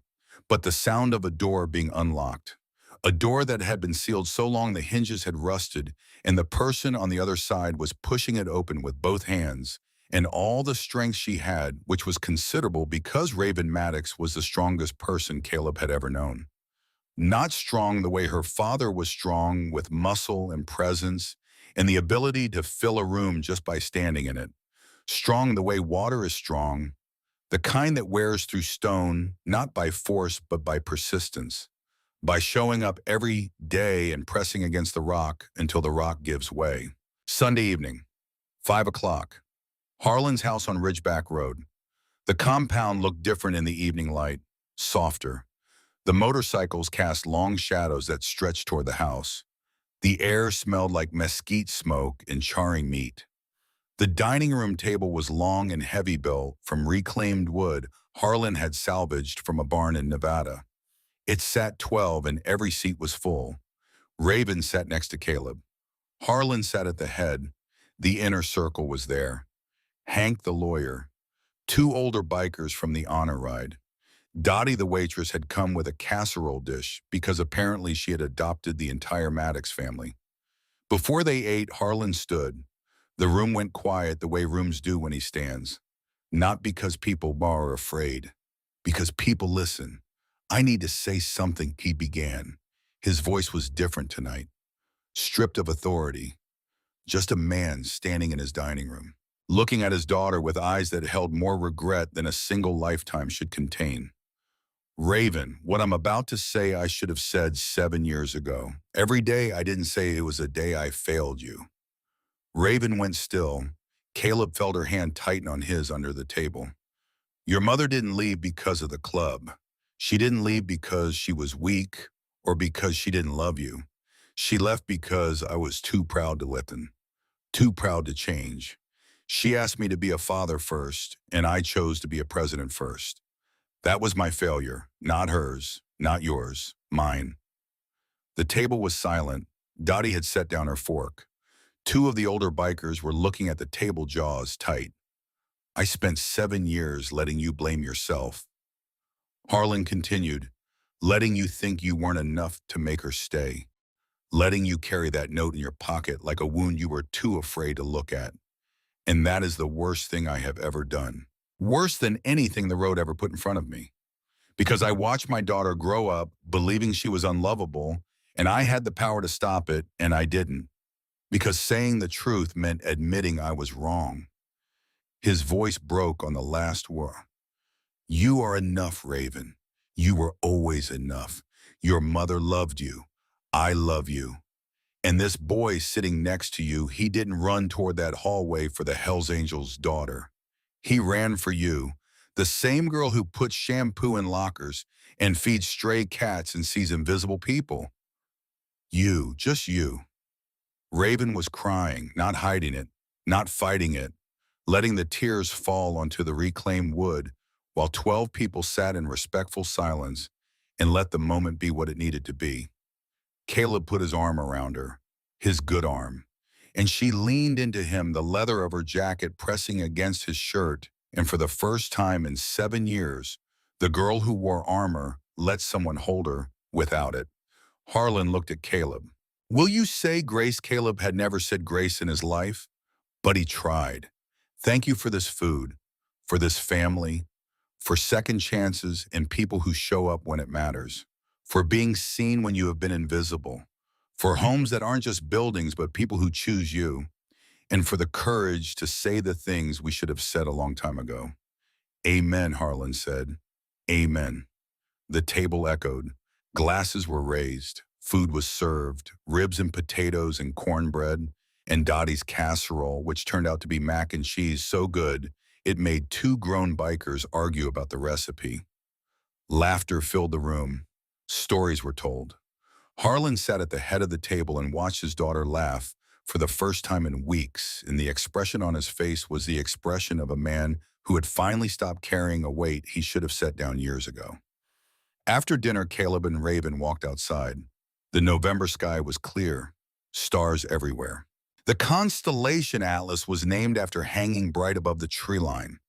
but the sound of a door being unlocked. A door that had been sealed so long the hinges had rusted, and the person on the other side was pushing it open with both hands, and all the strength she had, which was considerable because Raven Maddox was the strongest person Caleb had ever known. Not strong the way her father was strong, with muscle and presence, and the ability to fill a room just by standing in it. Strong the way water is strong, the kind that wears through stone, not by force but by persistence, by showing up every day and pressing against the rock until the rock gives way. Sunday evening, 5 o'clock. Harlan's house on Ridgeback Road. The compound looked different in the evening light, softer. The motorcycles cast long shadows that stretched toward the house. The air smelled like mesquite smoke and charring meat. The dining room table was long and heavy built from reclaimed wood Harlan had salvaged from a barn in Nevada. It sat 12 and every seat was full. Raven sat next to Caleb. Harlan sat at the head. The inner circle was there. Hank the lawyer. Two older bikers from the honor ride. Dottie the waitress had come with a casserole dish because apparently she had adopted the entire Maddox family. Before they ate, Harlan stood. The room went quiet the way rooms do when he stands. Not because people are afraid, because people listen. I need to say something, he began. His voice was different tonight, stripped of authority. Just a man standing in his dining room, looking at his daughter with eyes that held more regret than a single lifetime should contain. Raven, what I'm about to say I should have said 7 years ago. Every day I didn't say it was a day I failed you. Raven went still. Caleb felt her hand tighten on his under the table. Your mother didn't leave because of the club. She didn't leave because she was weak or because she didn't love you. She left because I was too proud to listen, too proud to change. She asked me to be a father first, and I chose to be a president first. That was my failure, not hers, not yours, mine. The table was silent. Dottie had set down her fork. Two of the older bikers were looking at the table, jaws tight. I spent 7 years letting you blame yourself. Harlan continued, letting you think you weren't enough to make her stay. Letting you carry that note in your pocket like a wound you were too afraid to look at. And that is the worst thing I have ever done. Worse than anything the road ever put in front of me. Because I watched my daughter grow up believing she was unlovable, and I had the power to stop it, and I didn't. Because saying the truth meant admitting I was wrong. His voice broke on the last word. You are enough, Raven. You were always enough. Your mother loved you. I love you. And this boy sitting next to you, he didn't run toward that hallway for the Hells Angels' daughter. He ran for you, the same girl who puts shampoo in lockers and feeds stray cats and sees invisible people. You, just you. Raven was crying, not hiding it, not fighting it, letting the tears fall onto the reclaimed wood while 12 people sat in respectful silence and let the moment be what it needed to be. Caleb put his arm around her, his good arm, and she leaned into him, the leather of her jacket pressing against his shirt, and for the first time in 7 years, the girl who wore armor let someone hold her without it. Harlan looked at Caleb. Will you say grace? Caleb had never said grace in his life, but he tried. Thank you for this food, for this family, for second chances and people who show up when it matters, for being seen when you have been invisible, for homes that aren't just buildings but people who choose you, and for the courage to say the things we should have said a long time ago. Amen, Harlan said. Amen. The table echoed. Glasses were raised. Food was served, ribs and potatoes and cornbread, and Dottie's casserole, which turned out to be mac and cheese so good, it made two grown bikers argue about the recipe. Laughter filled the room. Stories were told. Harlan sat at the head of the table and watched his daughter laugh for the first time in weeks, and the expression on his face was the expression of a man who had finally stopped carrying a weight he should have set down years ago. After dinner, Caleb and Raven walked outside. The November sky was clear, stars everywhere. The constellation Atlas was named after hanging bright above the tree line.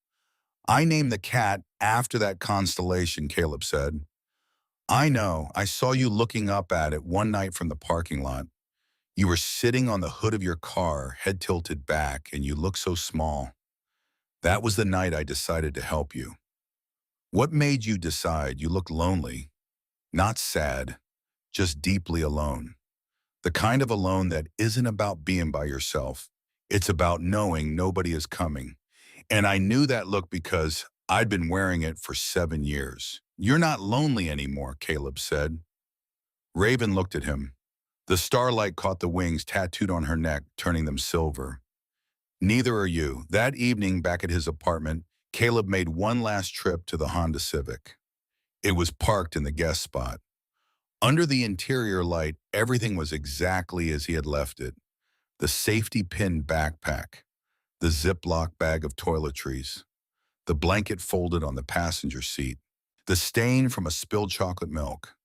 I named the cat after that constellation, Caleb said. I know, I saw you looking up at it one night from the parking lot. You were sitting on the hood of your car, head tilted back, and you looked so small. That was the night I decided to help you. What made you decide? You look lonely, not sad, just deeply alone. The kind of alone that isn't about being by yourself. It's about knowing nobody is coming. And I knew that look because I'd been wearing it for 7 years. You're not lonely anymore, Caleb said. Raven looked at him. The starlight caught the wings tattooed on her neck, turning them silver. Neither are you. That evening back at his apartment, Caleb made one last trip to the Honda Civic. It was parked in the guest spot. Under the interior light, everything was exactly as he had left it. The safety pin backpack, the Ziploc bag of toiletries, the blanket folded on the passenger seat, the stain from a spilled chocolate milk.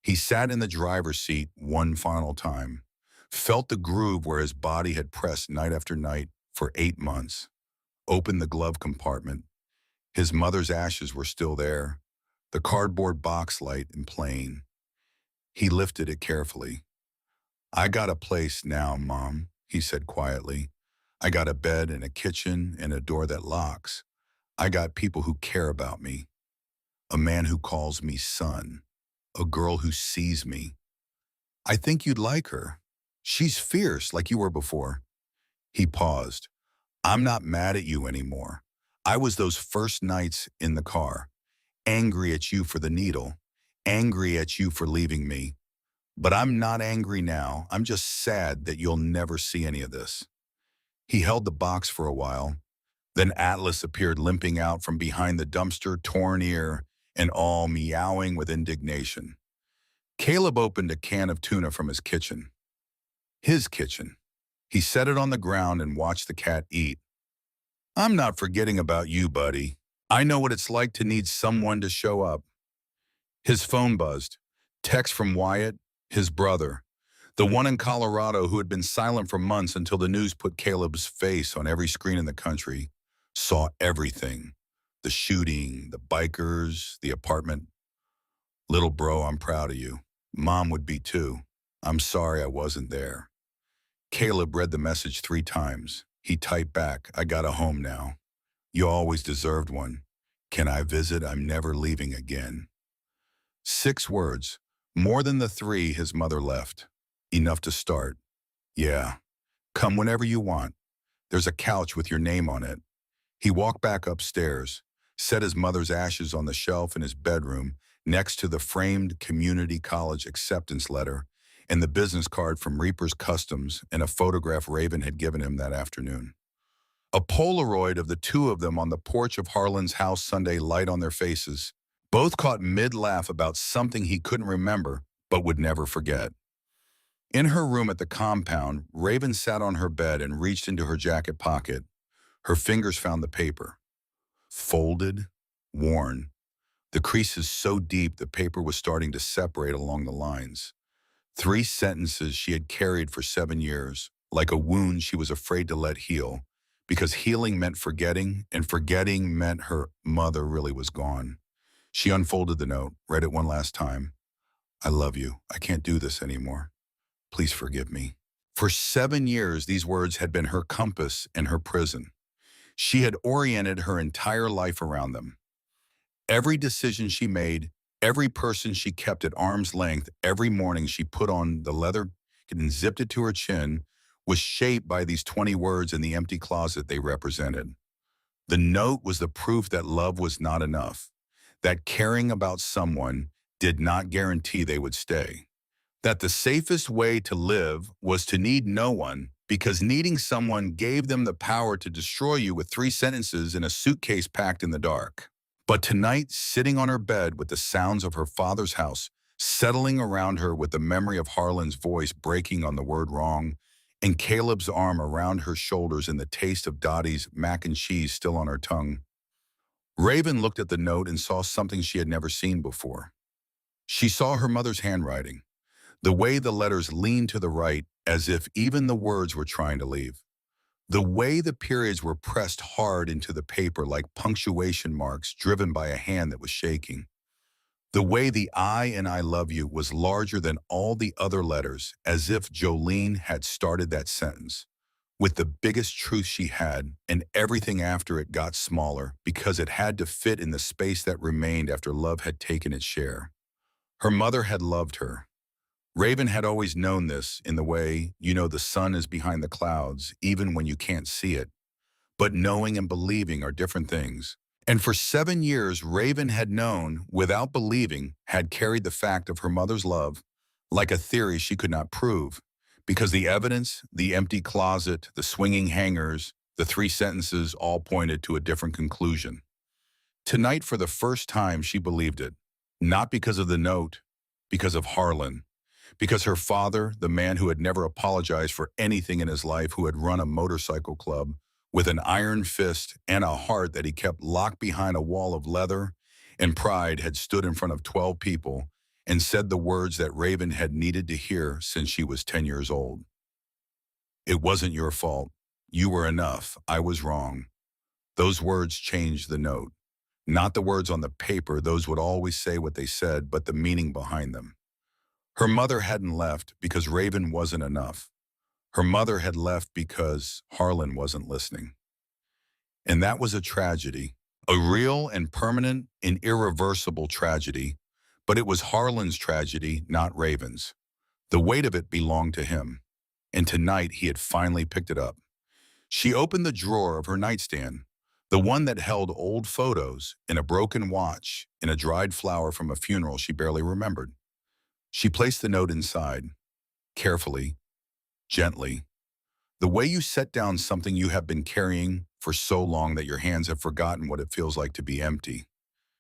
He sat in the driver's seat one final time, felt the groove where his body had pressed night after night for 8 months, opened the glove compartment. His mother's ashes were still there, the cardboard box light and plain. He lifted it carefully. I got a place now, Mom, he said quietly. I got a bed and a kitchen and a door that locks. I got people who care about me. A man who calls me son. A girl who sees me. I think you'd like her. She's fierce like you were before. He paused. I'm not mad at you anymore. I was those first nights in the car, angry at you for the needle, angry at you for leaving me. But I'm not angry now. I'm just sad that you'll never see any of this. He held the box for a while. Then Atlas appeared limping out from behind the dumpster, torn ear, and all meowing with indignation. Caleb opened a can of tuna from his kitchen. His kitchen. He set it on the ground and watched the cat eat. I'm not forgetting about you, buddy. I know what it's like to need someone to show up. His phone buzzed. Text from Wyatt, his brother, the one in Colorado who had been silent for months until the news put Caleb's face on every screen in the country, saw everything. The shooting, the bikers, the apartment. Little bro, I'm proud of you. Mom would be too. I'm sorry I wasn't there. Caleb read the message 3 times. He typed back, I got a home now. You always deserved one. Can I visit? I'm never leaving again. 6 words, more than the 3 his mother left. Enough to start. Yeah, come whenever you want. There's a couch with your name on it. He walked back upstairs, set his mother's ashes on the shelf in his bedroom next to the framed community college acceptance letter and the business card from Reaper's Customs and a photograph Raven had given him that afternoon. A Polaroid of the 2 of them on the porch of Harlan's house Sunday, light on their faces. Both caught mid-laugh about something he couldn't remember but would never forget. In her room at the compound, Raven sat on her bed and reached into her jacket pocket. Her fingers found the paper. Folded, worn. The creases so deep the paper was starting to separate along the lines. 3 sentences she had carried for 7 years, like a wound she was afraid to let heal, because healing meant forgetting, and forgetting meant her mother really was gone. She unfolded the note, read it one last time. I love you. I can't do this anymore. Please forgive me. For 7 years, these words had been her compass and her prison. She had oriented her entire life around them. Every decision she made, every person she kept at arm's length, every morning she put on the leather and zipped it to her chin, was shaped by these 20 words in the empty closet they represented. The note was the proof that love was not enough, that caring about someone did not guarantee they would stay, that the safest way to live was to need no one, because needing someone gave them the power to destroy you with 3 sentences in a suitcase packed in the dark. But tonight, sitting on her bed with the sounds of her father's house settling around her, with the memory of Harlan's voice breaking on the word wrong, and Caleb's arm around her shoulders and the taste of Dottie's mac and cheese still on her tongue, Raven looked at the note and saw something she had never seen before. She saw her mother's handwriting, The way the letters leaned to the right as if even the words were trying to leave. The way the periods were pressed hard into the paper like punctuation marks driven by a hand that was shaking. The way the I in I love you was larger than all the other letters, as if Jolene had started that sentence with the biggest truth she had, and everything after it got smaller because it had to fit in the space that remained after love had taken its share. Her mother had loved her. Raven had always known this in the way, the sun is behind the clouds, even when you can't see it. But knowing and believing are different things. And for 7 years, Raven had known, without believing, had carried the fact of her mother's love like a theory she could not prove. Because the evidence, the empty closet, the swinging hangers, the 3 sentences all pointed to a different conclusion. Tonight, for the first time, she believed it. Not because of the note, because of Harlan. Because her father, the man who had never apologized for anything in his life, who had run a motorcycle club, with an iron fist and a heart that he kept locked behind a wall of leather and pride, had stood in front of 12 people and said the words that Raven had needed to hear since she was 10 years old. It wasn't your fault. You were enough. I was wrong. Those words changed the note. Not the words on the paper, those would always say what they said, but the meaning behind them. Her mother hadn't left because Raven wasn't enough. Her mother had left because Harlan wasn't listening. And that was a tragedy, a real and permanent and irreversible tragedy, but it was Harlan's tragedy, not Raven's. The weight of it belonged to him, and tonight he had finally picked it up. She opened the drawer of her nightstand, the one that held old photos and a broken watch and a dried flower from a funeral she barely remembered. She placed the note inside, carefully, gently, the way you set down something you have been carrying for so long that your hands have forgotten what it feels like to be empty.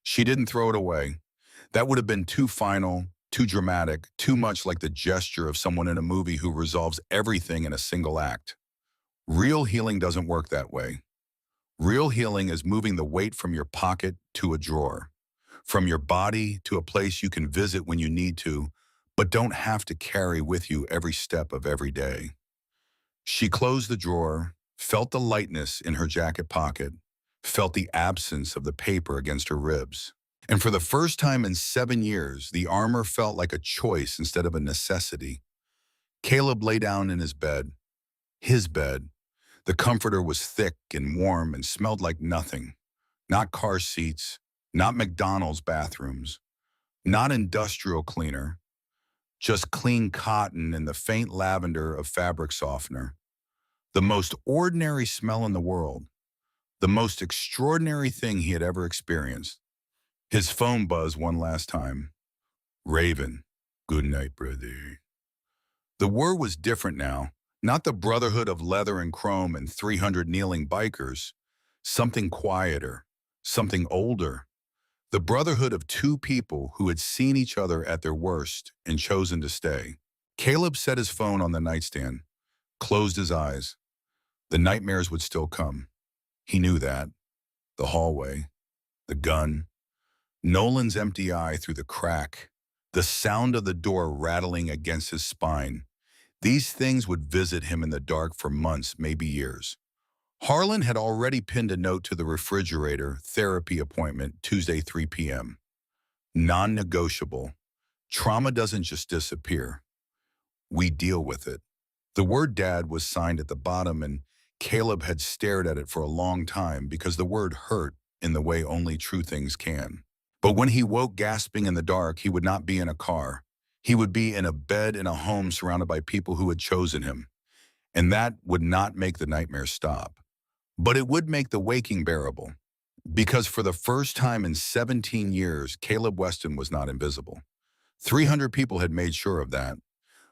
She didn't throw it away. That would have been too final, too dramatic, too much like the gesture of someone in a movie who resolves everything in a single act. Real healing doesn't work that way. Real healing is moving the weight from your pocket to a drawer, from your body to a place you can visit when you need to, but don't have to carry with you every step of every day. She closed the drawer, felt the lightness in her jacket pocket, felt the absence of the paper against her ribs. And for the first time in 7 years, the armor felt like a choice instead of a necessity. Caleb lay down in his bed. His bed. The comforter was thick and warm and smelled like nothing. Not car seats, not McDonald's bathrooms, not industrial cleaner, just clean cotton and the faint lavender of fabric softener. The most ordinary smell in the world. The most extraordinary thing he had ever experienced. His phone buzzed one last time. Raven. Good night, brother. The word was different now. Not the brotherhood of leather and chrome and 300 kneeling bikers. Something quieter. Something older. The brotherhood of two people who had seen each other at their worst and chosen to stay. Caleb set his phone on the nightstand, closed his eyes. The nightmares would still come. He knew that. The hallway, the gun, Nolan's empty eye through the crack, the sound of the door rattling against his spine. These things would visit him in the dark for months, maybe years. Harlan had already pinned a note to the refrigerator, therapy appointment, Tuesday 3 p.m. Non-negotiable. Trauma doesn't just disappear. We deal with it. The word dad was signed at the bottom, and Caleb had stared at it for a long time because the word hurt in the way only true things can. But when he woke gasping in the dark, he would not be in a car. He would be in a bed in a home surrounded by people who had chosen him. And that would not make the nightmare stop. But it would make the waking bearable. Because for the first time in 17 years, Caleb Weston was not invisible. 300 people had made sure of that.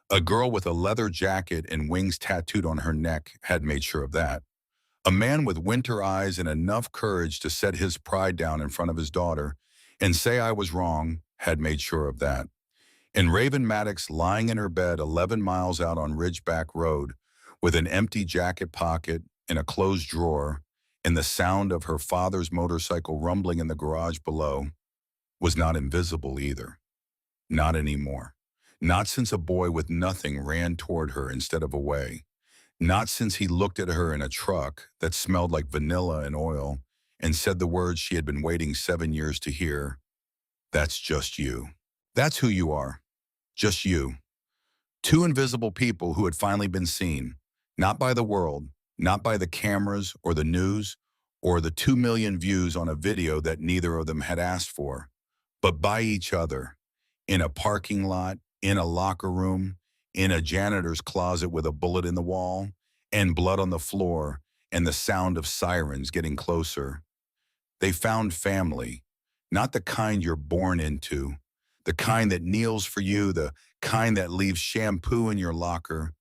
A girl with a leather jacket and wings tattooed on her neck had made sure of that. A man with winter eyes and enough courage to set his pride down in front of his daughter and say I was wrong had made sure of that. And Raven Maddox lying in her bed 11 miles out on Ridgeback Road with an empty jacket pocket and a closed drawer and the sound of her father's motorcycle rumbling in the garage below was not invisible either. Not anymore. Not since a boy with nothing ran toward her instead of away. Not since he looked at her in a truck that smelled like vanilla and oil and said the words she had been waiting 7 years to hear. That's just you. That's who you are. Just you. Two invisible people who had finally been seen, not by the world, not by the cameras or the news, or the 2 million views on a video that neither of them had asked for, but by each other, in a parking lot, in a locker room, in a janitor's closet with a bullet in the wall, and blood on the floor, and the sound of sirens getting closer. They found family, not the kind you're born into, the kind that kneels for you, the kind that leaves shampoo in your locker,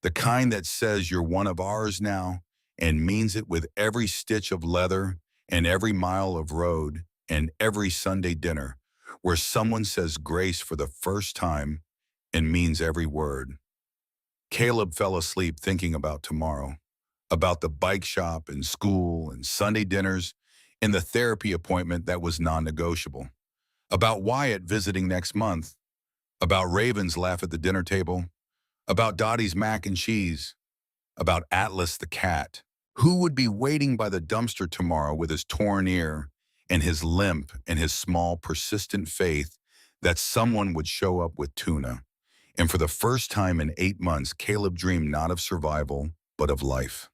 the kind that says you're one of ours now and means it with every stitch of leather and every mile of road and every Sunday dinner, where someone says grace for the first time and means every word. Caleb fell asleep thinking about tomorrow, about the bike shop and school and Sunday dinners and the therapy appointment that was non-negotiable, about Wyatt visiting next month, about Raven's laugh at the dinner table, about Dottie's mac and cheese, about Atlas the cat. Who would be waiting by the dumpster tomorrow with his torn ear and his limp and his small, persistent faith that someone would show up with tuna? And for the first time in 8 months, Caleb dreamed not of survival, but of life.